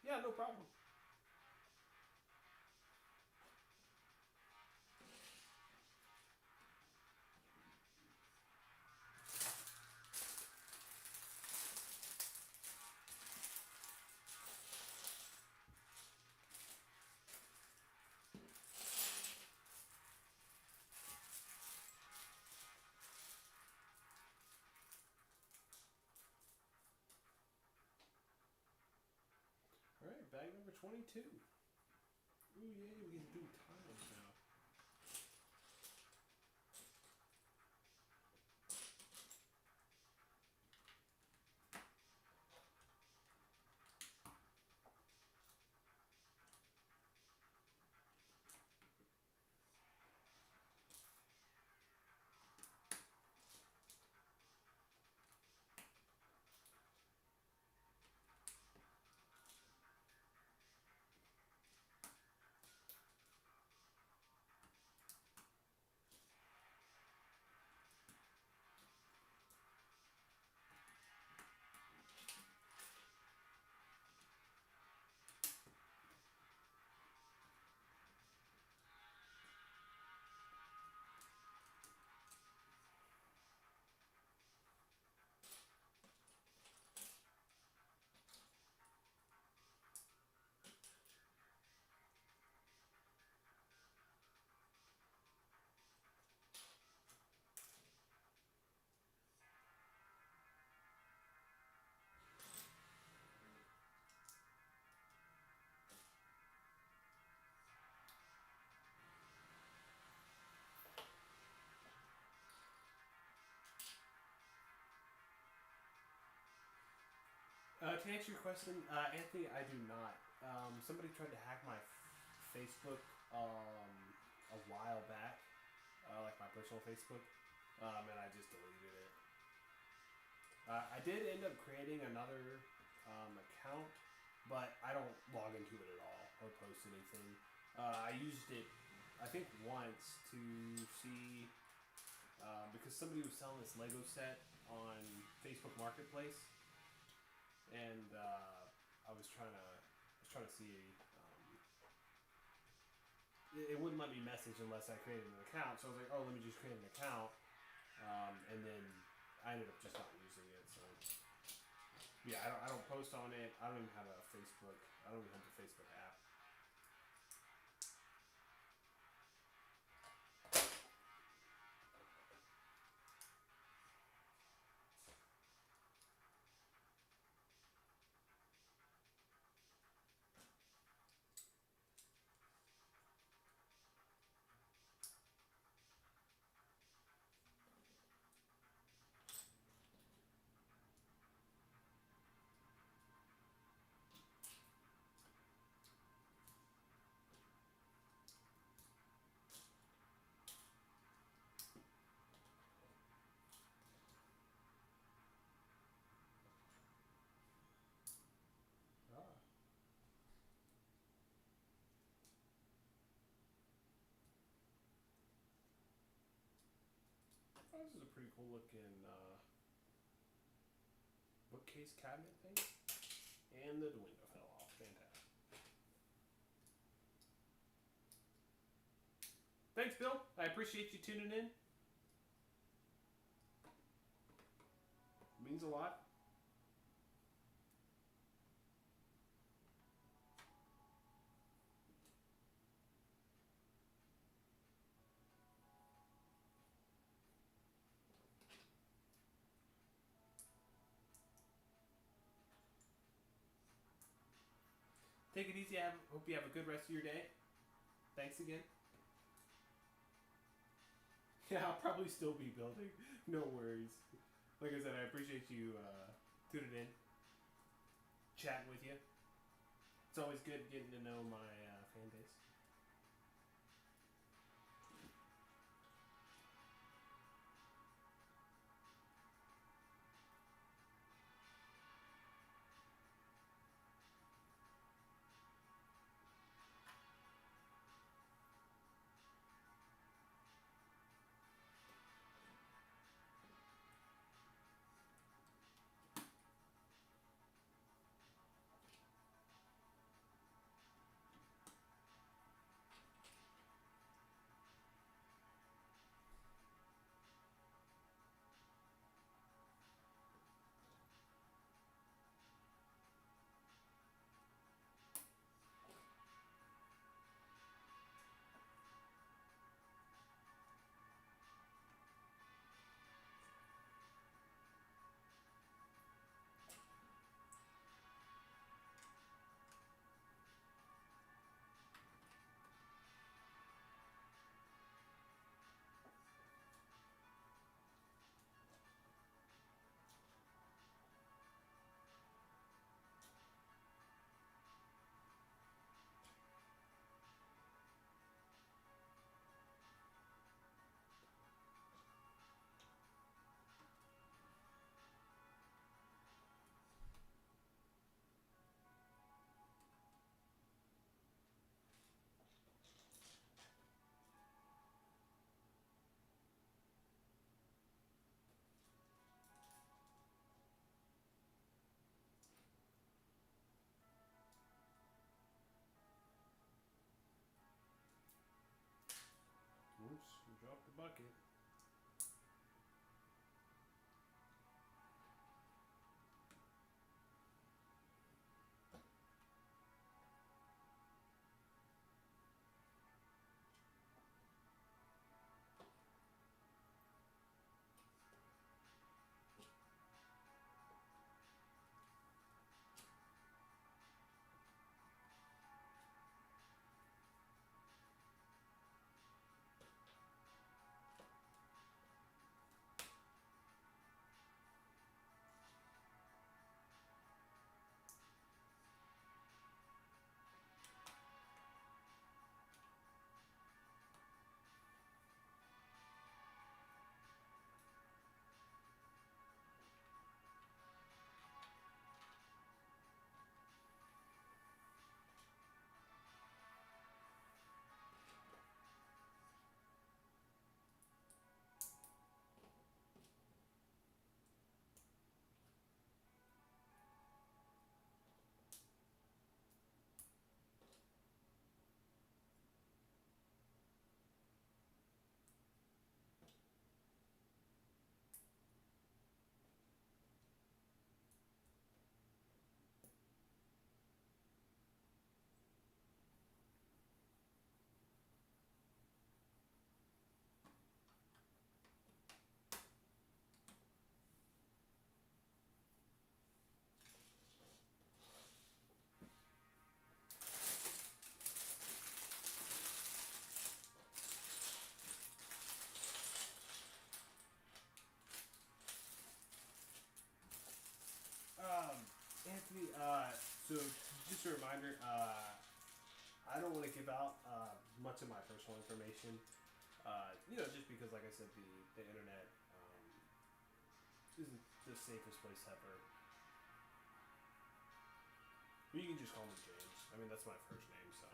Yeah, no problem. All right, bag number 22. Ooh, yay, we get to do tiles now. To answer your question, Anthony, I do not. Somebody tried to hack my Facebook a while back, like my personal Facebook, and I just deleted it. I did end up creating another account, but I don't log into it at all or post anything. I used it, I think, once to see because somebody was selling this Lego set on Facebook Marketplace, and I was trying to see. It wouldn't let me message unless I created an account, so I was like, oh, let me just create an account, and then I ended up just not using it. So yeah, I don't post on it. I don't even have a Facebook. I don't even have the Facebook app. Ah. Oh, this is a pretty cool looking bookcase cabinet thing. And the window fell off. Fantastic. Thanks, Bill. I appreciate you tuning in. It means a lot. Take it easy. Hope you have a good rest of your day. Thanks again. Yeah, I'll probably still be building. No worries. Like I said, I appreciate you tuning in, chatting with you. It's always good getting to know my fan base. a reminder, I don't want to give out much of my personal information. Just because, like I said, the internet isn't the safest place ever. But you can just call me James. I mean, that's my first name, so.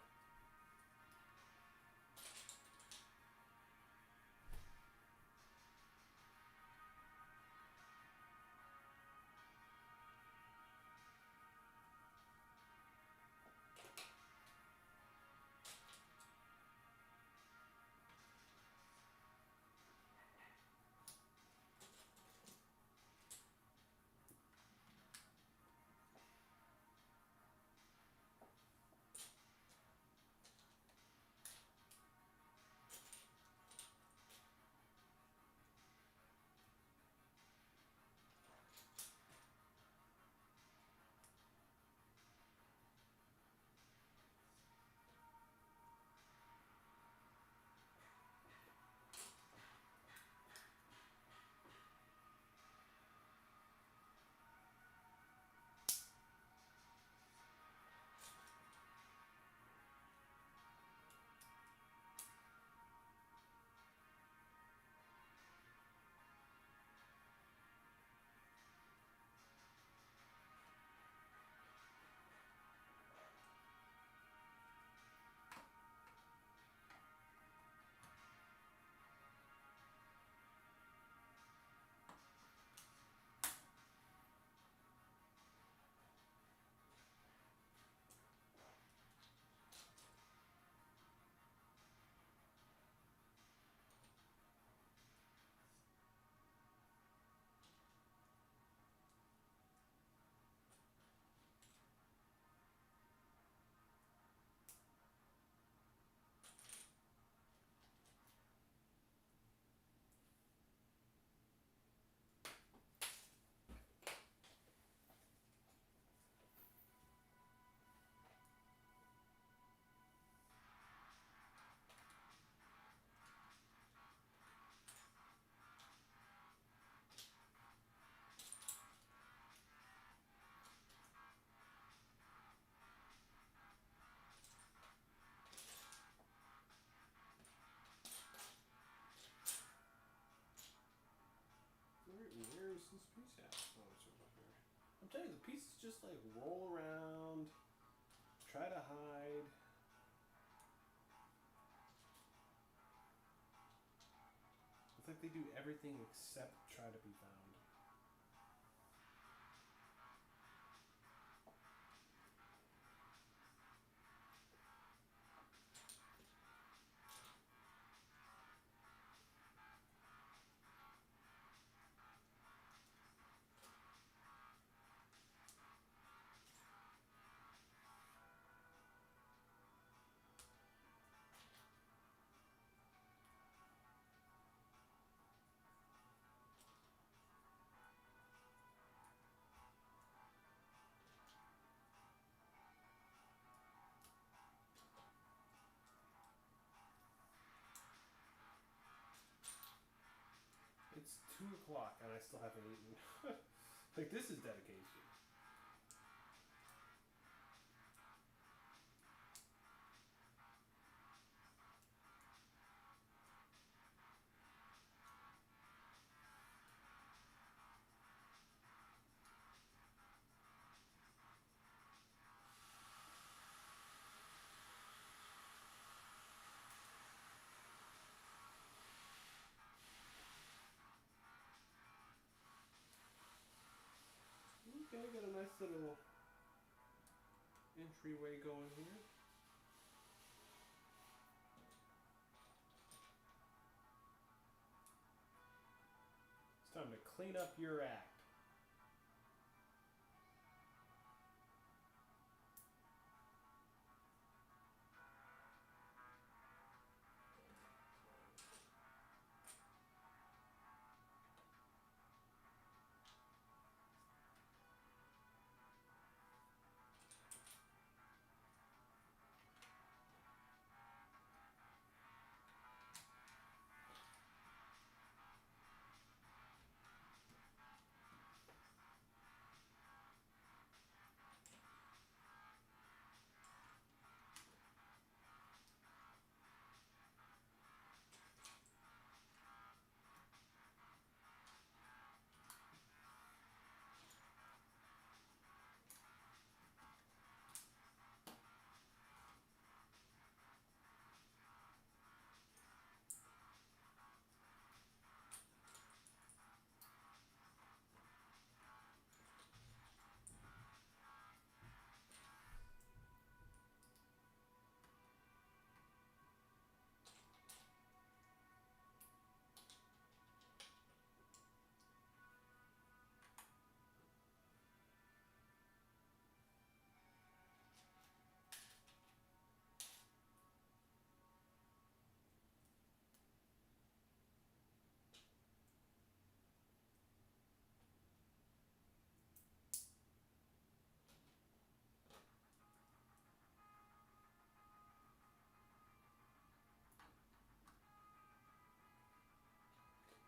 Where is this piece at? Oh, it's over here. I'm telling you, the pieces just like roll around, try to hide. It's like they do everything except try to be found. It's 2 o'clock and I still haven't eaten. Like, this is dedication. Okay, got a nice little entryway going here. It's time to clean up your act.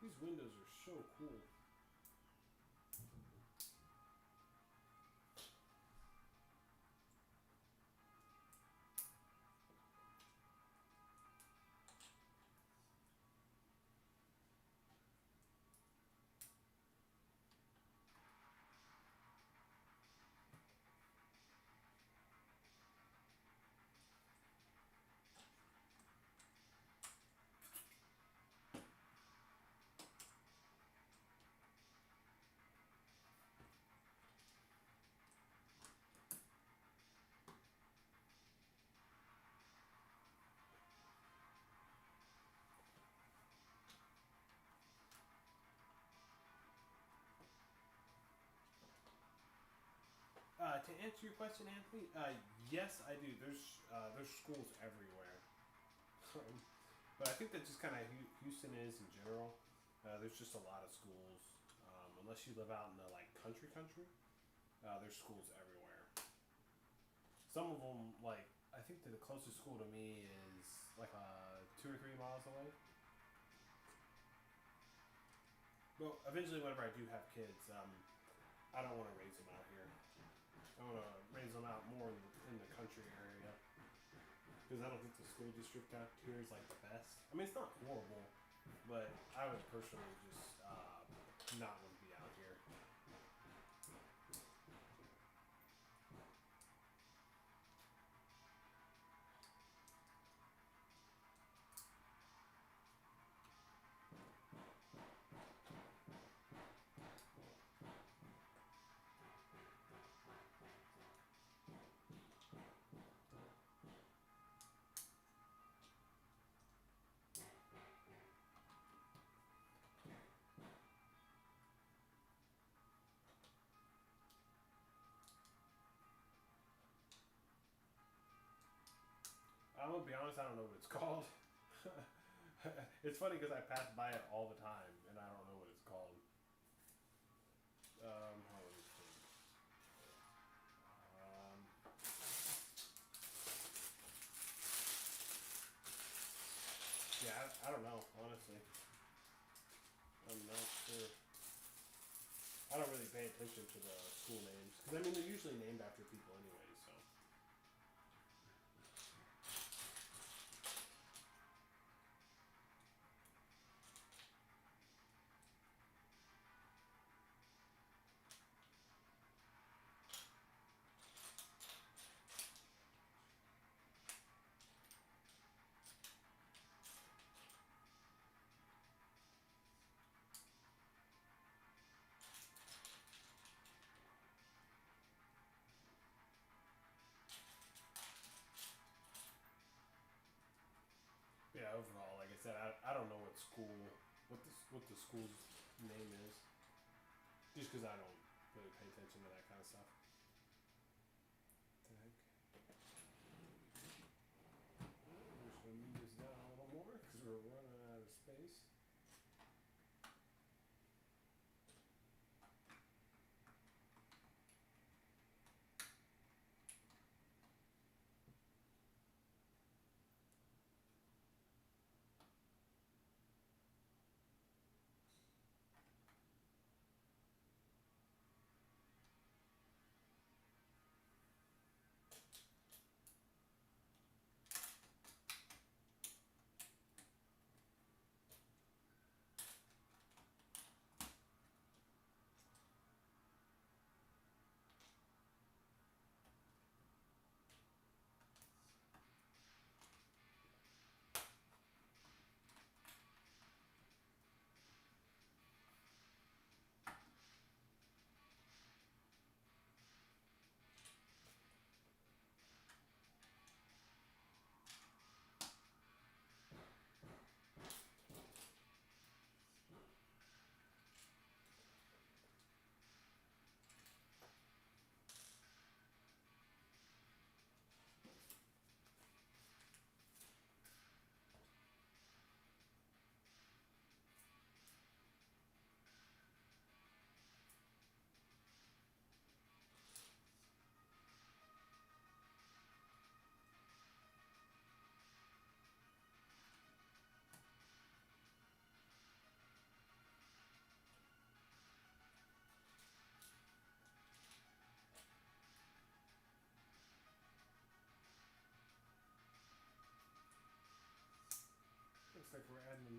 These windows are so cool. To answer your question, Anthony, yes, I do. There's schools everywhere, but I think that just kind of Houston is in general. There's just a lot of schools. Unless you live out in the like country, there's schools everywhere. Some of them, like I think that the closest school to me is like 2 or 3 miles away. But eventually, whenever I do have kids, I don't want to raise them out here. I want to raise them out more in the country area because I don't think the school district out here is like the best. I mean, it's not horrible, but I would personally just not want to be out here. I'm gonna be honest, I don't know what it's called. It's funny because I pass by it all the time and I don't know what it's called. Hold on, let me think. Um, yeah, I don't know, honestly. I'm not sure. I don't really pay attention to the school names because I mean they're usually named after people anyway. So yeah, overall, like I said, I don't know what the school's name is, just because I don't really pay attention to that kind of stuff. What the heck? I'm just gonna move this down a little more because we're running out of space.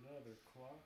another clock.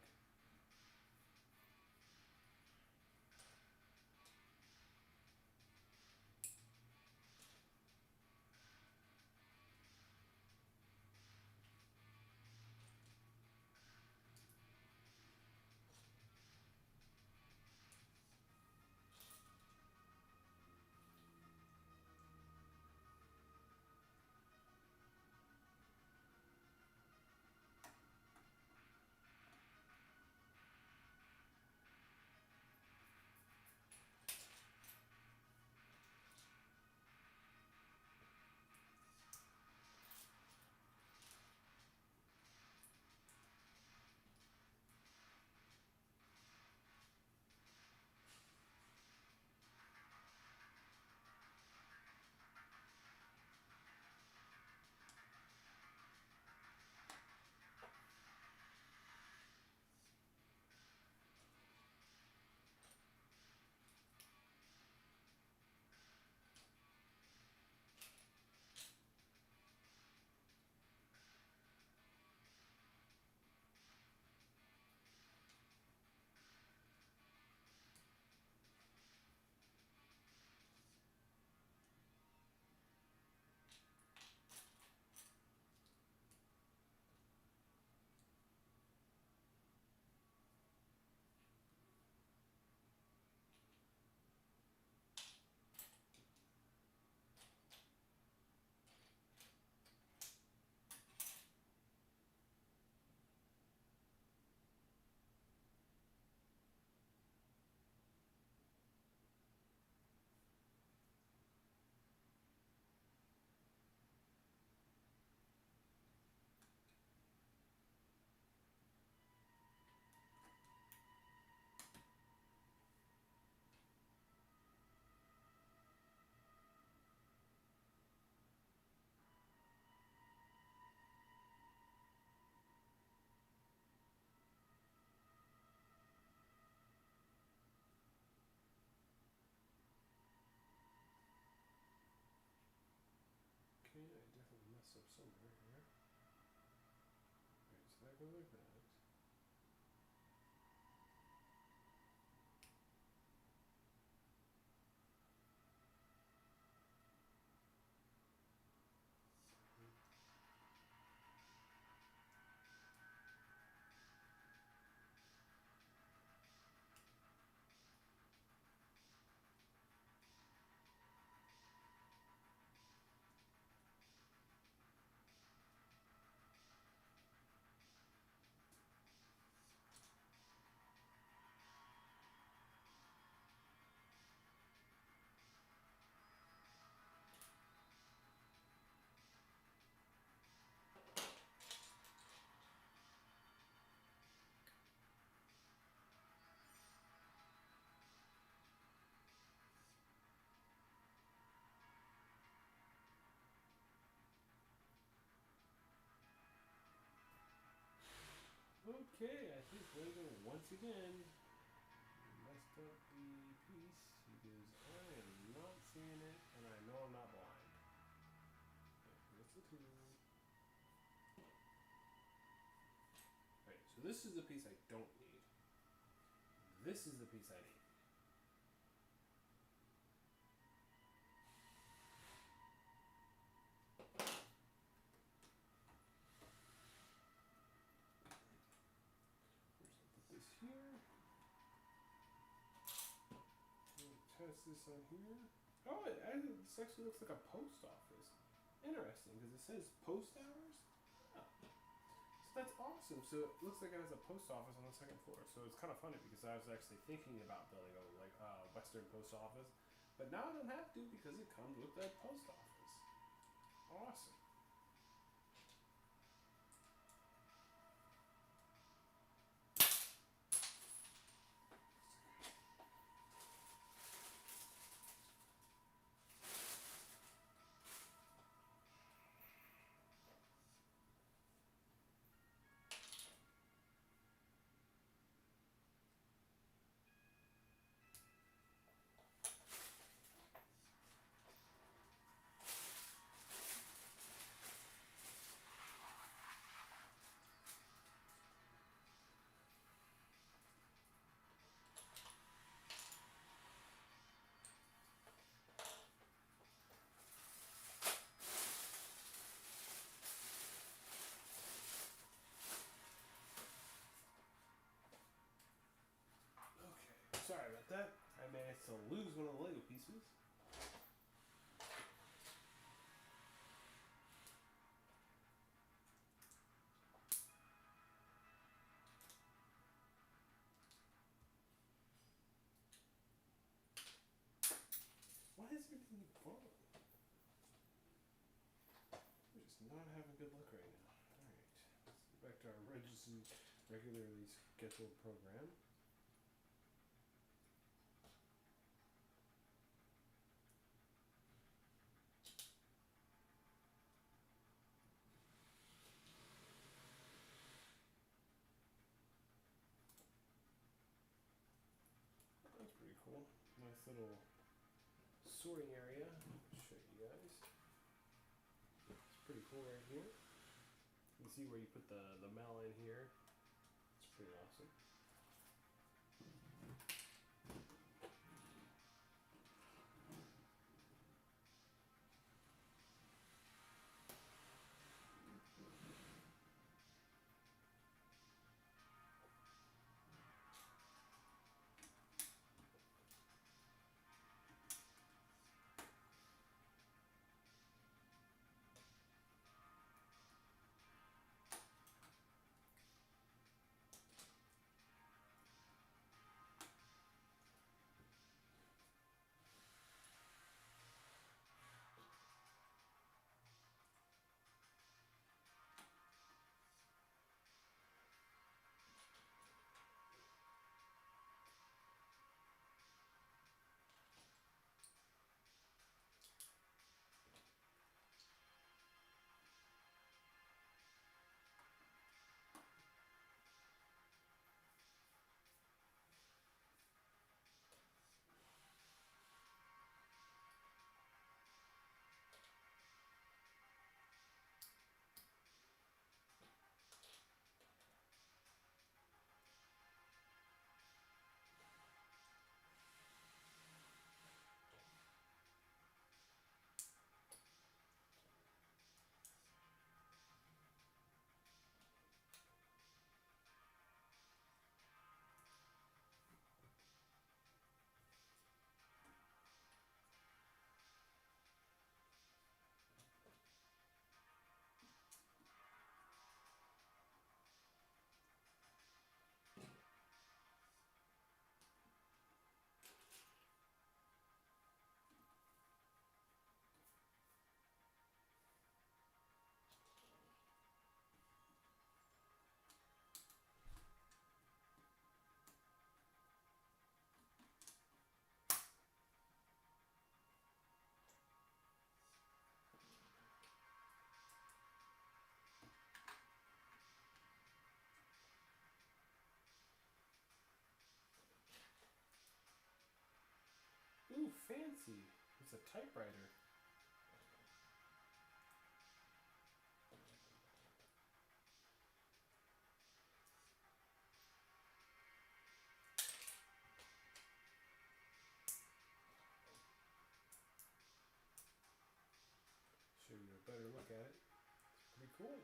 Okay, I definitely messed up somewhere here. Alright, so that goes like that. Okay, I think Lego once again messed up the piece because I am not seeing it and I know I'm not blind. Okay, that's the 2. Alright, so this is the piece I don't need. This is the piece I need. First I'll put this here. Test this on here. Oh, this actually looks like a post office. Interesting, because it says post hours. Oh. So that's awesome. So it looks like it has a post office on the 2nd floor. So it's kind of funny because I was actually thinking about building a Western post office, but now I don't have to because it comes with that post office. Awesome. to lose one of the Lego pieces. Why is everything gone? We're just not having good luck right now. Alright. Let's get back to our regularly scheduled program. That's pretty cool. Nice little sorting area. I'll show you guys. It's pretty cool right here. You can see where you put the mallet in here. It's pretty awesome. Ooh, fancy. It's a typewriter. Show you a better look at it. It's pretty cool.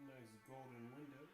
Nice golden windows.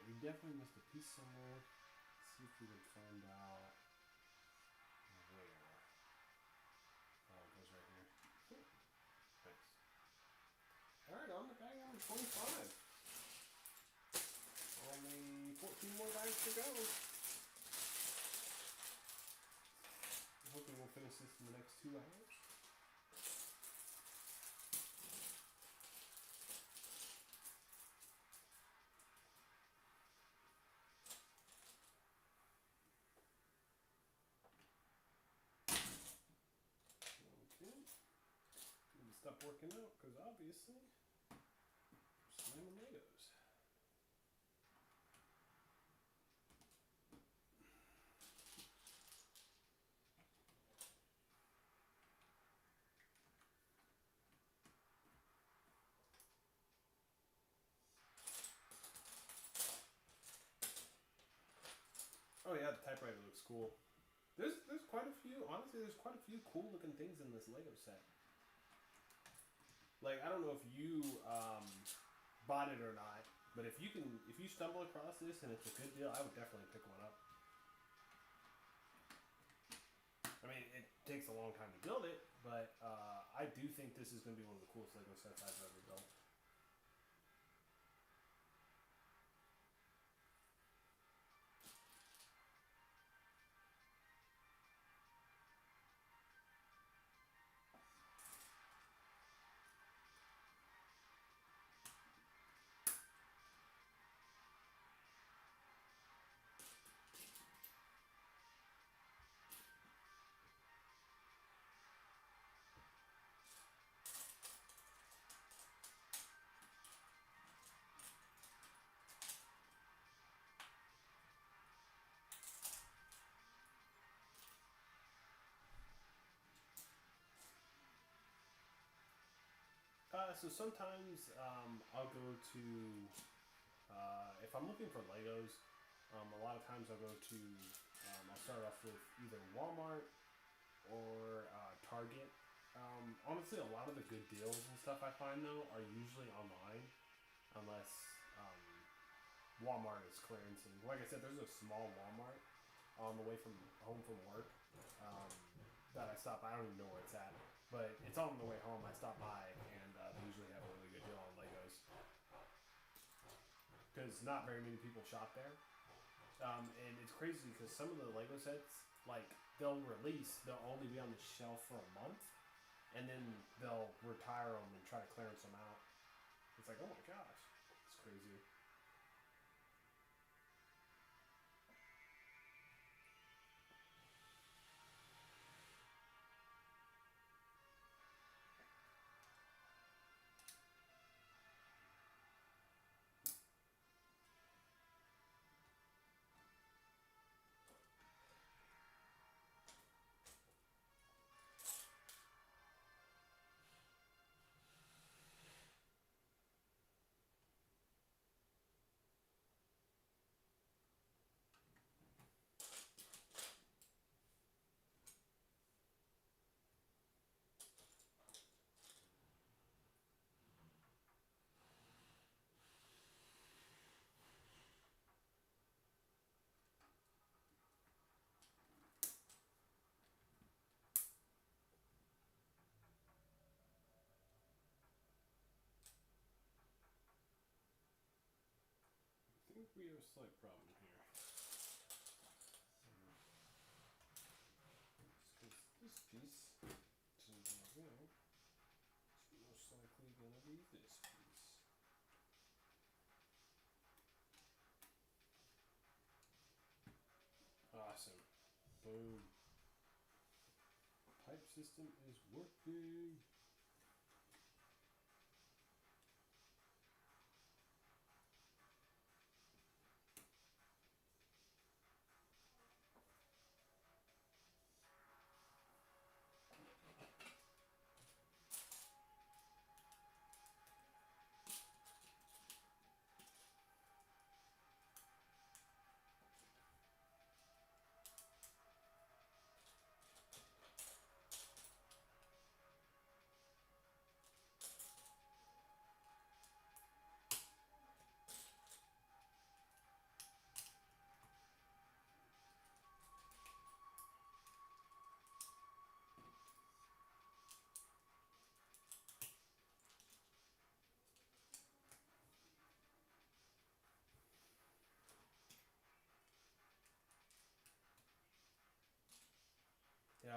we definitely missed a piece somewhere. Let's see if we can find out where. Oh, it goes right here. Thanks. Alright, on to bag number 25. Only 14 more bags to go. I'm hoping we'll finish this in the next 2 hours. Okay. Need to stop working out because obviously we're slamming Legos. Oh yeah, the typewriter looks cool. There's quite a few. Honestly, there's quite a few cool looking things in this Lego set. Like I don't know if you bought it or not, but if you stumble across this and it's a good deal, I would definitely pick one up. I mean, it takes a long time to build it, but I do think this is going to be one of the coolest Lego sets I've ever built. So sometimes I'll go to if I'm looking for Legos. A lot of times I'll go to I'll start off with either Walmart or Target. Honestly, a lot of the good deals and stuff I find though are usually online, unless Walmart is clearancing. Like I said, there's a small Walmart on the way from home from work that I stop by. I don't even know where it's at, but it's on the way home. I stop by and they usually have a really good deal on Legos because not very many people shop there. And it's crazy because some of the Lego sets, like they'll only be on the shelf for a month, and then they'll retire them and try to clearance them out. It's like, oh my gosh, it's crazy. I think we have a slight problem here. Just because this piece isn't going to go, it's most likely going to be this piece. Awesome. Boom. Pipe system is working.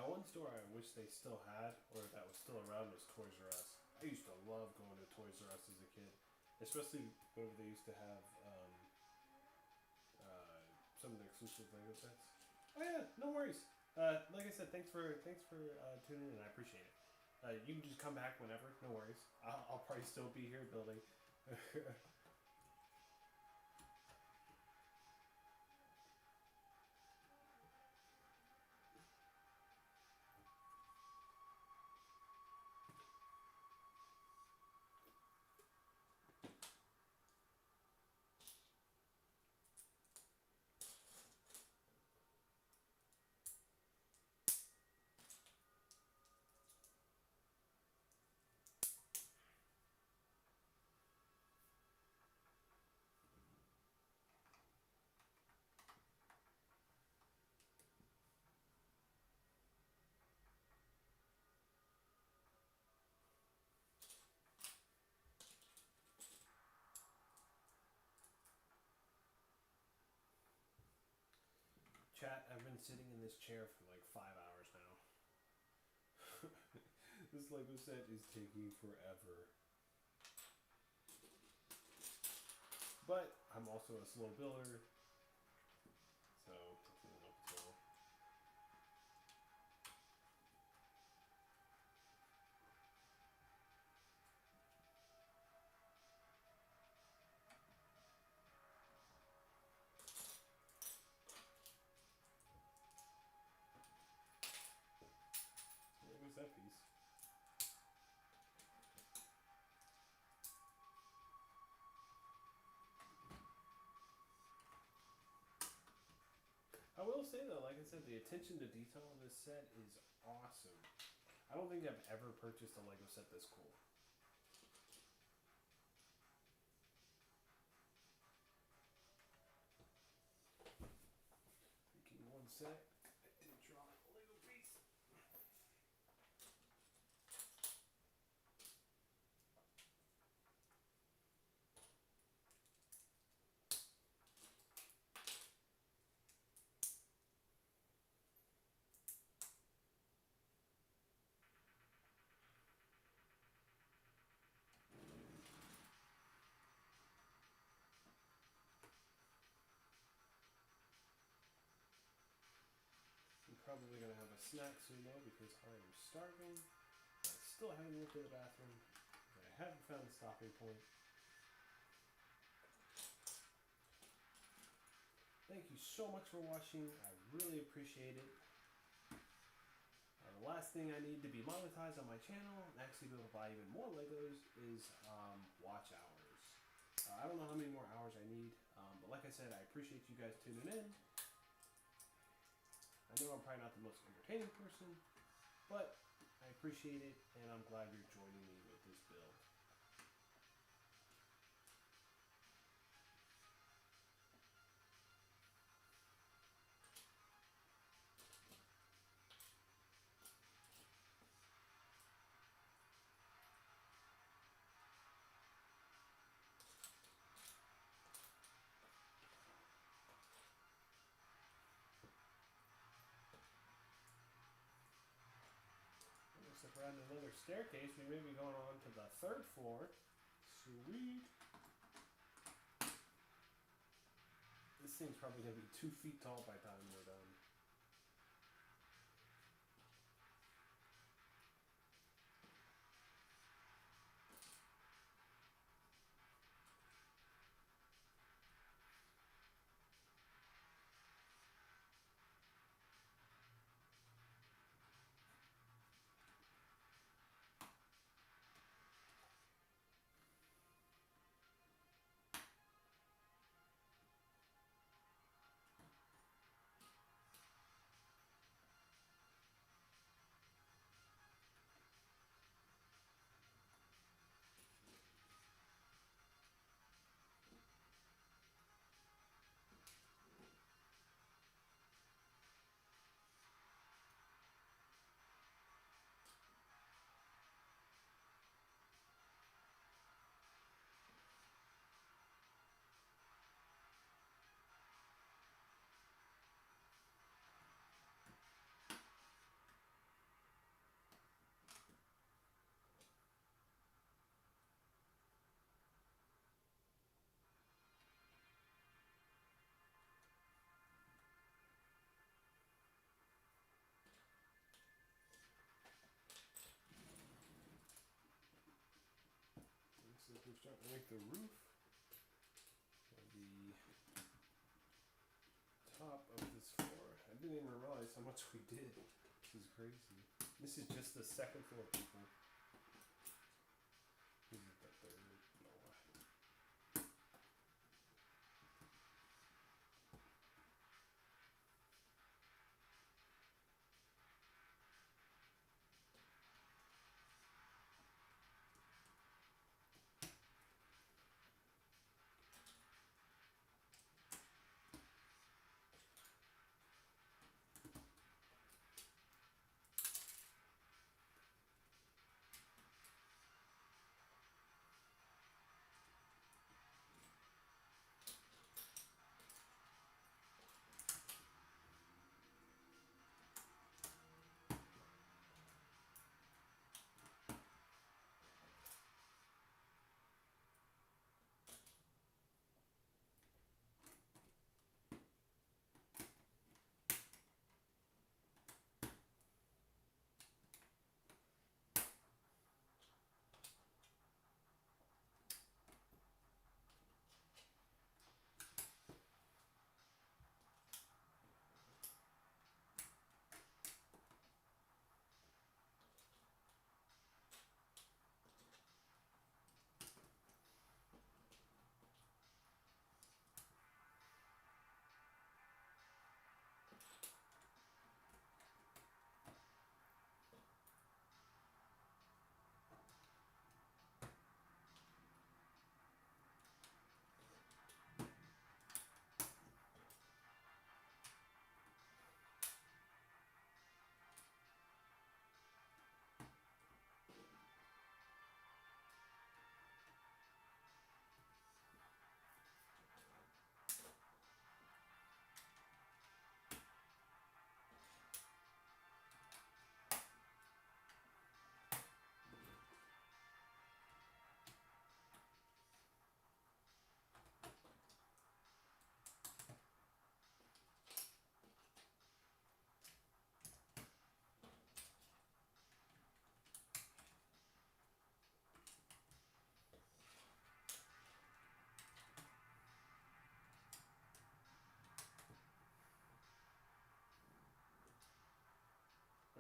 One store I wish they still had, or that was still around, was Toys R Us. I used to love going to Toys R Us as a kid, especially whenever they used to have some of the exclusive Lego sets. Oh yeah, no worries. Like I said, thanks for tuning in. I appreciate it. You can just come back whenever. No worries. I'll probably still be here building. Chat, I've been sitting in this chair for like 5 hours now. This Lego set is taking forever. But I'm also a slow builder, so it's an uphill. Where was that piece? I will say though, like I said, the attention to detail on this set is awesome. I don't think I've ever purchased a Lego set this cool. Give me one sec. I did draw a Lego piece. I'm probably gonna have a snack soon though because I am starving. I still haven't looked at the bathroom. I haven't found a stopping point. Thank you so much for watching. I really appreciate it. The last thing I need to be monetized on my channel and actually be able to buy even more Legos is watch hours. I don't know how many more hours I need, but like I said, I appreciate you guys tuning in. I know I'm probably not the most entertaining person, but I appreciate it, and I'm glad you're joining me with this build. Looks like we're on another staircase. We may be going on to the 3rd floor. Sweet. This thing's probably going to be 2 feet tall by the time we're done. starting to make the roof and the top of this floor. I didn't even realize how much we did. This is crazy. This is just the second floor, people. This is the third. No.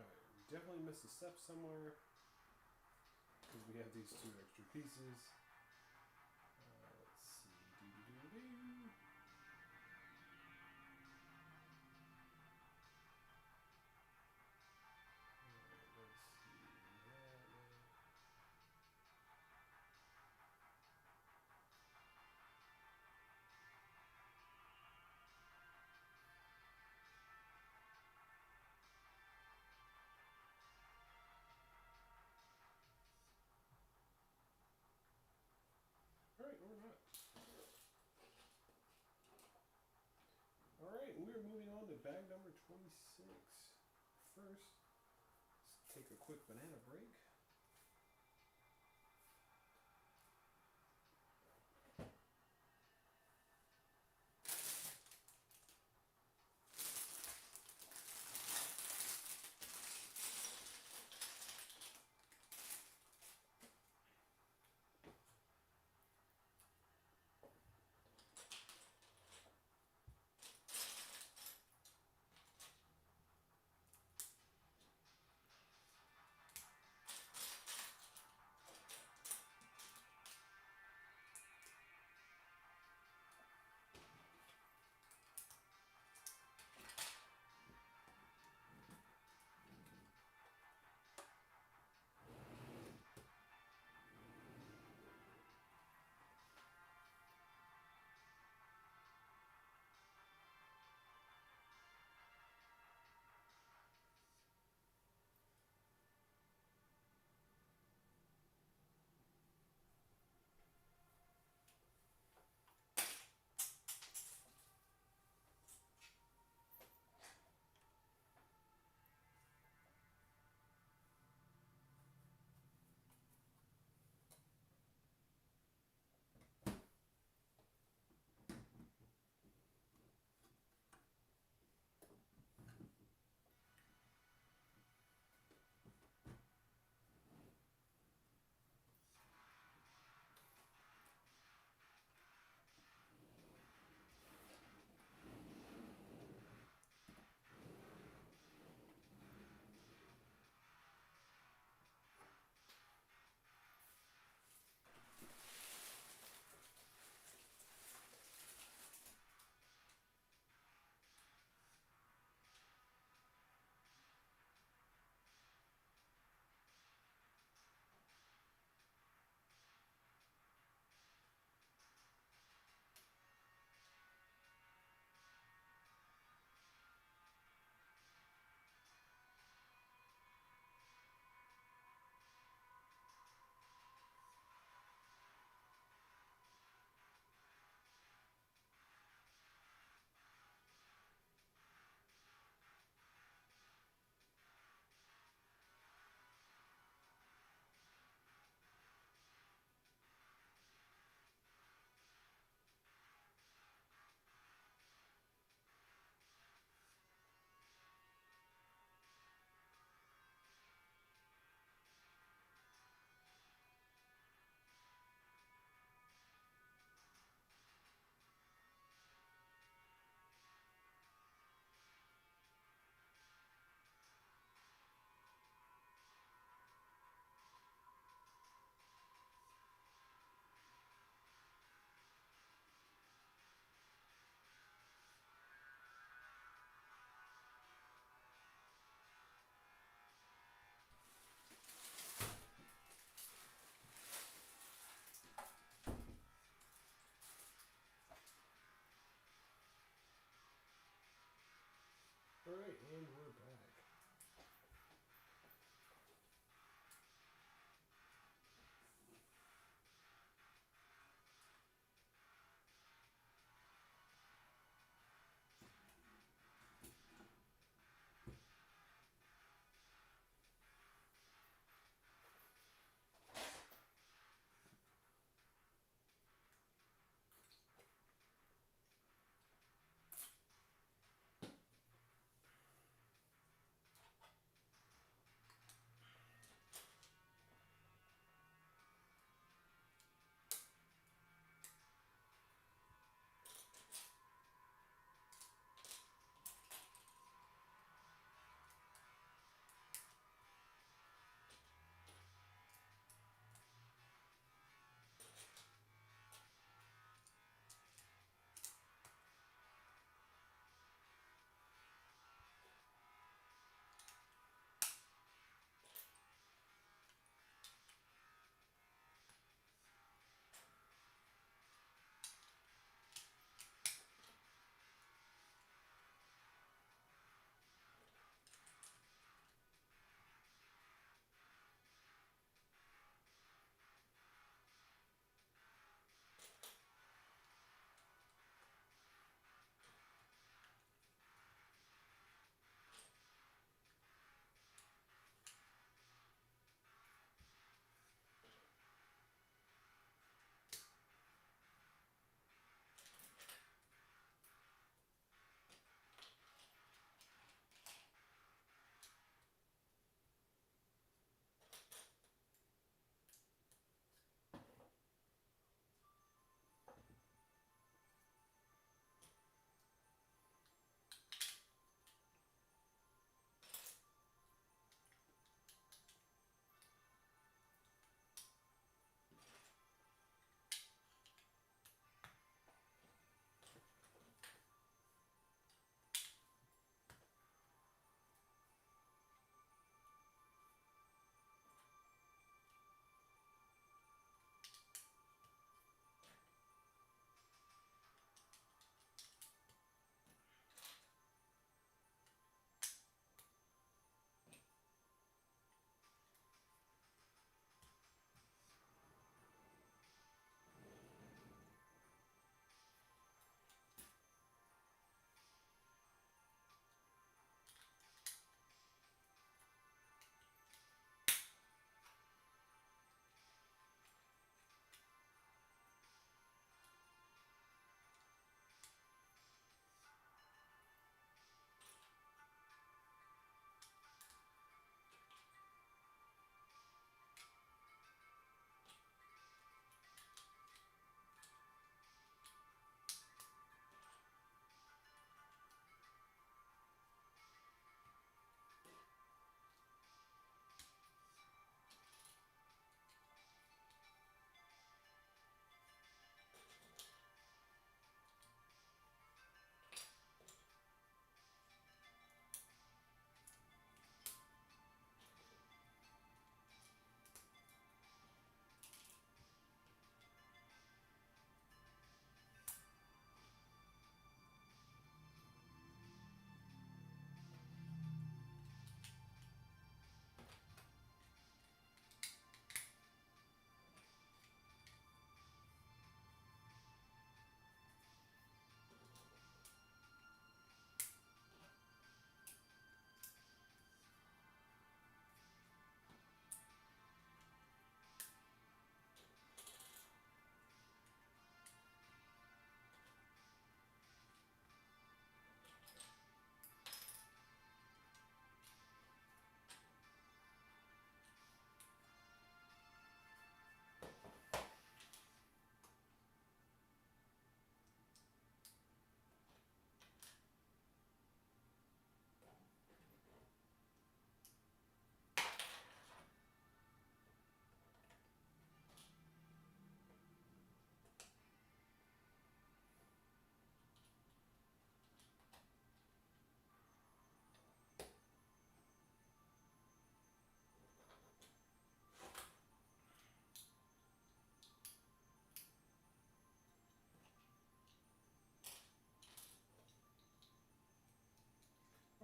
Alright, we definitely missed a step somewhere because we have these two extra pieces. Let's see. Doo-doo-doo-doo. Alright, we're not. Alright, we're moving on to bag number 26. First, let's take a quick banana break.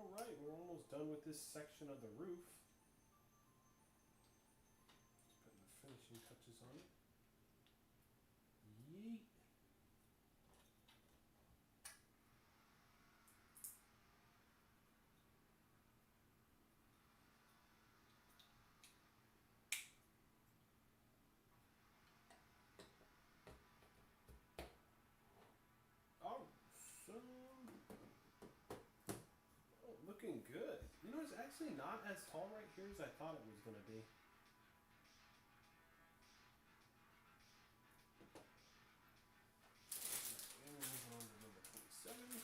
Alright, we're almost done with this section of the roof. Just putting the finishing touches on it. Yeet. Awesome. Oh, looking good. You know, it's actually not as tall right here as I thought it was going to be. And we're moving on to number 27.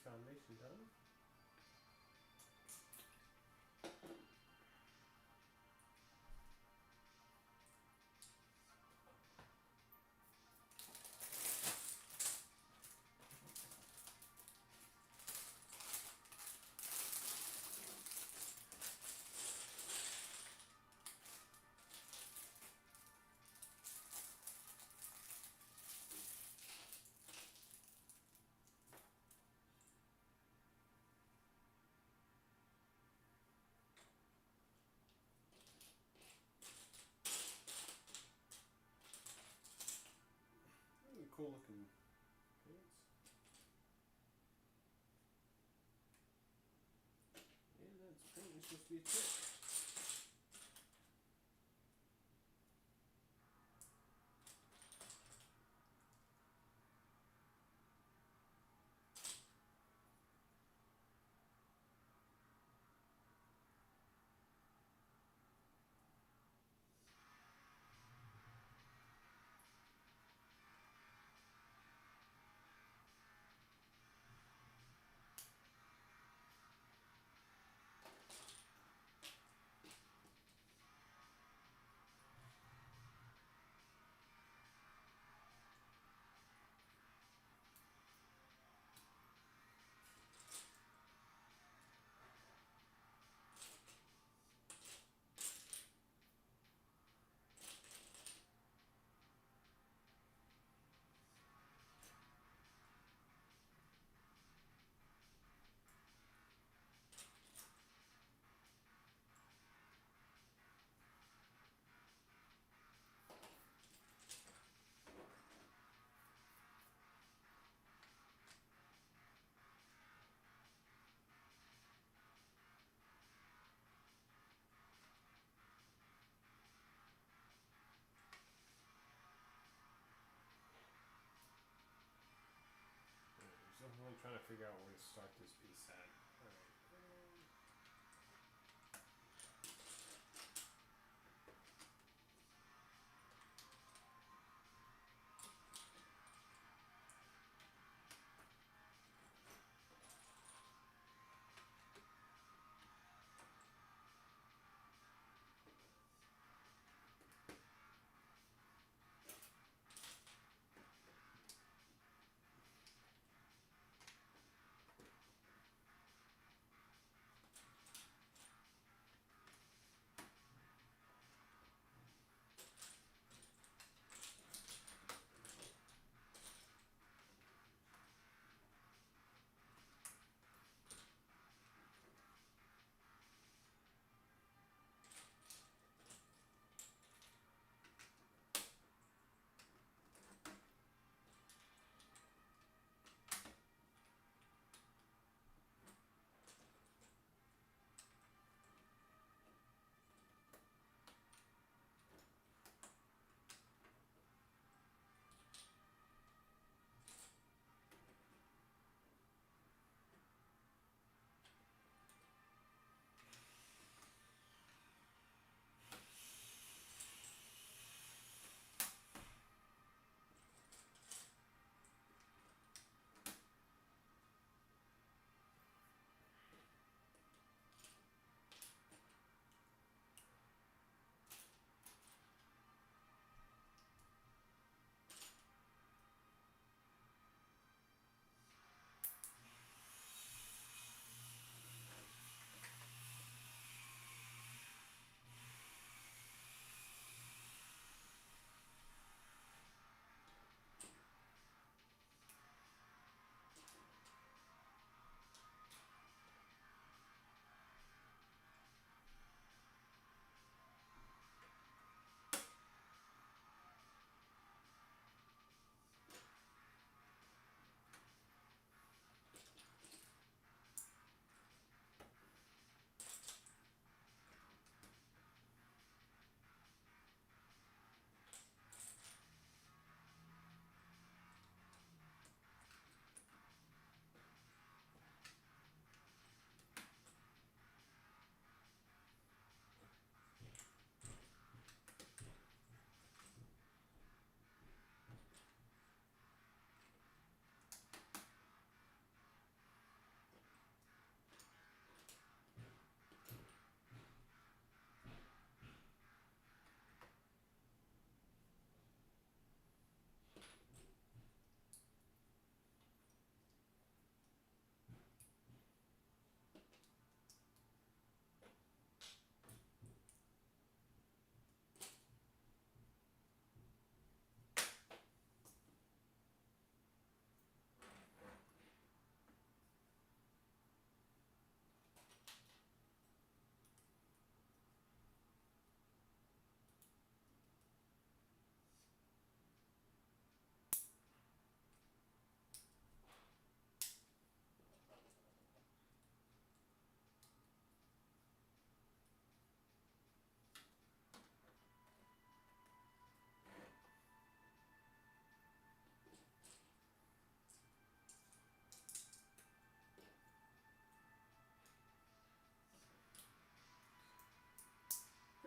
foundation done. Really cool looking paints. And that's apparently supposed to be a tip. So I'm trying to figure out where to start this piece at. Alright.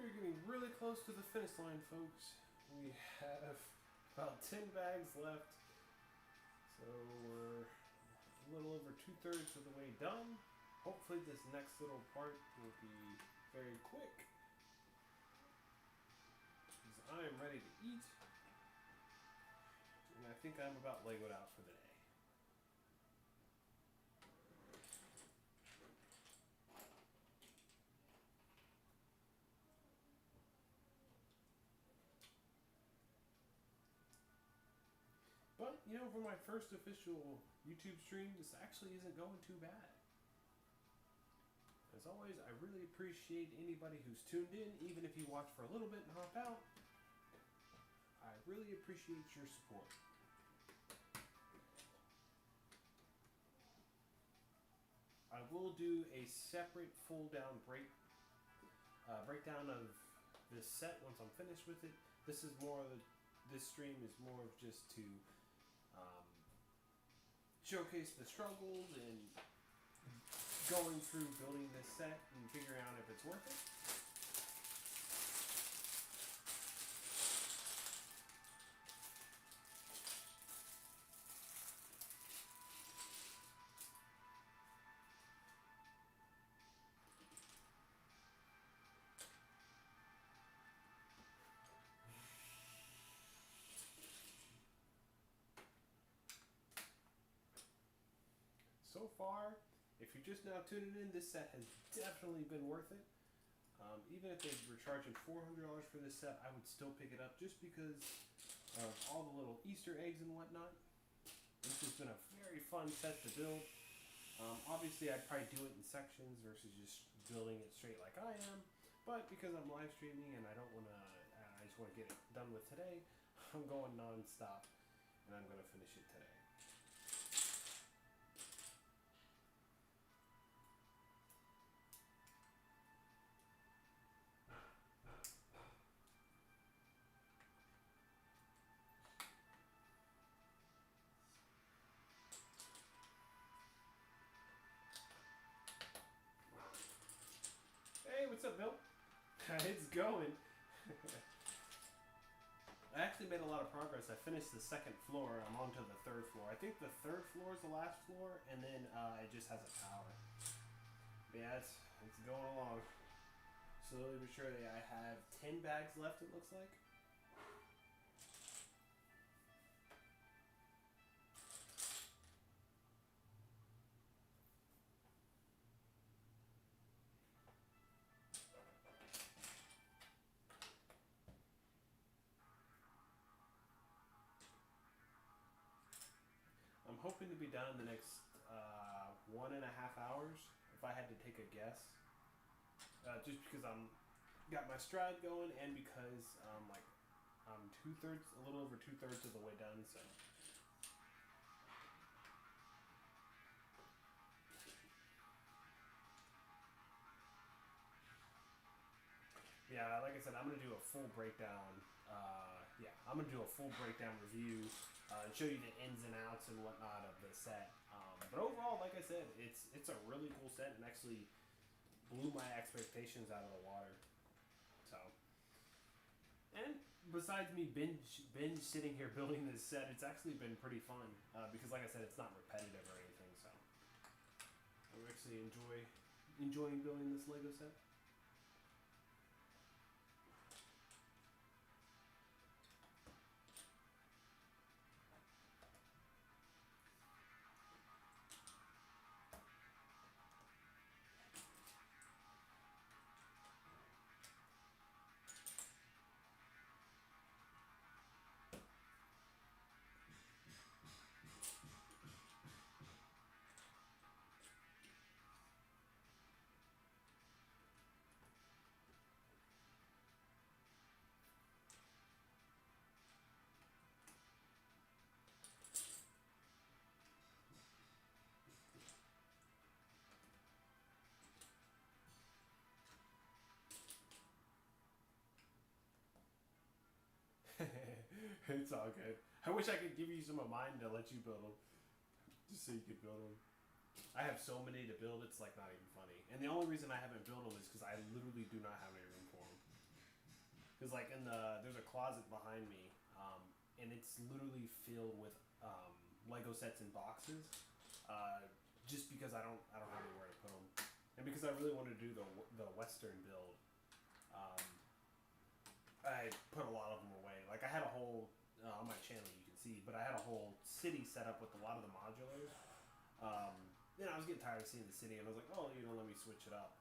We're getting really close to the finish line, folks. We have about 10 bags left. So we're a little over 2/3 of the way done. Hopefully this next little part will be very quick. Because I am ready to eat. And I think I'm about Legoed out for the day. But, you know, for my first official YouTube stream, this actually isn't going too bad. As always, I really appreciate anybody who's tuned in, even if you watch for a little bit and hop out. I really appreciate your support. I will do a separate full down breakdown of this set once I'm finished with it. This stream is more of just to showcase the struggles and going through building this set and figuring out if it's worth it. So far, if you're just now tuning in, this set has definitely been worth it. Even if they were charging $400 for this set, I would still pick it up just because of all the little Easter eggs and whatnot. This has been a very fun set to build. Obviously, I'd probably do it in sections versus just building it straight like I am. But because I'm live streaming and I just want to get it done with today, I'm going non-stop and I'm going to finish it today. Hey, what's up, Bill? It's going. I actually made a lot of progress. I finished the second floor. I'm on to the third floor. I think the third floor is the last floor, and then it just has a tower. But yeah, it's going along. Slowly but surely. I have 10 bags left, it looks like. I'm hoping to be done in the next 1.5 hours, if I had to take a guess. Just because I'm got my stride going, and because I'm a little over 2/3 of the way done. So yeah, like I said, I'm gonna do a full breakdown. I'm gonna do a full breakdown review and show you the ins and outs and whatnot of the set. But overall, like I said, it's a really cool set and actually blew my expectations out of the water. So, and besides me binge sitting here building this set, it's actually been pretty fun because, like I said, it's not repetitive or anything. So, I'm actually enjoying building this Lego set. It's all good. I wish I could give you some of mine to let you build them, just so you could build them. I have so many to build, it's like not even funny. And the only reason I haven't built them is because I literally do not have any room for them. Because like there's a closet behind me, and it's literally filled with Lego sets and boxes. Uh, just because I don't have anywhere to put them, and because I really wanted to do the Western build, um, I put a lot of them away. Like I had a whole on my channel you can see, but I had a whole city set up with a lot of the modulars. Then I was getting tired of seeing the city, and I was like, oh, let me switch it up.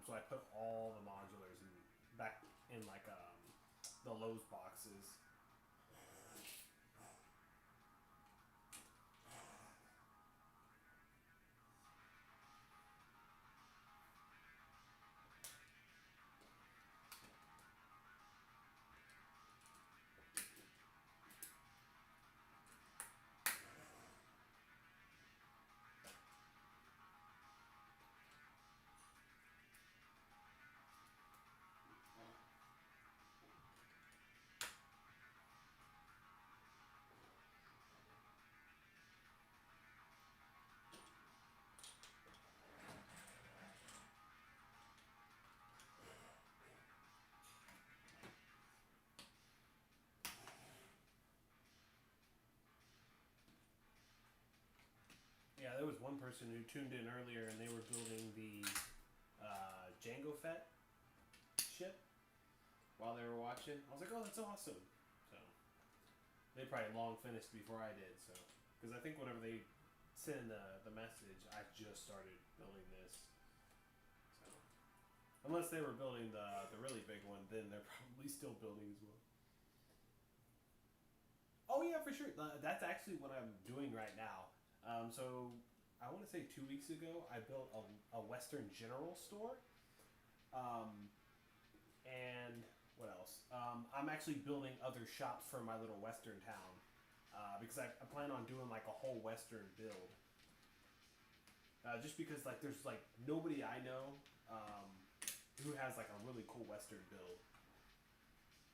So I put all the modulars back in like the Lowe's boxes. Yeah, there was one person who tuned in earlier, and they were building the Jango Fett ship while they were watching. I was like, oh, that's awesome. So they probably long finished before I did. So because I think whenever they sent the message, I just started building this. So unless they were building the really big one, then they're probably still building as well. Oh yeah, for sure. That's actually what I'm doing right now. So I want to say 2 weeks ago, I built a Western General store. Um, and what else? I'm actually building other shops for my little Western town because I plan on doing like a whole Western build. Just because like there's like nobody I know who has like a really cool Western build,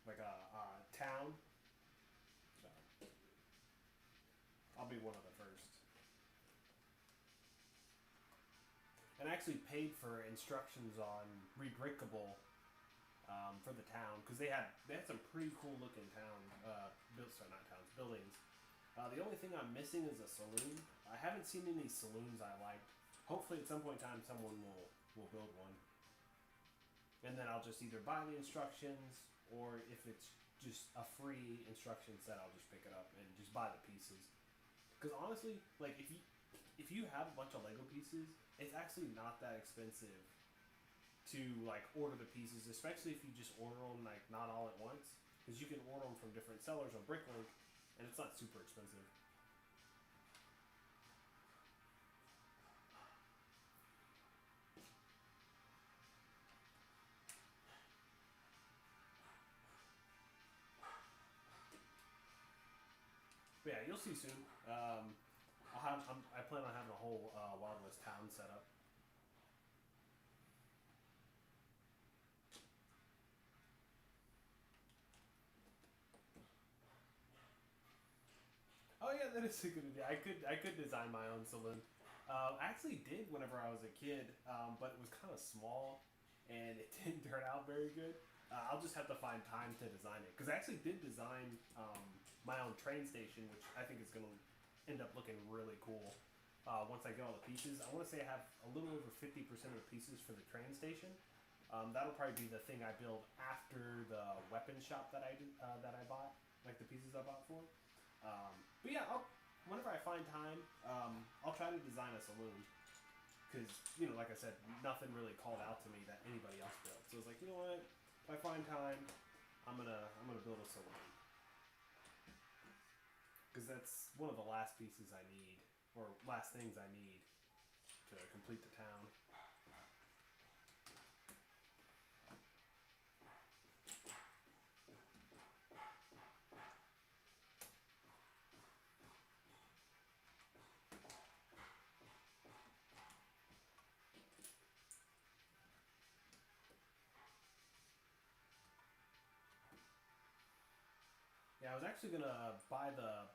like a town. So I'll be one of the first. And I actually paid for instructions on Rebrickable for the town because they had some pretty cool looking buildings. The only thing I'm missing is a saloon. I haven't seen any saloons I liked. Hopefully, at some point in time, someone will build one, and then I'll just either buy the instructions, or if it's just a free instruction set, I'll just pick it up and just buy the pieces. Because honestly, like if you have a bunch of Lego pieces, it's actually not that expensive to like order the pieces, especially if you just order them like not all at once, because you can order them from different sellers on Bricklink, and it's not super expensive. But yeah, you'll see soon. I plan on having a whole Wild West town set up. Oh yeah, that is a good idea. I could design my own saloon. I actually did whenever I was a kid, but it was kind of small, and it didn't turn out very good. I'll just have to find time to design it because I actually did design my own train station, which I think is going to end up looking really cool. Once I get all the pieces, I want to say I have a little over 50% of the pieces for the train station. That'll probably be the thing I build after the weapon shop that I bought, like the pieces I bought for. But yeah, whenever I find time, I'll try to design a saloon because like I said, nothing really called out to me that anybody else built. So it's like, you know what? If I find time, I'm gonna build a saloon because that's one of the last pieces I need, or last things I need to complete the town. Yeah, I was actually gonna buy the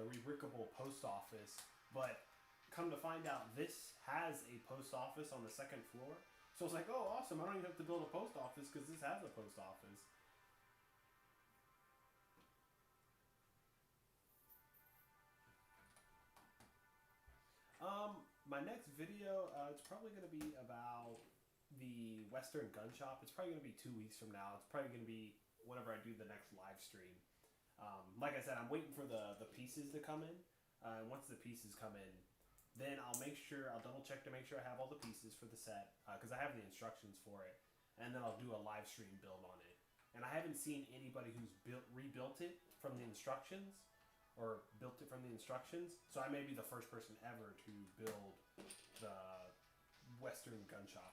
rebrickable post office, but come to find out, this has a post office on the second floor. So I was like, oh, awesome! I don't even have to build a post office because this has a post office. my next video, it's probably going to be about the Western Gun Shop. It's probably going to be 2 weeks from now. It's probably going to be whenever I do the next live stream. Like I said, I'm waiting for the pieces to come in. Once the pieces come in, then I'll double check to make sure I have all the pieces for the set, because I have the instructions for it, and then I'll do a live stream build on it. And I haven't seen anybody who's rebuilt it from the instructions, or built it from the instructions, so I may be the first person ever to build the Western Gun Shop.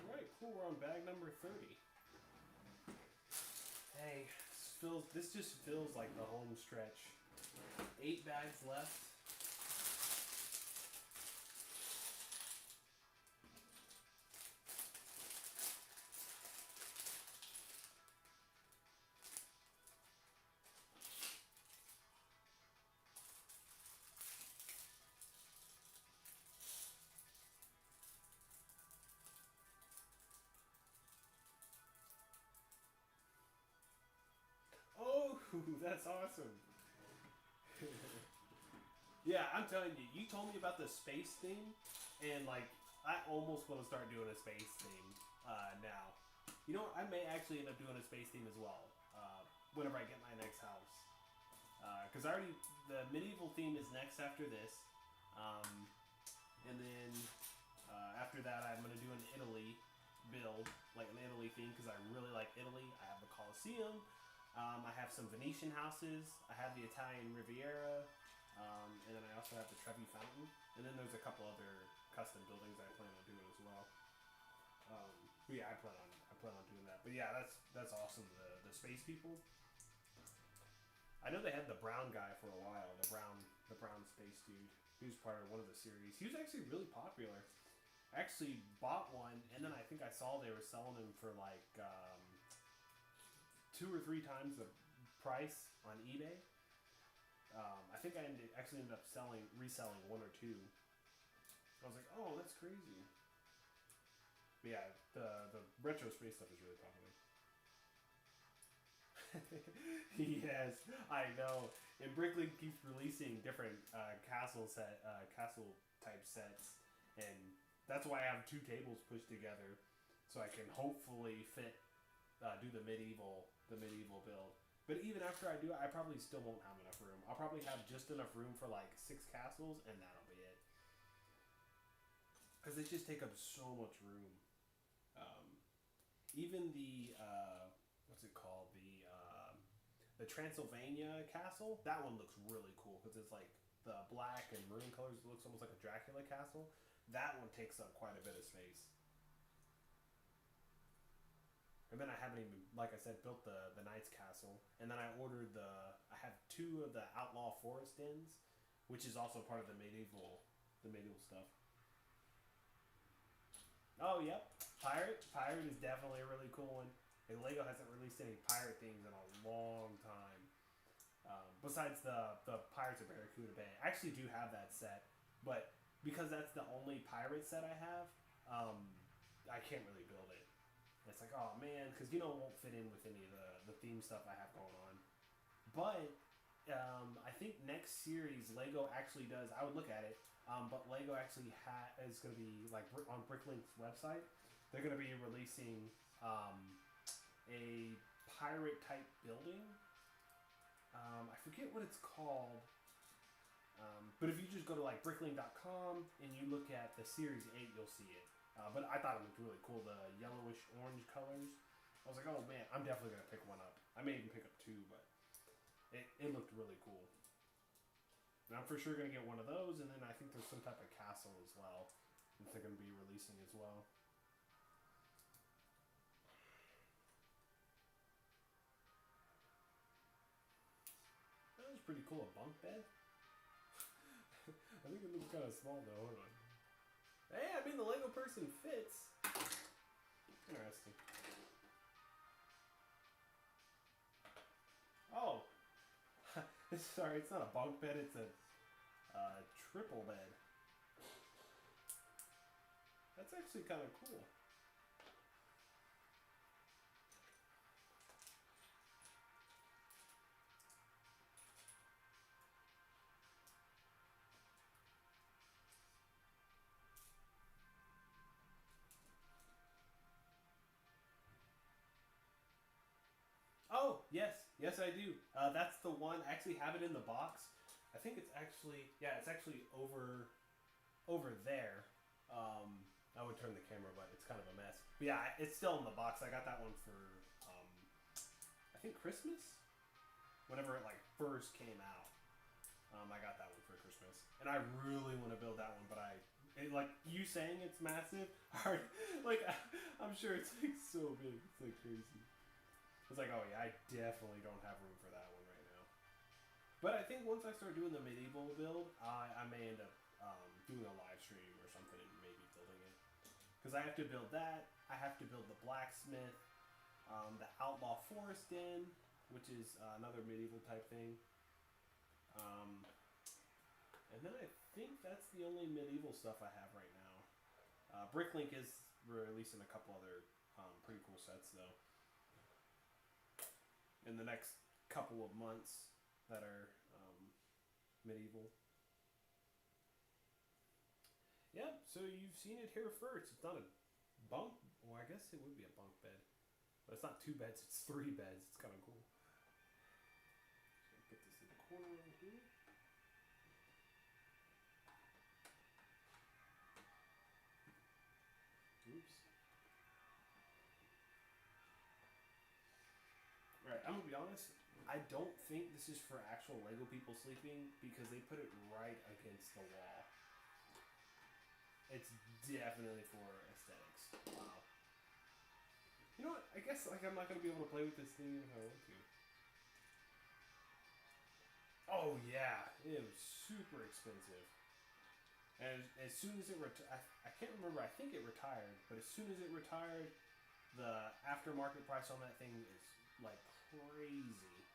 Alright, cool, we're on bag number 30. Hey, this just feels like the home stretch. 8 bags left. Oh, that's awesome. Yeah, I'm telling you, you told me about the space theme, and like, I almost want to start doing a space theme now. You know what? I may actually end up doing a space theme as well whenever I get my next house. Because the medieval theme is next after this. And then after that, I'm going to do an Italy build, like an Italy theme, because I really like Italy. I have the Colosseum. I have some Venetian houses. I have the Italian Riviera. And then I also have the Trevi Fountain. And then there's a couple other custom buildings I plan on doing as well. But yeah, I plan on doing that. But yeah, that's awesome. The space people. I know they had the brown guy for a while. The brown space dude. He was part of one of the series. He was actually really popular. I actually bought one, and then I think I saw they were selling him for like 2 or 3 times the price on eBay. I think I actually ended up reselling 1 or 2. I was like, oh, that's crazy. But yeah, the retro space stuff is really popular. Yes, I know. And Bricklink keeps releasing different castle type sets, and that's why I have 2 tables pushed together, so I can hopefully do the medieval build. But even after I do it, I probably still won't have enough room. I'll probably have just enough room for like 6 castles, and that'll be it. Because they just take up so much room. Even the what's it called? The Transylvania castle. That one looks really cool because it's like the black and maroon colors. It looks almost like a Dracula castle. That one takes up quite a bit of space. And then I haven't even, like I said, built the Knight's Castle. And then I have 2 of the Outlaw Forest Inns, which is also part of the medieval stuff. Oh, yep. Pirate is definitely a really cool one. And Lego hasn't released any pirate themes in a long time. Besides the Pirates of Barracuda Bay. I actually do have that set, but because that's the only pirate set I have, I can't really build it. It's like, oh man, because it won't fit in with any of the theme stuff I have going on. But I think next series Lego actually does. I would look at it, but Lego actually is going to be like on Bricklink's website. They're going to be releasing a pirate type building. I forget what it's called. But if you just go to like bricklink.com and you look at the Series 8, you'll see it. But I thought it looked really cool, the yellowish orange colors. I was like, oh man, I'm definitely going to pick one up. I may even pick up two, but it looked really cool. And I'm for sure going to get one of those, and then I think there's some type of castle as well that they're going to be releasing as well. That was pretty cool, a bunk bed. I think it looks kind of small though. Hold on. Hey, I mean the Lego person fits. Interesting. Oh, sorry, it's not a bunk bed. It's a triple bed. That's actually kind of cool. Oh, yes I do. That's the one. I actually have it in the box. I think it's actually it's actually over there. I would turn the camera, but it's kind of a mess. But yeah, it's still in the box. I got that one for I think Christmas, whenever it like first came out. I got that one for Christmas, and I really want to build that one, but like you saying it's massive. Like I'm sure it's like so big. It's like crazy. It's like, oh yeah, I definitely don't have room for that one right now. But I think once I start doing the medieval build, I may end up doing a live stream or something and maybe building it. Because I have to build that. I have to build the blacksmith, the outlaw forest den, which is another medieval type thing. And then I think that's the only medieval stuff I have right now. Bricklink is releasing a couple other pretty cool sets though in the next couple of months that are medieval. Yeah, so you've seen it here first. It's not a bunk. Well, I guess it would be a bunk bed, but it's not two beds. It's three beds. It's kind of cool. So put this in the corner over here. Oops. Right, I'm gonna be honest. I don't think this is for actual Lego people sleeping because they put it right against the wall. It's definitely for aesthetics. Wow. You know what? I guess like I'm not gonna be able to play with this thing if I want to. Oh yeah, it was super expensive. And as soon as I can't remember. I think it retired, but as soon as it retired, the aftermarket price on that thing is like crazy.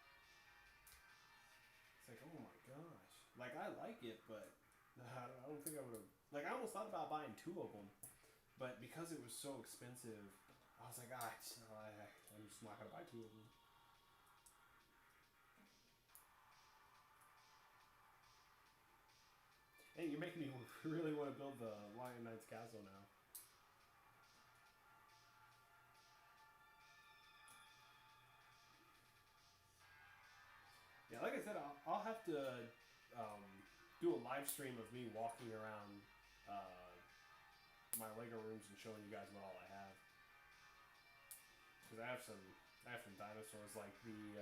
It's like, oh my gosh. Like I like it, but I don't think I would have. Like I almost thought about buying two of them, but because it was so expensive, I was like, I'm just not gonna buy two of them. Hey, you're making me really want to build the Lion Knight's castle now. Yeah, like I said, I'll have to um, do a live stream of me walking around my Lego rooms and showing you guys what all I have. Because I have some dinosaurs like the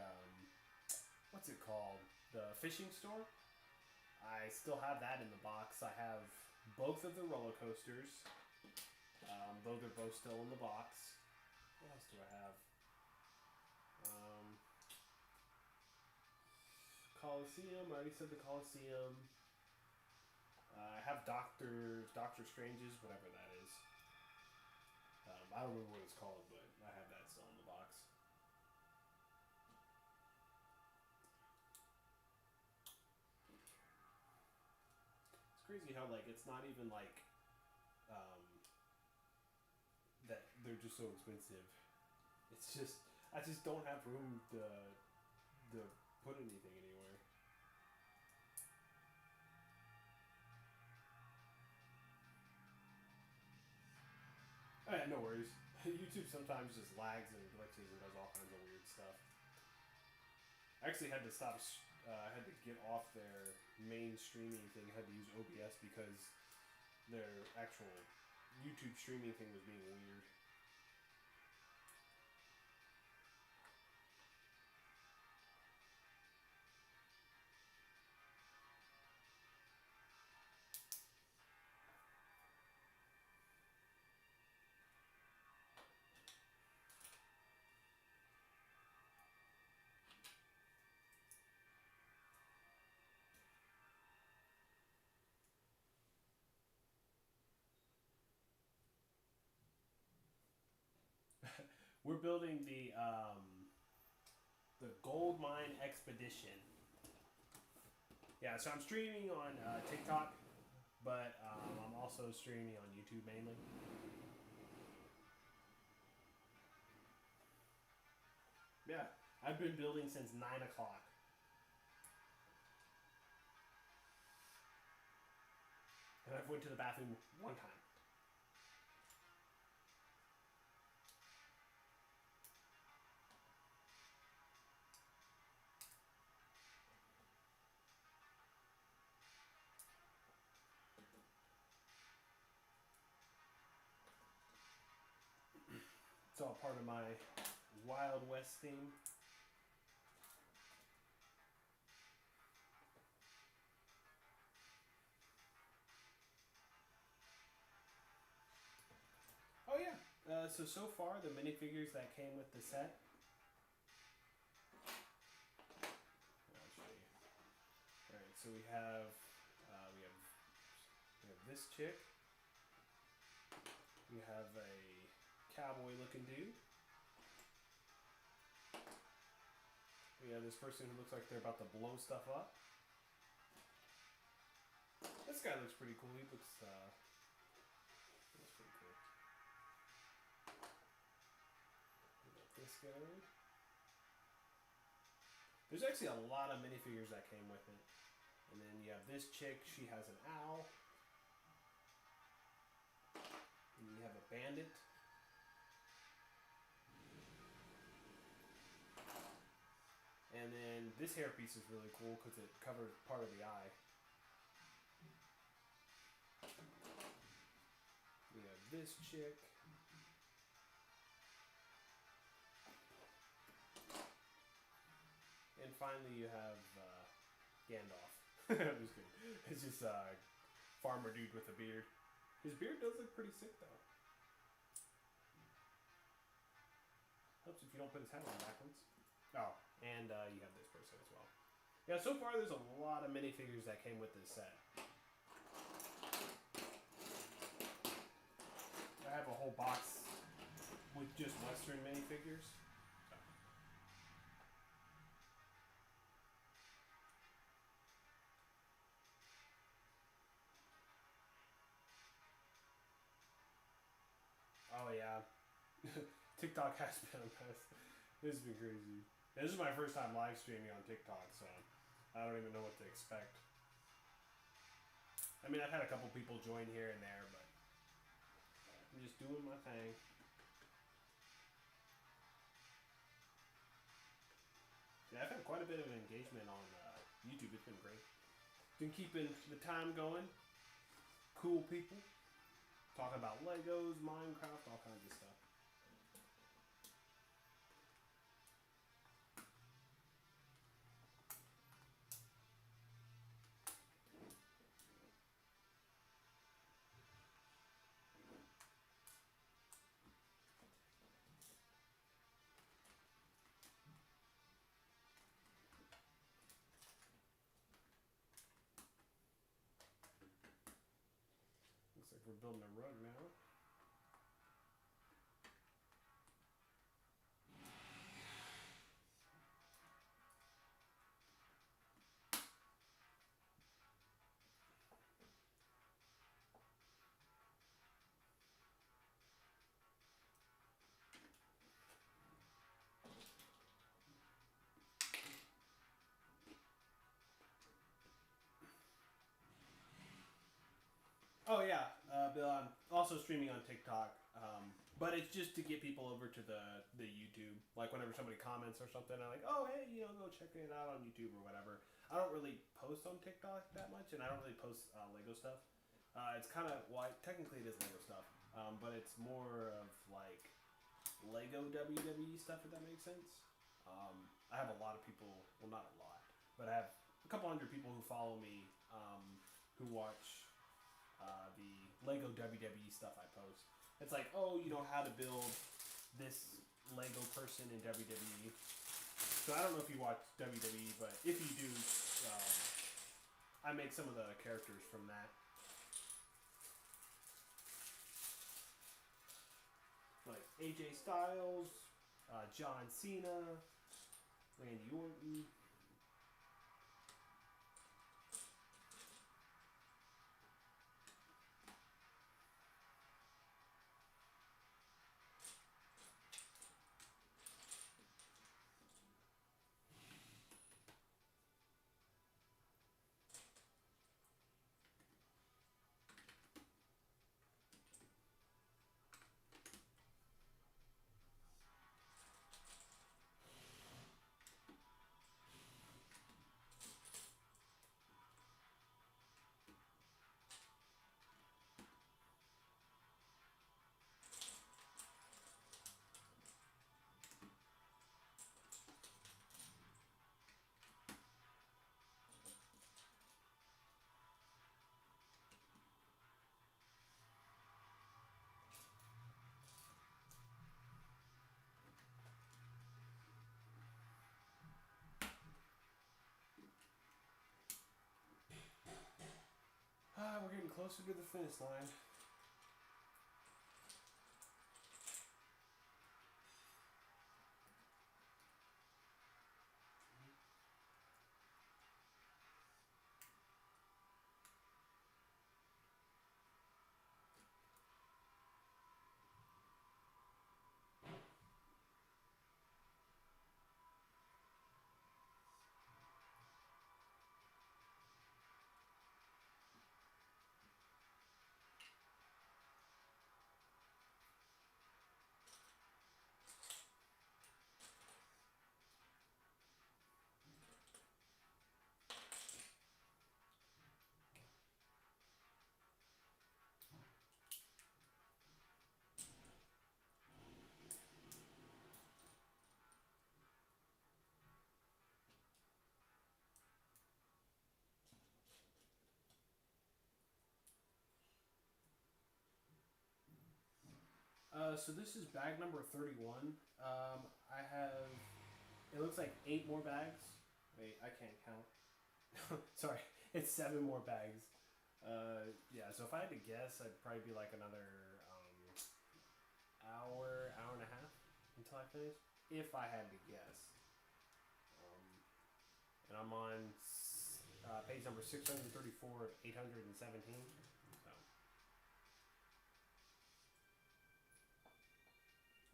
what's it called? The fishing store. I still have that in the box. I have both of the roller coasters, though they're both still in the box. What else do I have? Um, Coliseum. I already said the Coliseum. I have Doctor Strange's, whatever that is. I don't remember what it's called, but I have that still in the box. It's crazy how like it's not even like um, that they're just so expensive. It's just I just don't have room to put anything anywhere. Oh, yeah, no worries. YouTube sometimes just lags and glitches and does all kinds of weird stuff. I actually had to stop. I had to get off their main streaming thing. I had to use OBS because their actual YouTube streaming thing was being weird. We're building the Gold Mine Expedition. Yeah, so I'm streaming on TikTok, but I'm also streaming on YouTube mainly. Yeah, I've been building since 9 o'clock. And I've went to the bathroom one time. It's all part of my Wild West theme. Oh yeah. So far the minifigures that came with the set. I'll show you. All right. So we have this chick. We have a cowboy-looking dude. We have this person who looks like they're about to blow stuff up. This guy looks pretty cool. He looks pretty cool. We got this guy. There's actually a lot of minifigures that came with it. And then you have this chick. She has an owl. And you have a bandit. And then this hairpiece is really cool because it covers part of the eye. We have this chick. And finally you have Gandalf. I'm just kidding. It's just a farmer dude with a beard. His beard does look pretty sick though. Helps if you don't put his hat on backwards. Oh, and you have this person as well. Yeah, so far there's a lot of minifigures that came with this set. I have a whole box with just Western minifigures. Oh yeah, TikTok has been a mess. This has been crazy. This is my first time live streaming on TikTok, so I don't even know what to expect. I mean, I've had a couple people join here and there, but I'm just doing my thing. Yeah, I've had quite a bit of engagement on YouTube. It's been great. Been keeping the time going. Cool people. Talking about Legos, Minecraft, all kinds of stuff. Looks like we're building a rug now. Oh yeah, Bill. I'm also streaming on TikTok. But it's just to get people over to the YouTube. Like whenever somebody comments or something, I'm like, oh hey, go check it out on YouTube or whatever. I don't really post on TikTok that much, and I don't really post Lego stuff. It's kind of technically it is Lego stuff, but it's more of like Lego WWE stuff, if that makes sense. I have a lot of people, well, not a lot, but I have a couple hundred people who follow me who watch the Lego WWE stuff I post. It's like, oh, how to build this Lego person in WWE. So I don't know if you watch WWE, but if you do, I make some of the characters from that. Like AJ Styles, John Cena, Randy Orton. We're getting closer to the finish line. So this is bag number 31. I have, it looks like 8 more bags. Wait, I can't count. Sorry, it's 7 more bags. Yeah, so if I had to guess, I'd probably be like another hour and a half until I finish. If I had to guess. And I'm on page number 634 of 817.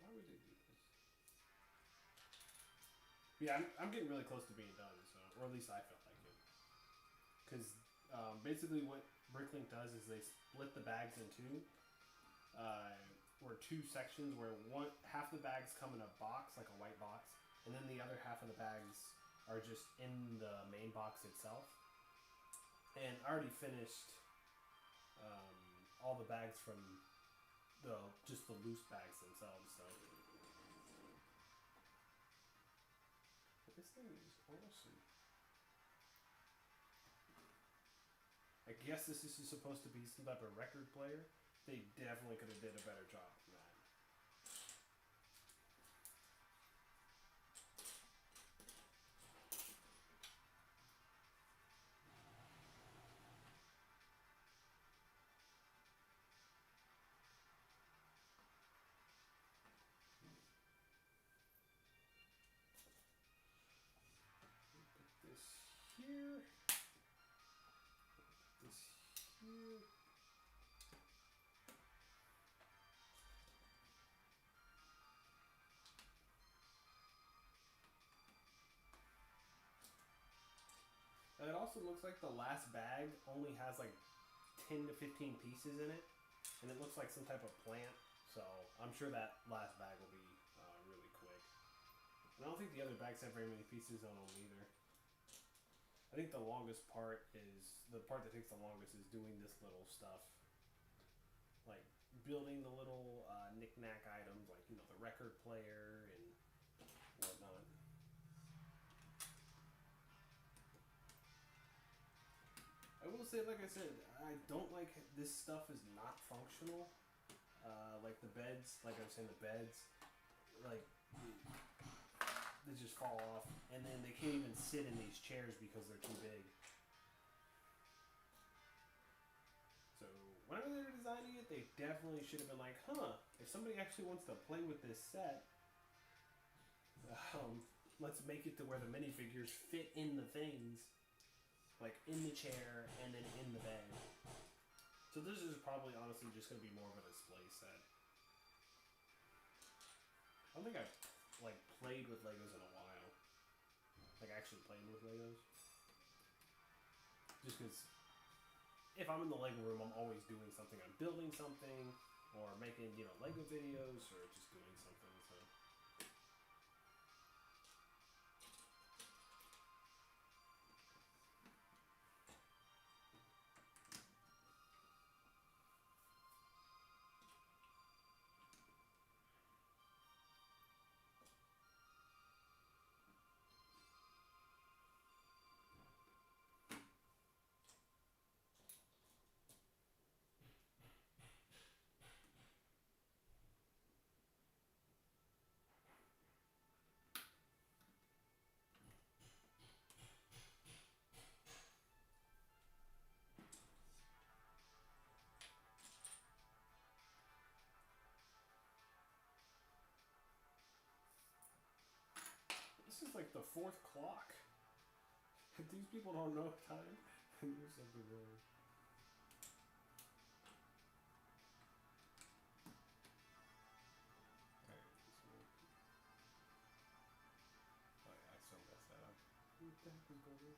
Why would they do this? Yeah, I'm getting really close to being done, so, or at least I felt like it. Because basically what Bricklink does is they split the bags in two, or 2 sections where half the bags come in a box, like a white box, and then the other half of the bags are just in the main box itself. And I already finished all the bags from just the loose bags themselves, so. This thing is awesome. I guess this is supposed to be some type of record player. They definitely could have did a better job than that. Put this here. Put this here. And it also looks like the last bag only has like 10 to 15 pieces in it, and it looks like some type of plant. So I'm sure that last bag will be really quick. And I don't think the other bags have very many pieces on them either. I think the longest part is the part that takes the longest is doing this little stuff, like building the little knick-knack items, like the record player and whatnot. I will say, like I said, I don't like this stuff is not functional. Like the beds, like I was saying, the beds, like they just fall off, and then they can't even sit in these chairs because they're too big. So whenever they were designing it, they definitely should have been like, huh, if somebody actually wants to play with this set, let's make it to where the minifigures fit in the things, like in the chair and then in the bed. So this is probably honestly just going to be more of a display set. I don't think I've like played with Legos in a while. Like actually playing with Legos. Just because if I'm in the Lego room, I'm always doing something. I'm building something or making, Lego videos or just doing something. So this is like the 4th clock. These people don't know time. There's something wrong. Oh yeah, I so messed that up. What the heck is going on?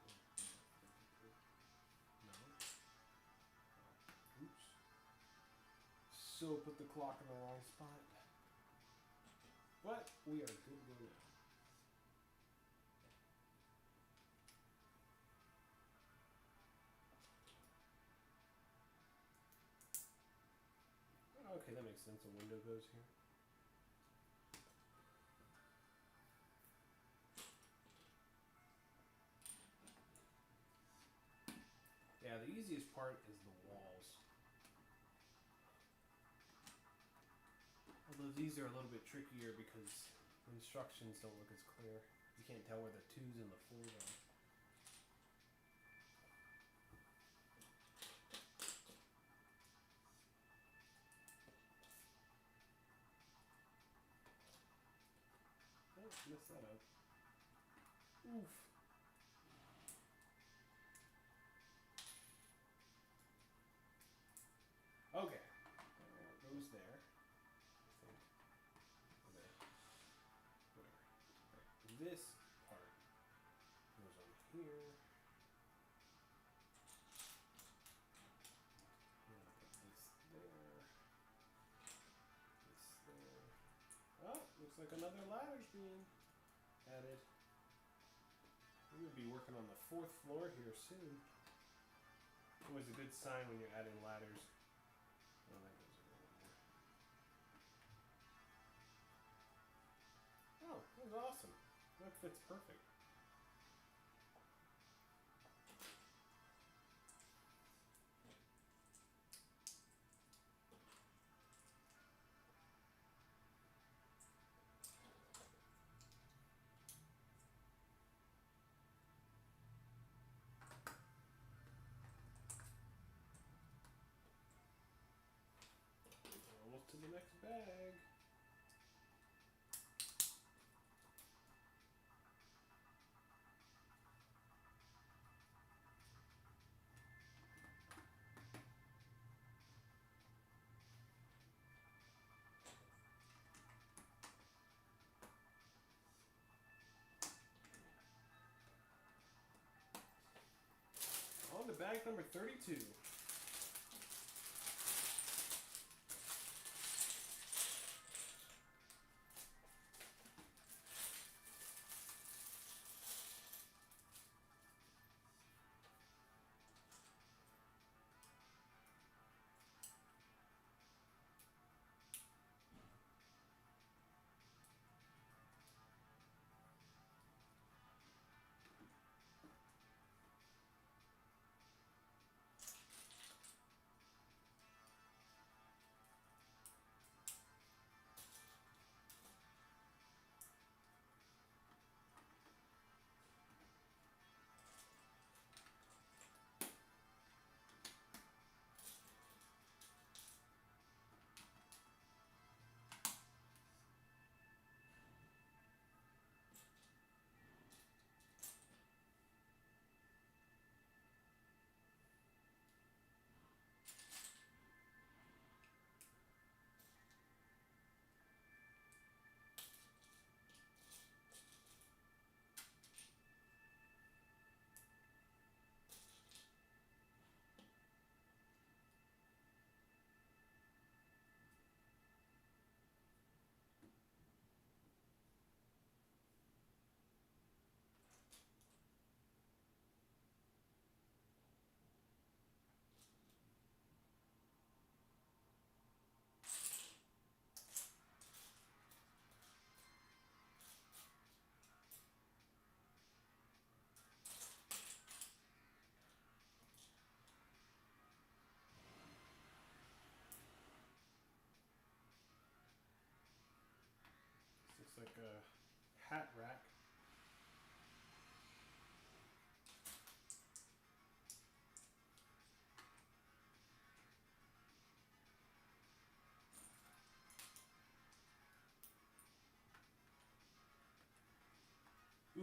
No. Oh. Oops. So put the clock in the wrong spot. But we are good to go now. Okay, that makes sense. A window goes here. Yeah, the easiest part is the walls. Although these are a little bit trickier because the instructions don't look as clear. You can't tell where the 2's and the 4's are. Oh, messed that up. Oof. Okay. Goes there. I think. Okay. Whatever. Right. This part goes on here. I'm gonna put this there. This there. Oh, looks like another ladder's being added. We're gonna be working on the 4th floor here soon. Always a good sign when you're adding ladders. Oh, that goes over there. Oh, that was awesome. That fits perfect. Almost to the next bag. On to bag number 32.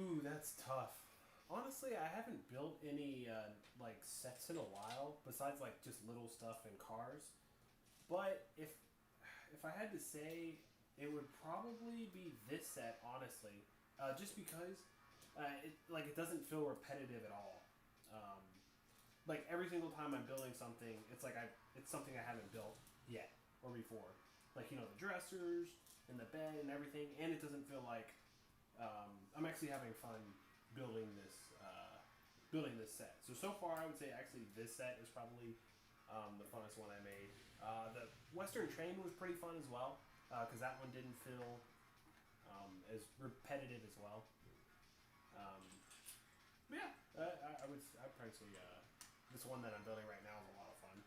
Ooh, that's tough. Honestly, I haven't built any like sets in a while, besides like just little stuff in cars. But if I had to say, it would probably be this set, honestly, just because it doesn't feel repetitive at all. Um, like every single time I'm building something, it's something I haven't built yet or before. Like the dressers and the bed and everything, and it doesn't feel like I'm actually having fun building this set. So far, I would say actually this set is probably the funnest one I made. The Western Train was pretty fun as well because that one didn't feel as repetitive as well. Um, but yeah, I'd probably say this one that I'm building right now is a lot of fun.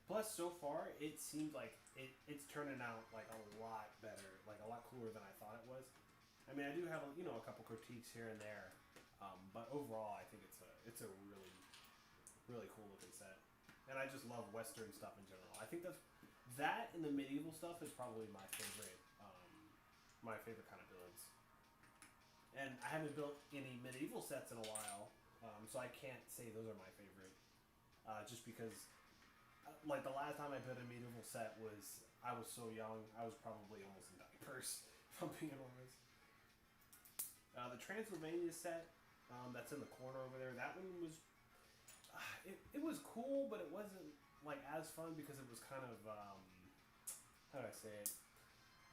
Plus, so far, it seems like it's turning out like a lot better, like a lot cooler than I thought it was. I mean, I do have a couple critiques here and there, but overall, I think it's a really cool looking set, and I just love Western stuff in general. I think that and the medieval stuff is probably my favorite kind of builds. And I haven't built any medieval sets in a while, so I can't say those are my favorite. Just because like the last time I built a medieval set was I was so young. I was probably almost in diapers. If I'm being honest. The Transylvania set that's in the corner over there. That one was it was cool, but it wasn't like as fun because it was kind of how do I say it?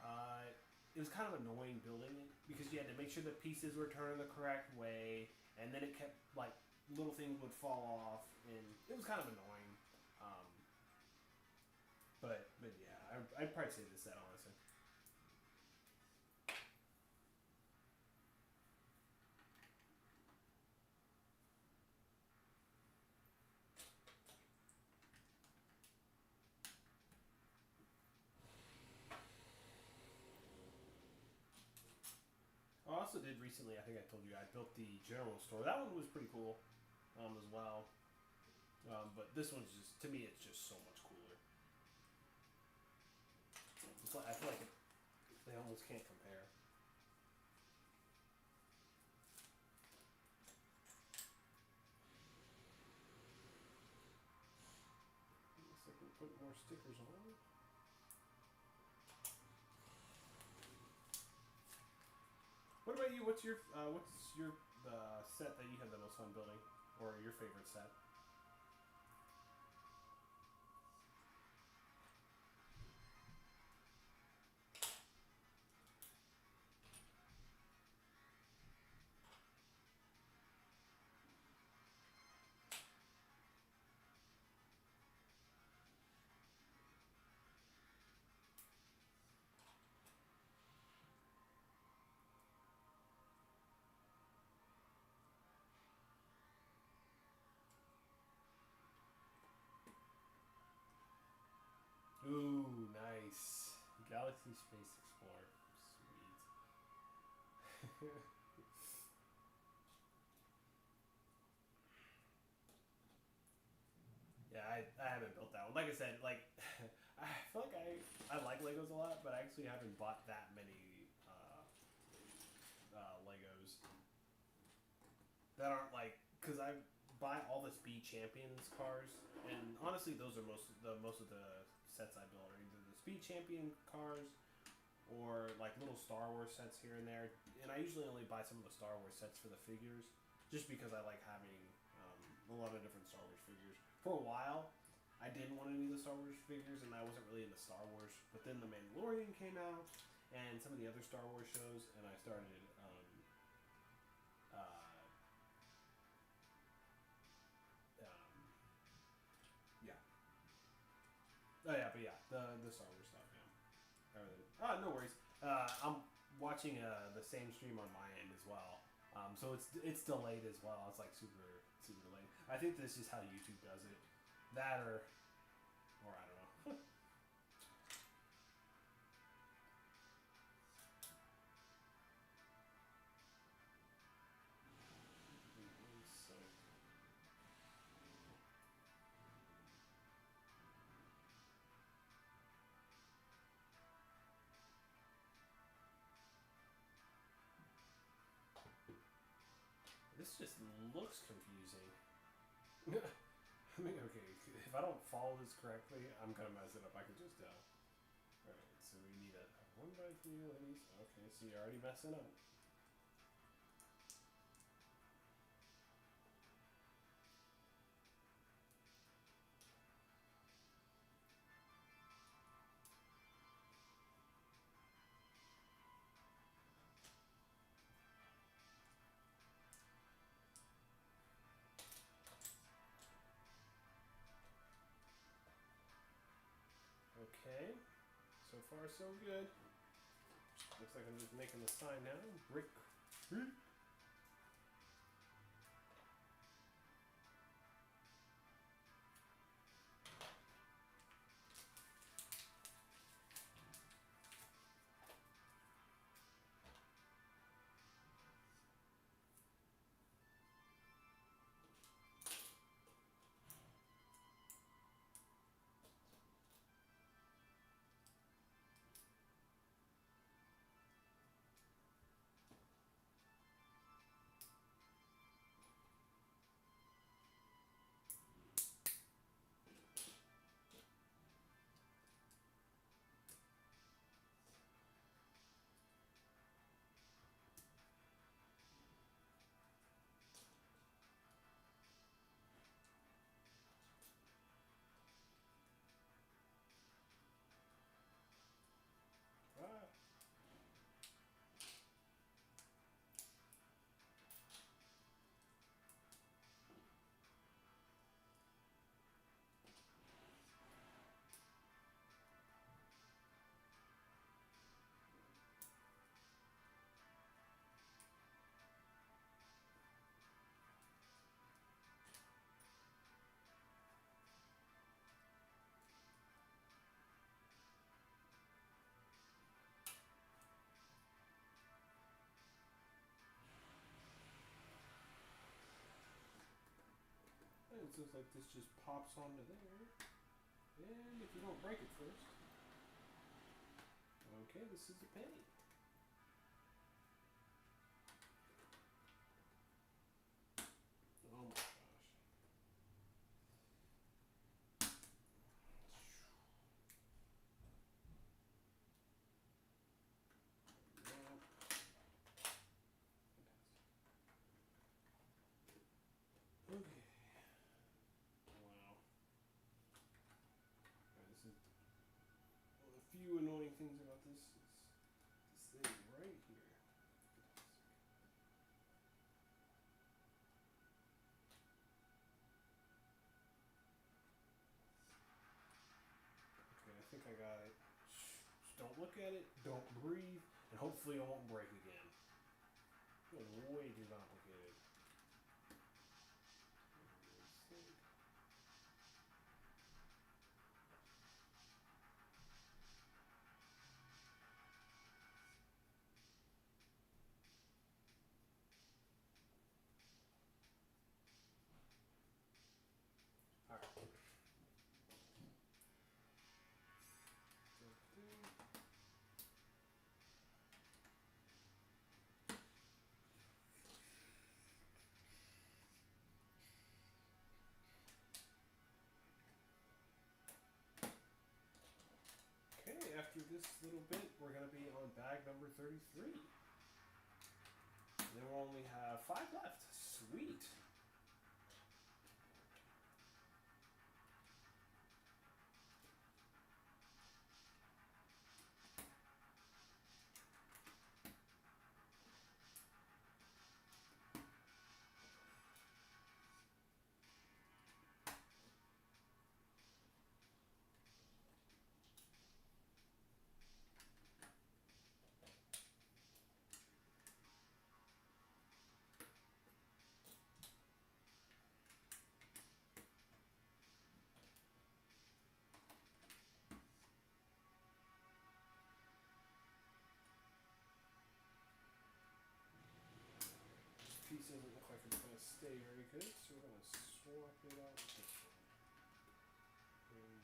Uh, it was kind of annoying building it because you had to make sure the pieces were turned the correct way, and then it kept like little things would fall off, and it was kind of annoying. Um, but yeah, I'd probably say this set honestly. I also did recently. I think I told you I built the general store. That one was pretty cool, as well. But this one's just to me, it's just so much cooler. I feel like they almost can't compare. Looks like we put more stickers on. What about you? What's your set that you had the most fun building, or your favorite set? Ooh, nice. Galaxy Space Explorer. Sweet. Yeah, I haven't built that one. Like I said, like I feel like I like Legos a lot, but I actually haven't bought that many Legos that aren't like because I buy all the Speed Champions cars, and honestly, those are most of the sets I build are either the Speed Champion cars or like little Star Wars sets here and there. And I usually only buy some of the Star Wars sets for the figures, just because I like having a lot of different Star Wars figures. For a while, I didn't want any of the Star Wars figures, and I wasn't really into Star Wars. But then The Mandalorian came out, and some of the other Star Wars shows, and I started. Uh, yeah. Oh yeah, but yeah, the Star Wars stuff. Yeah. Everything. No worries. I'm watching the same stream on my end as well. So it's delayed as well. It's like super delayed. I think this is how YouTube does it. That or I don't know. So This just looks confusing. I mean, okay, if I don't follow this correctly, I'm gonna mess it up. I can just tell. Alright, so we need a 1x3 of these. Okay, so you're already messing up. Okay, so far so good. Looks like I'm just making the sign now. Brick. Ah. And it looks like this just pops onto there. And if you don't break it first. Okay, this is a penny. Oh my gosh. Yep. Okay. Wow. Alright, this is one of the few annoying things about this is this thing right here. Okay, I think I got it. Just don't look at it, don't breathe, and hopefully it won't break again. It's way too complicated. Alright. Okay, after this little bit, we're going to be on bag number 33. And then we'll only have 5 left. Sweet. This piece doesn't look like it's going to stay very good, so we're going to swap it out with this one. And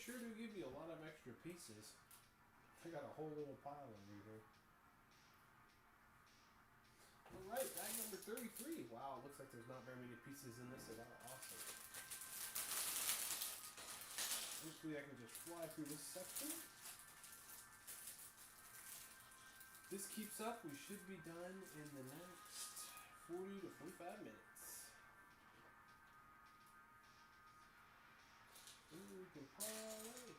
sure do give you a lot of extra pieces. I got a whole little pile over here. Alright, bag number 33. Wow, it looks like there's not very many pieces in this at all. Awesome. Hopefully I can just fly through this section. This keeps up, we should be done in the next 40 to 45 minutes. Ooh, we can parlay.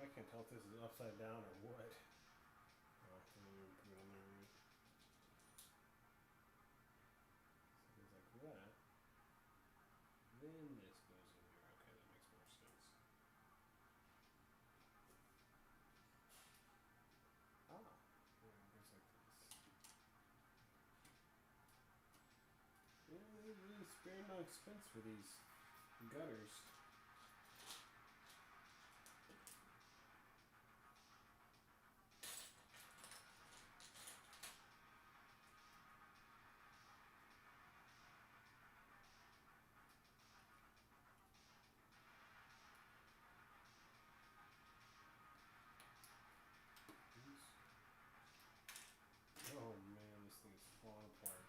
I can't tell if this is upside down or what. Oh, let me put it on there. So it goes like that. Then this goes in here. Okay, that makes more sense. Ah, yeah, it goes like this. Yeah, they really spared no expense for these gutters. Oh man, this thing is falling apart.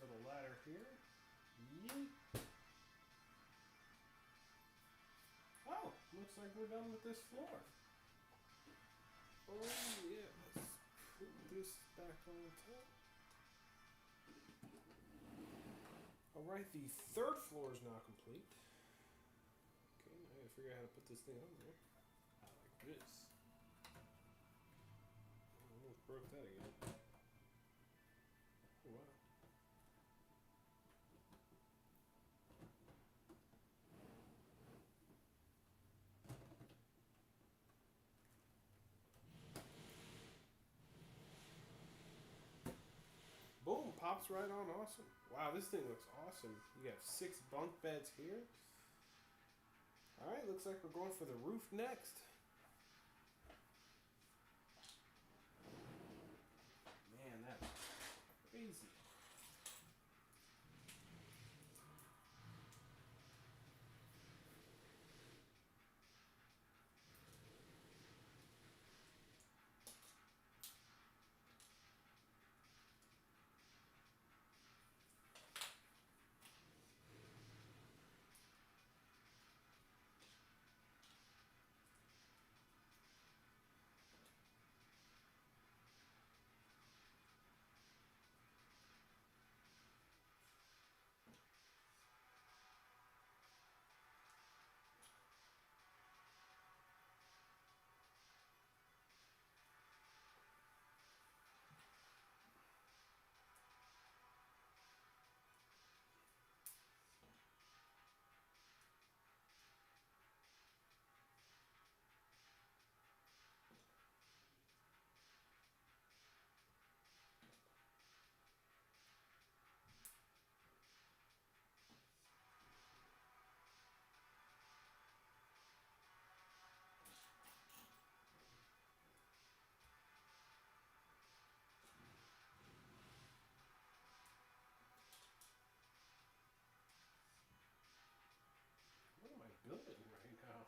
little ladder here. Yeet. Oh, looks like we're done with this floor. Oh yeah, let's put this back on top. Alright, the third floor is now complete. Okay, now I gotta figure out how to put this thing on there. Like this. I almost broke that again. Oh, wow. Boom, pops right on, awesome. Wow, this thing looks awesome. You have 6 bunk beds here. Alright, looks like we're going for the roof next. Man, that's crazy. What am I building right now?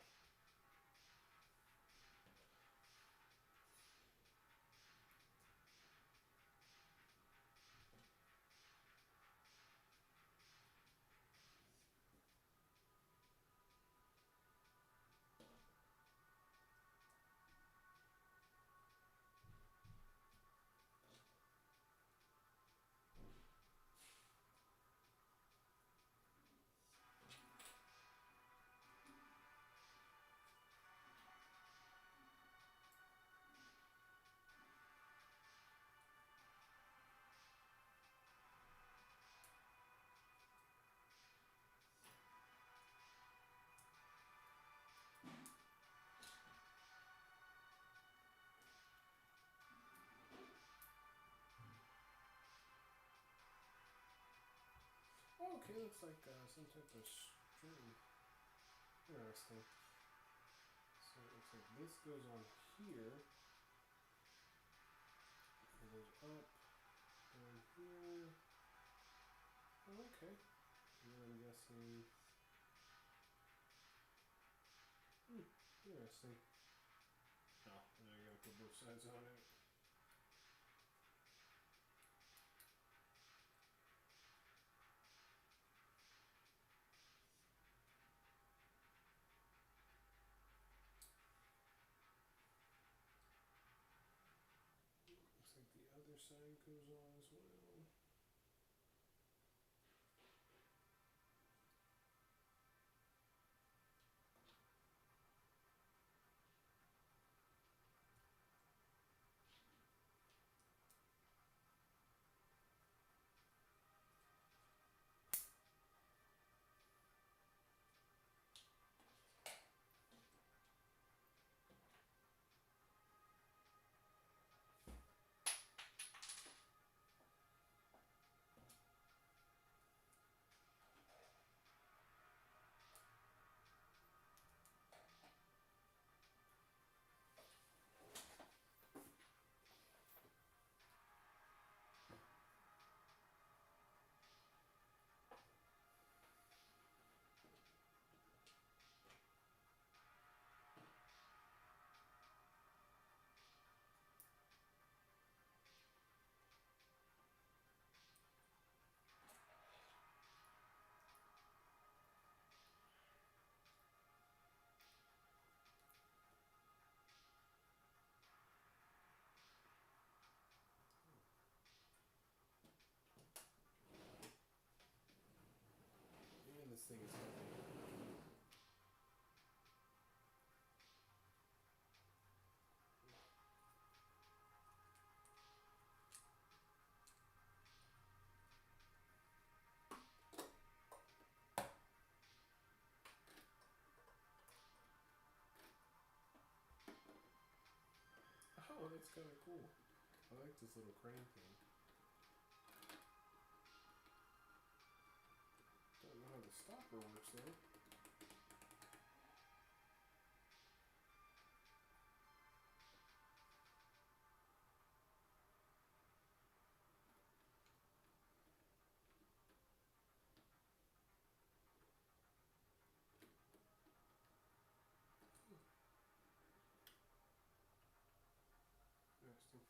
Oh, okay, looks like some type of string. Interesting. So it looks like this goes on here. It goes up, down here. Oh, okay. And then I'm guessing. Interesting. Oh, now you gotta put both sides on it. Looks like the other side goes on as well. this thing is heavy. Oh, that's kind of cool. I like this little crane thing. Don't know how the stopper works though. Interesting.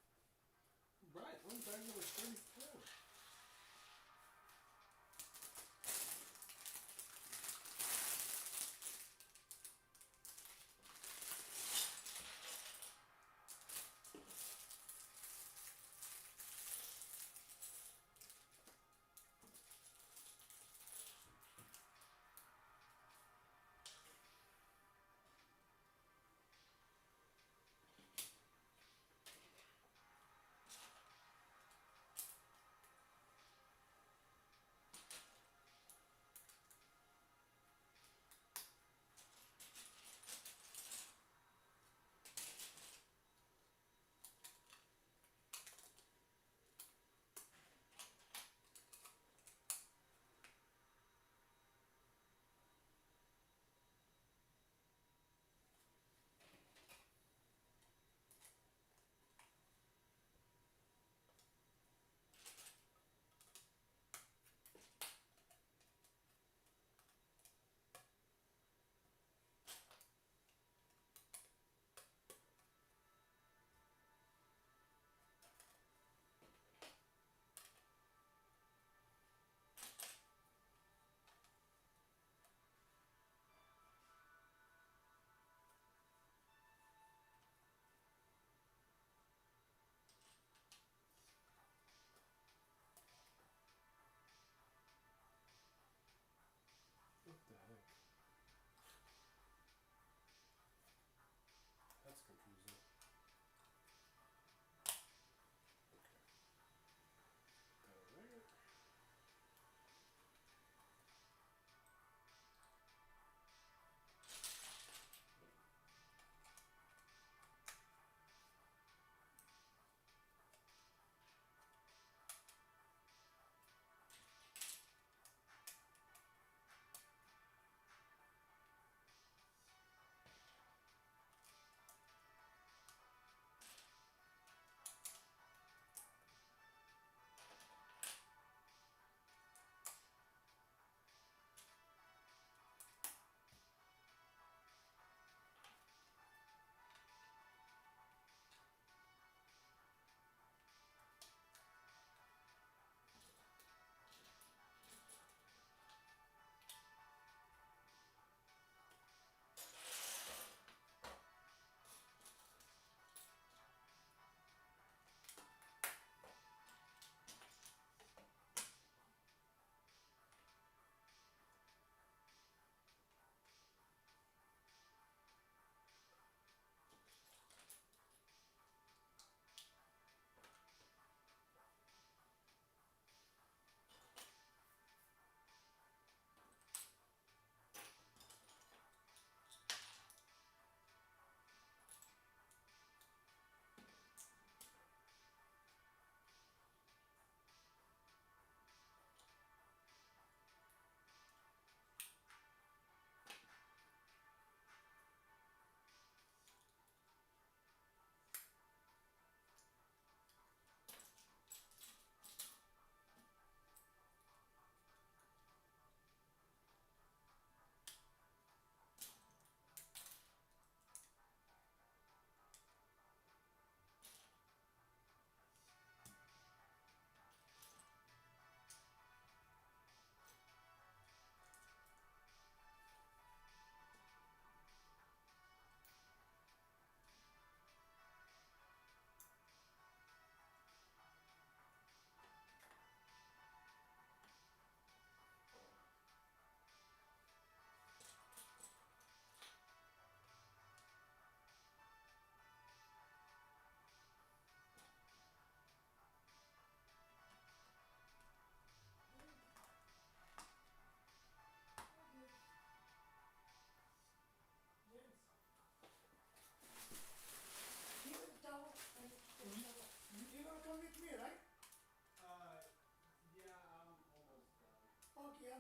Right, one bag number 34.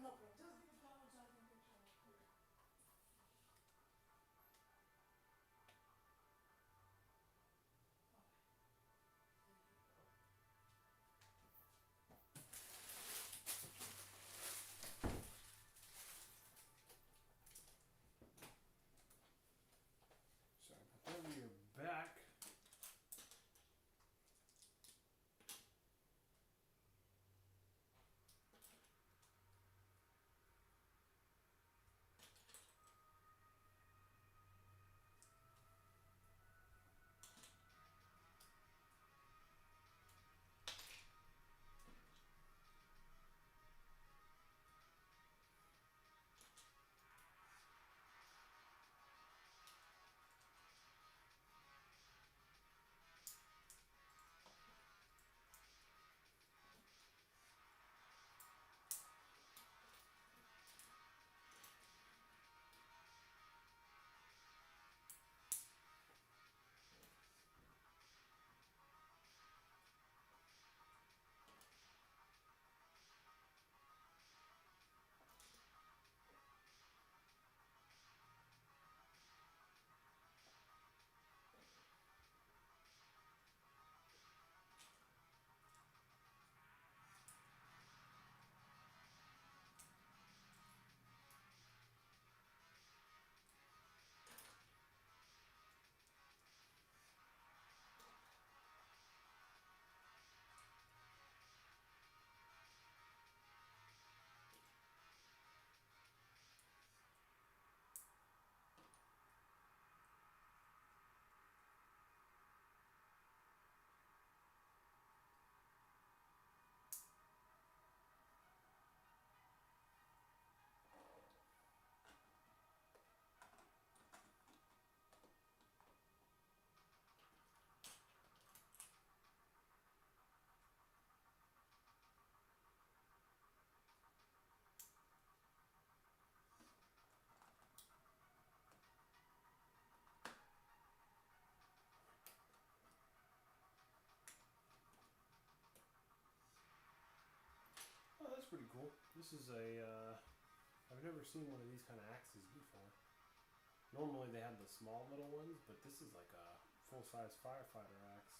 Sorry about that. You're back. Oh, that's pretty cool. This is I've never seen one of these kind of axes before. Normally they have the small little ones, but this is like a full-size firefighter axe.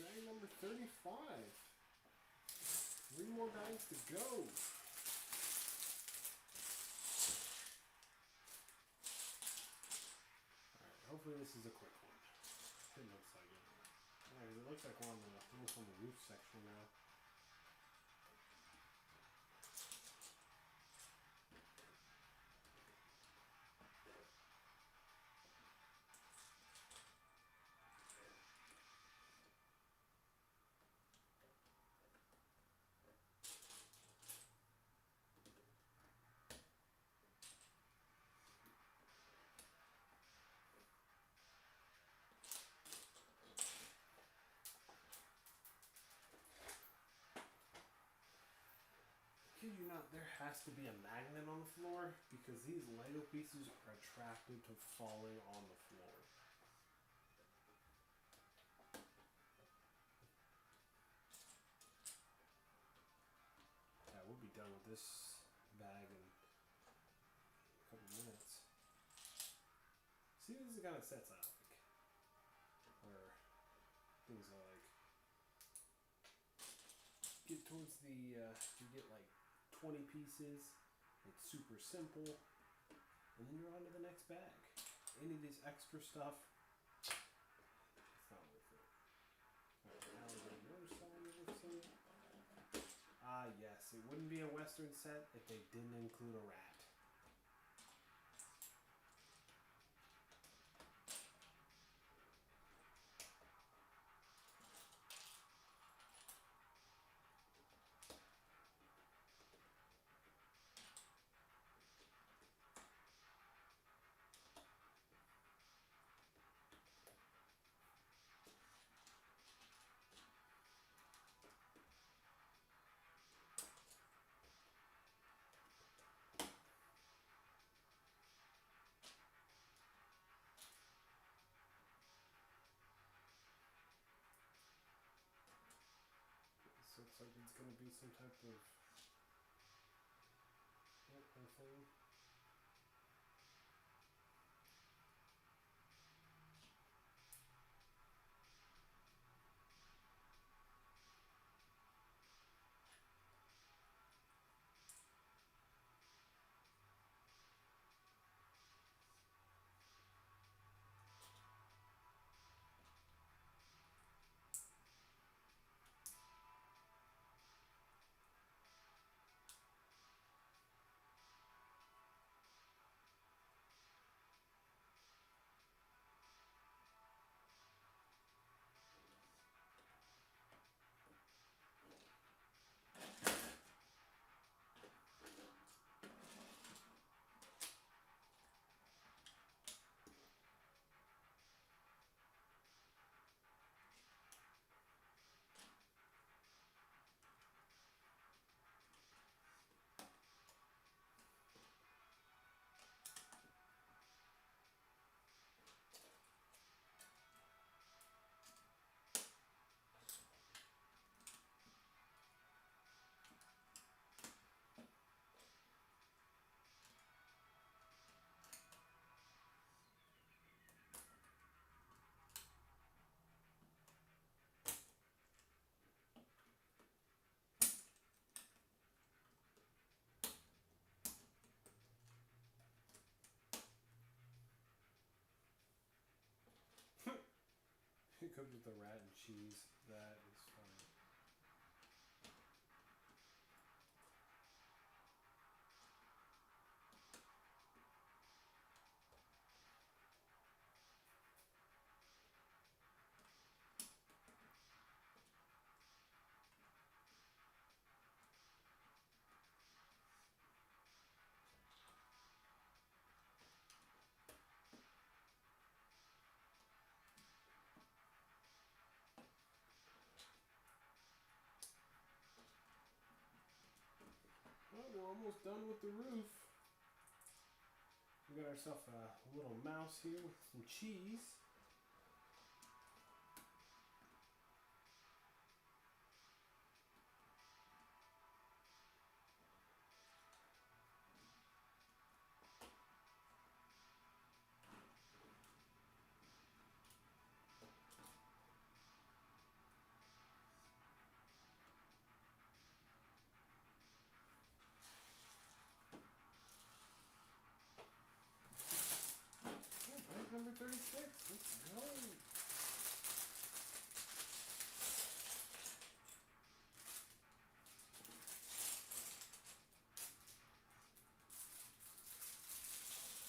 Bag number 35. 3 more bags to go. Alright, hopefully this is a quick one. It looks like it. Yeah, it looks like we're almost on the roof section now. Kid you not, there has to be a magnet on the floor because these Lego pieces are attracted to falling on the floor. Yeah, we'll be done with this bag in a couple minutes. See, this is the kind of sets I like. Where things are like, get towards the, you get like 20 pieces, it's super simple, and then you're on to the next bag. Any of this extra stuff, it's not worth it. Alright, now we're going to the other side of this thing. Ah, yes, it wouldn't be a Western set if they didn't include a rat. This looks like it's going to be some type of thing. It comes with the rat and cheese. That is funny. Well, we're almost done with the roof. We got ourselves a little mouse here with some cheese. 6. Let's go.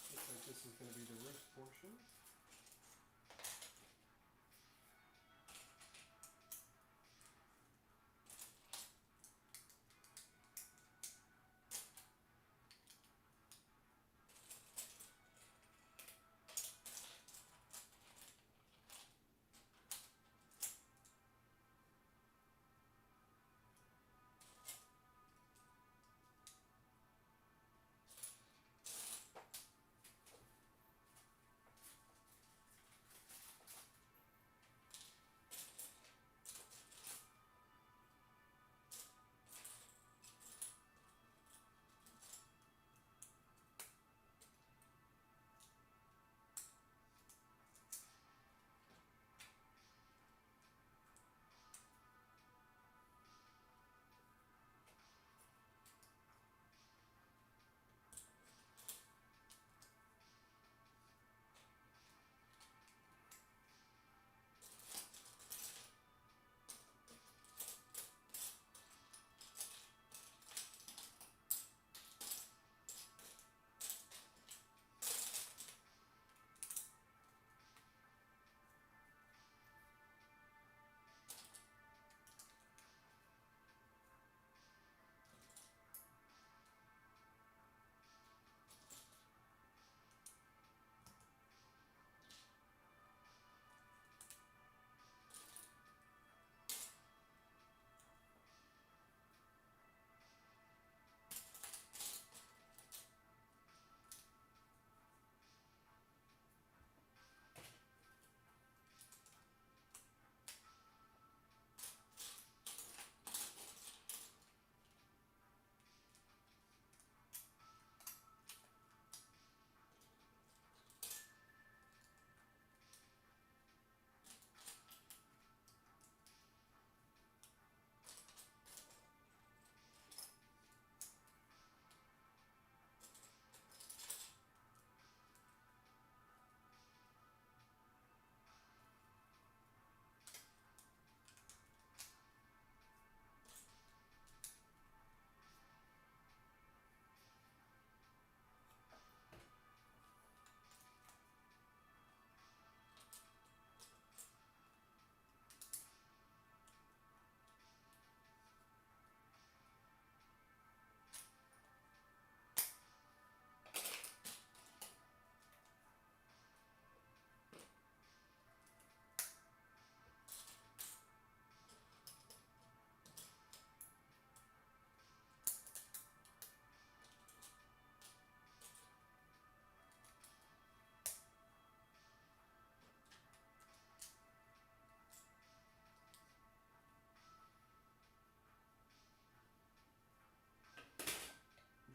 Looks like this is going to be the wrist portion.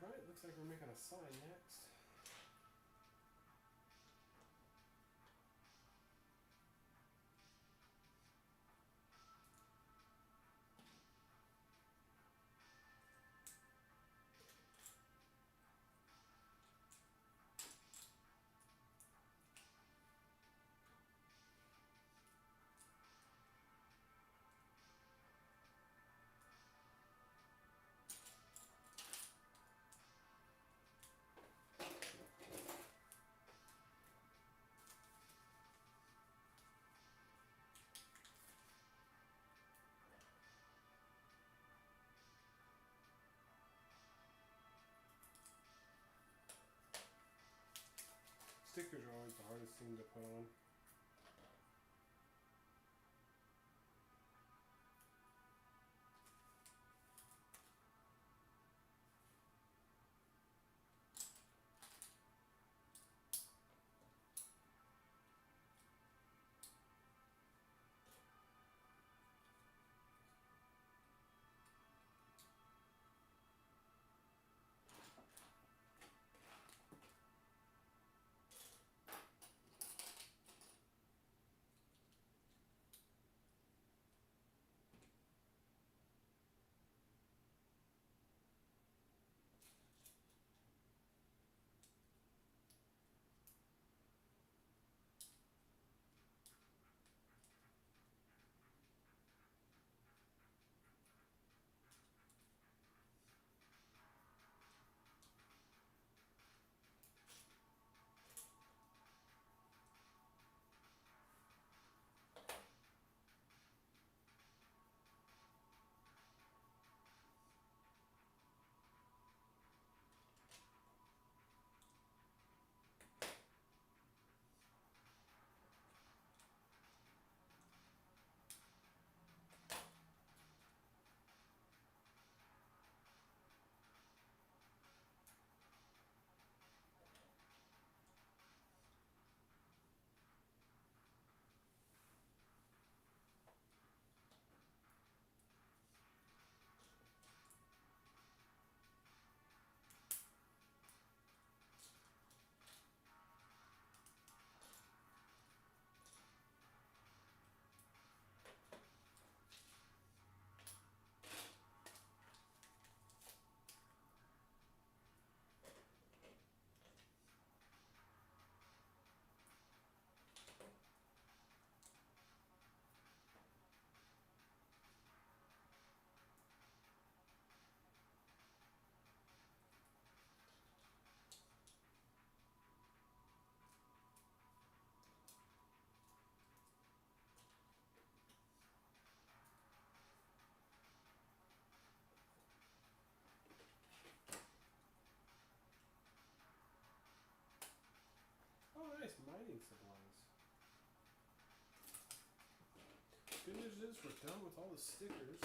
Right, looks like we're making a sign next. Stickers are always the hardest thing to put on. the glaze. Good news is we're done with all the stickers.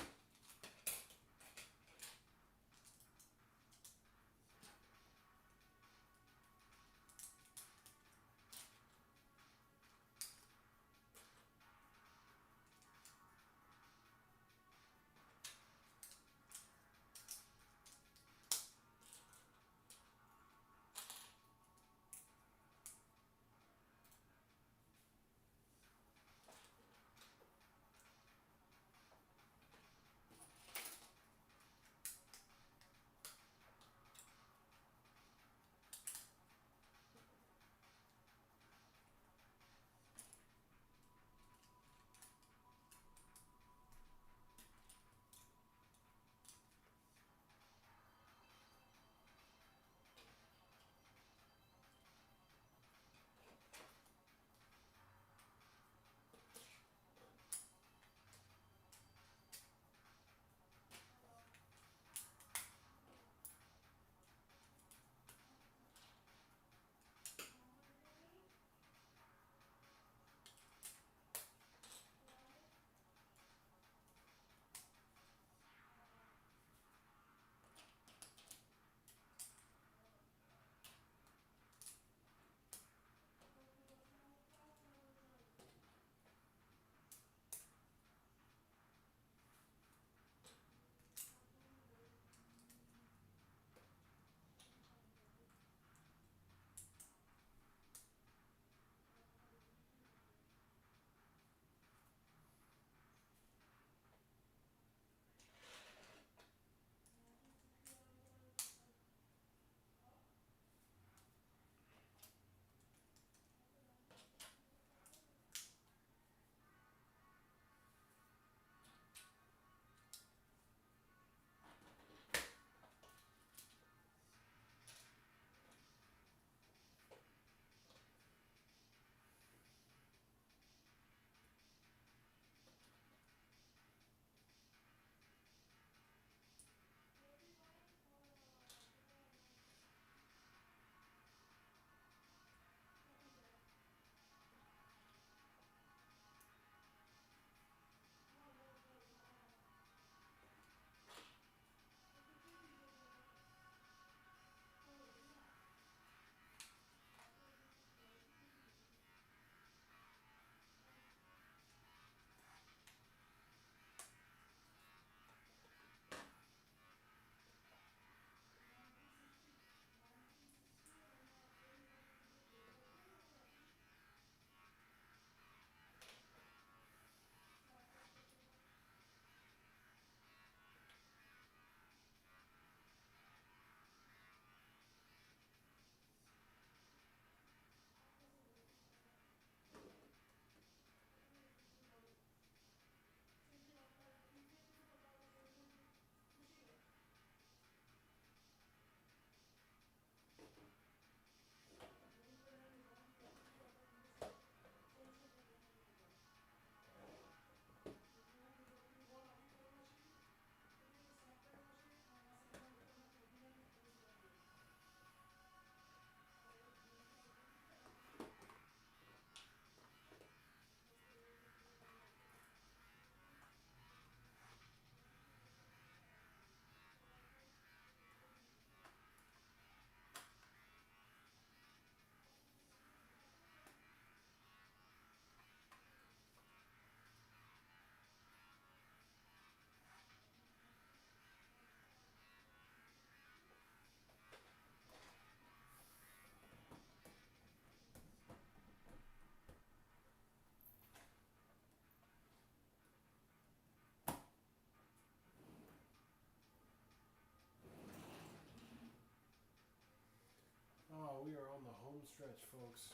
Oh, we are on the home stretch, folks.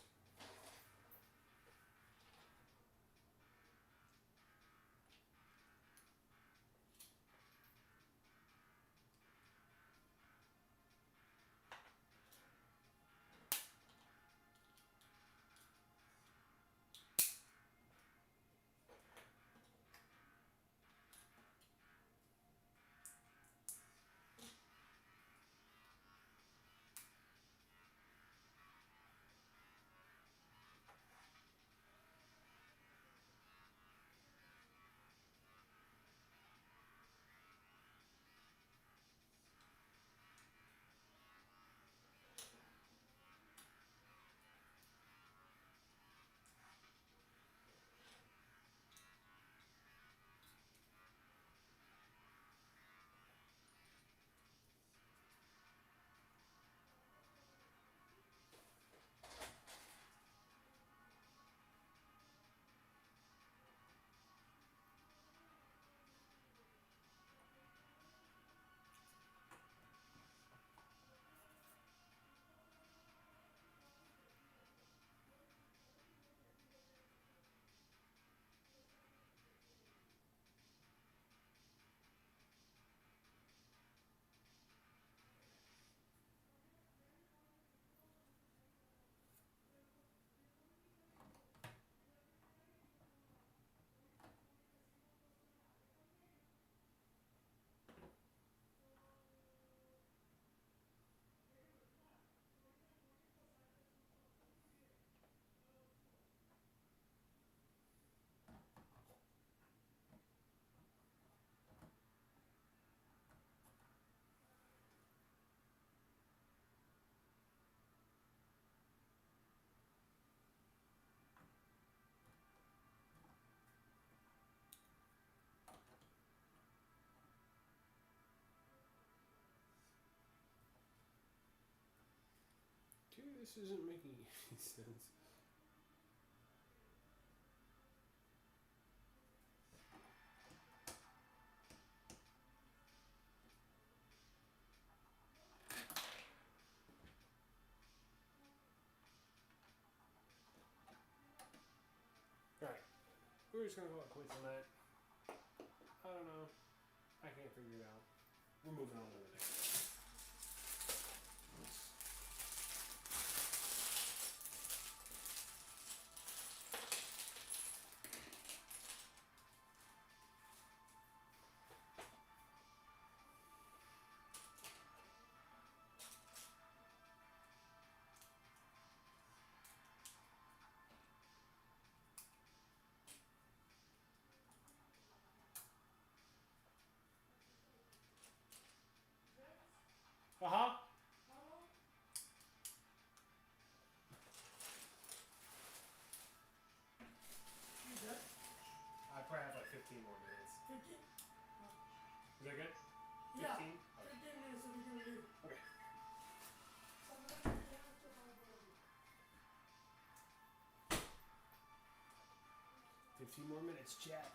This isn't making any sense. Alright. We're just gonna call it quits on that. I don't know. I can't figure it out. We're moving on to the next. Uh-huh. You good? I probably have like 15 more minutes. 15? Is that good? Yeah. 15? 15 minutes and we can leave. Okay. Somebody has to help you. 15 more minutes, chat.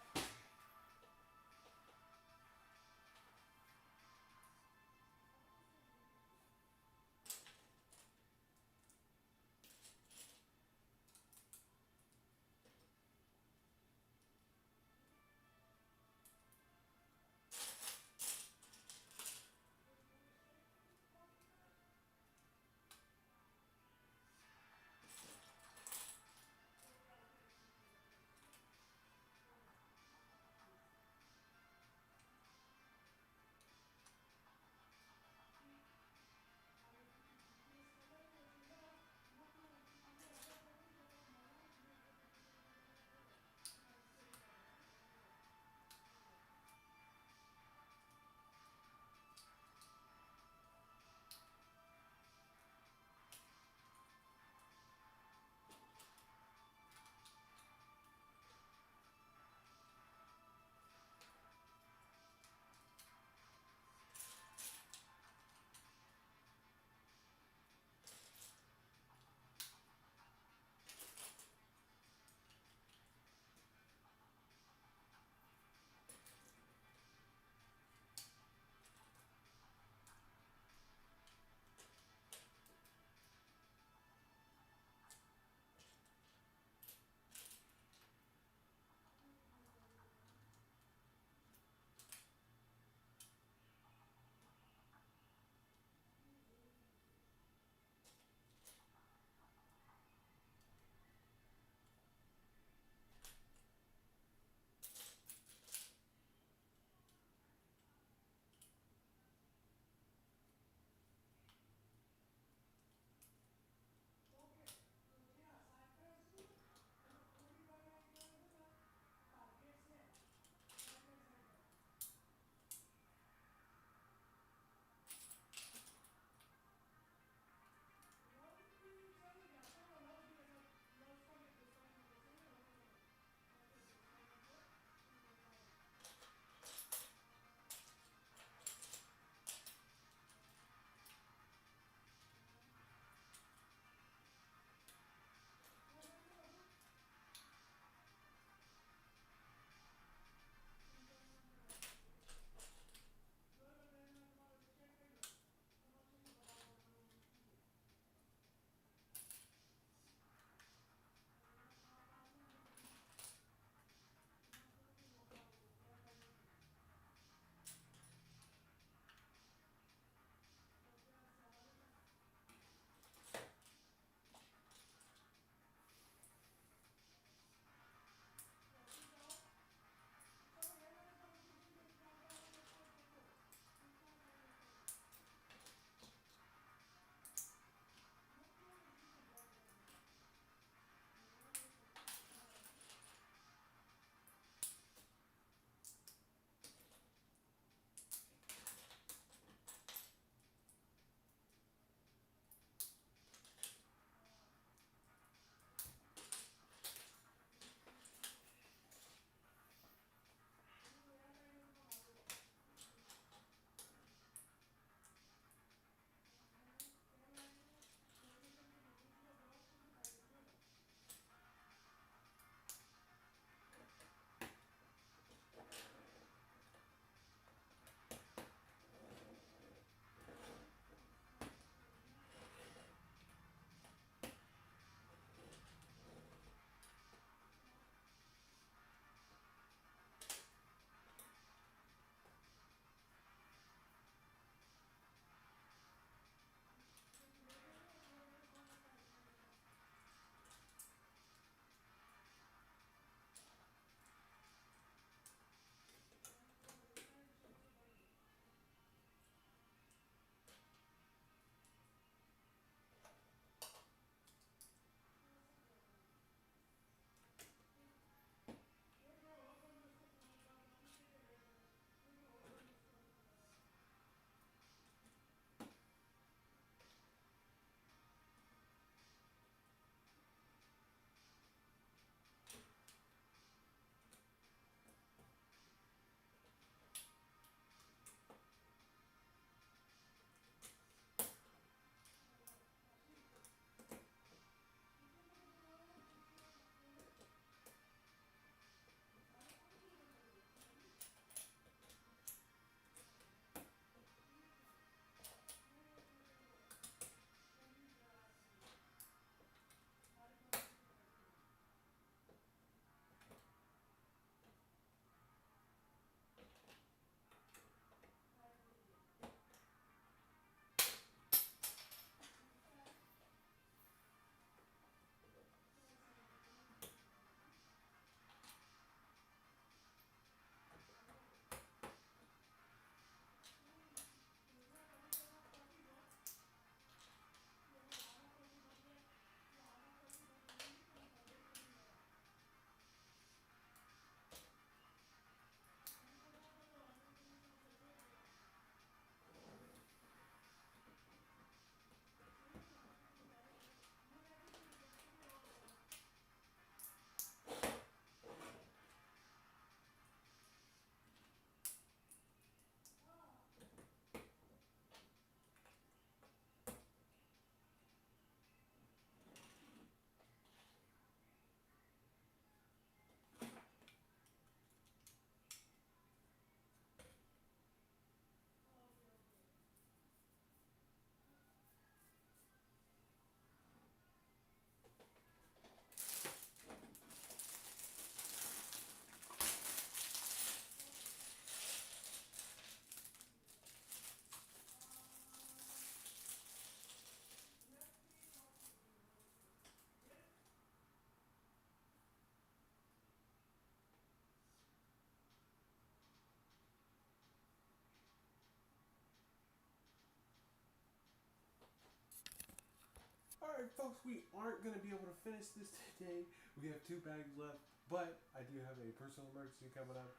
Alright, folks, we aren't going to be able to finish this today. We have 2 bags left, but I do have a personal emergency coming up.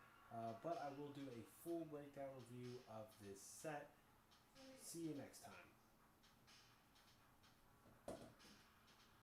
But I will do a full breakdown review of this set. See you next time.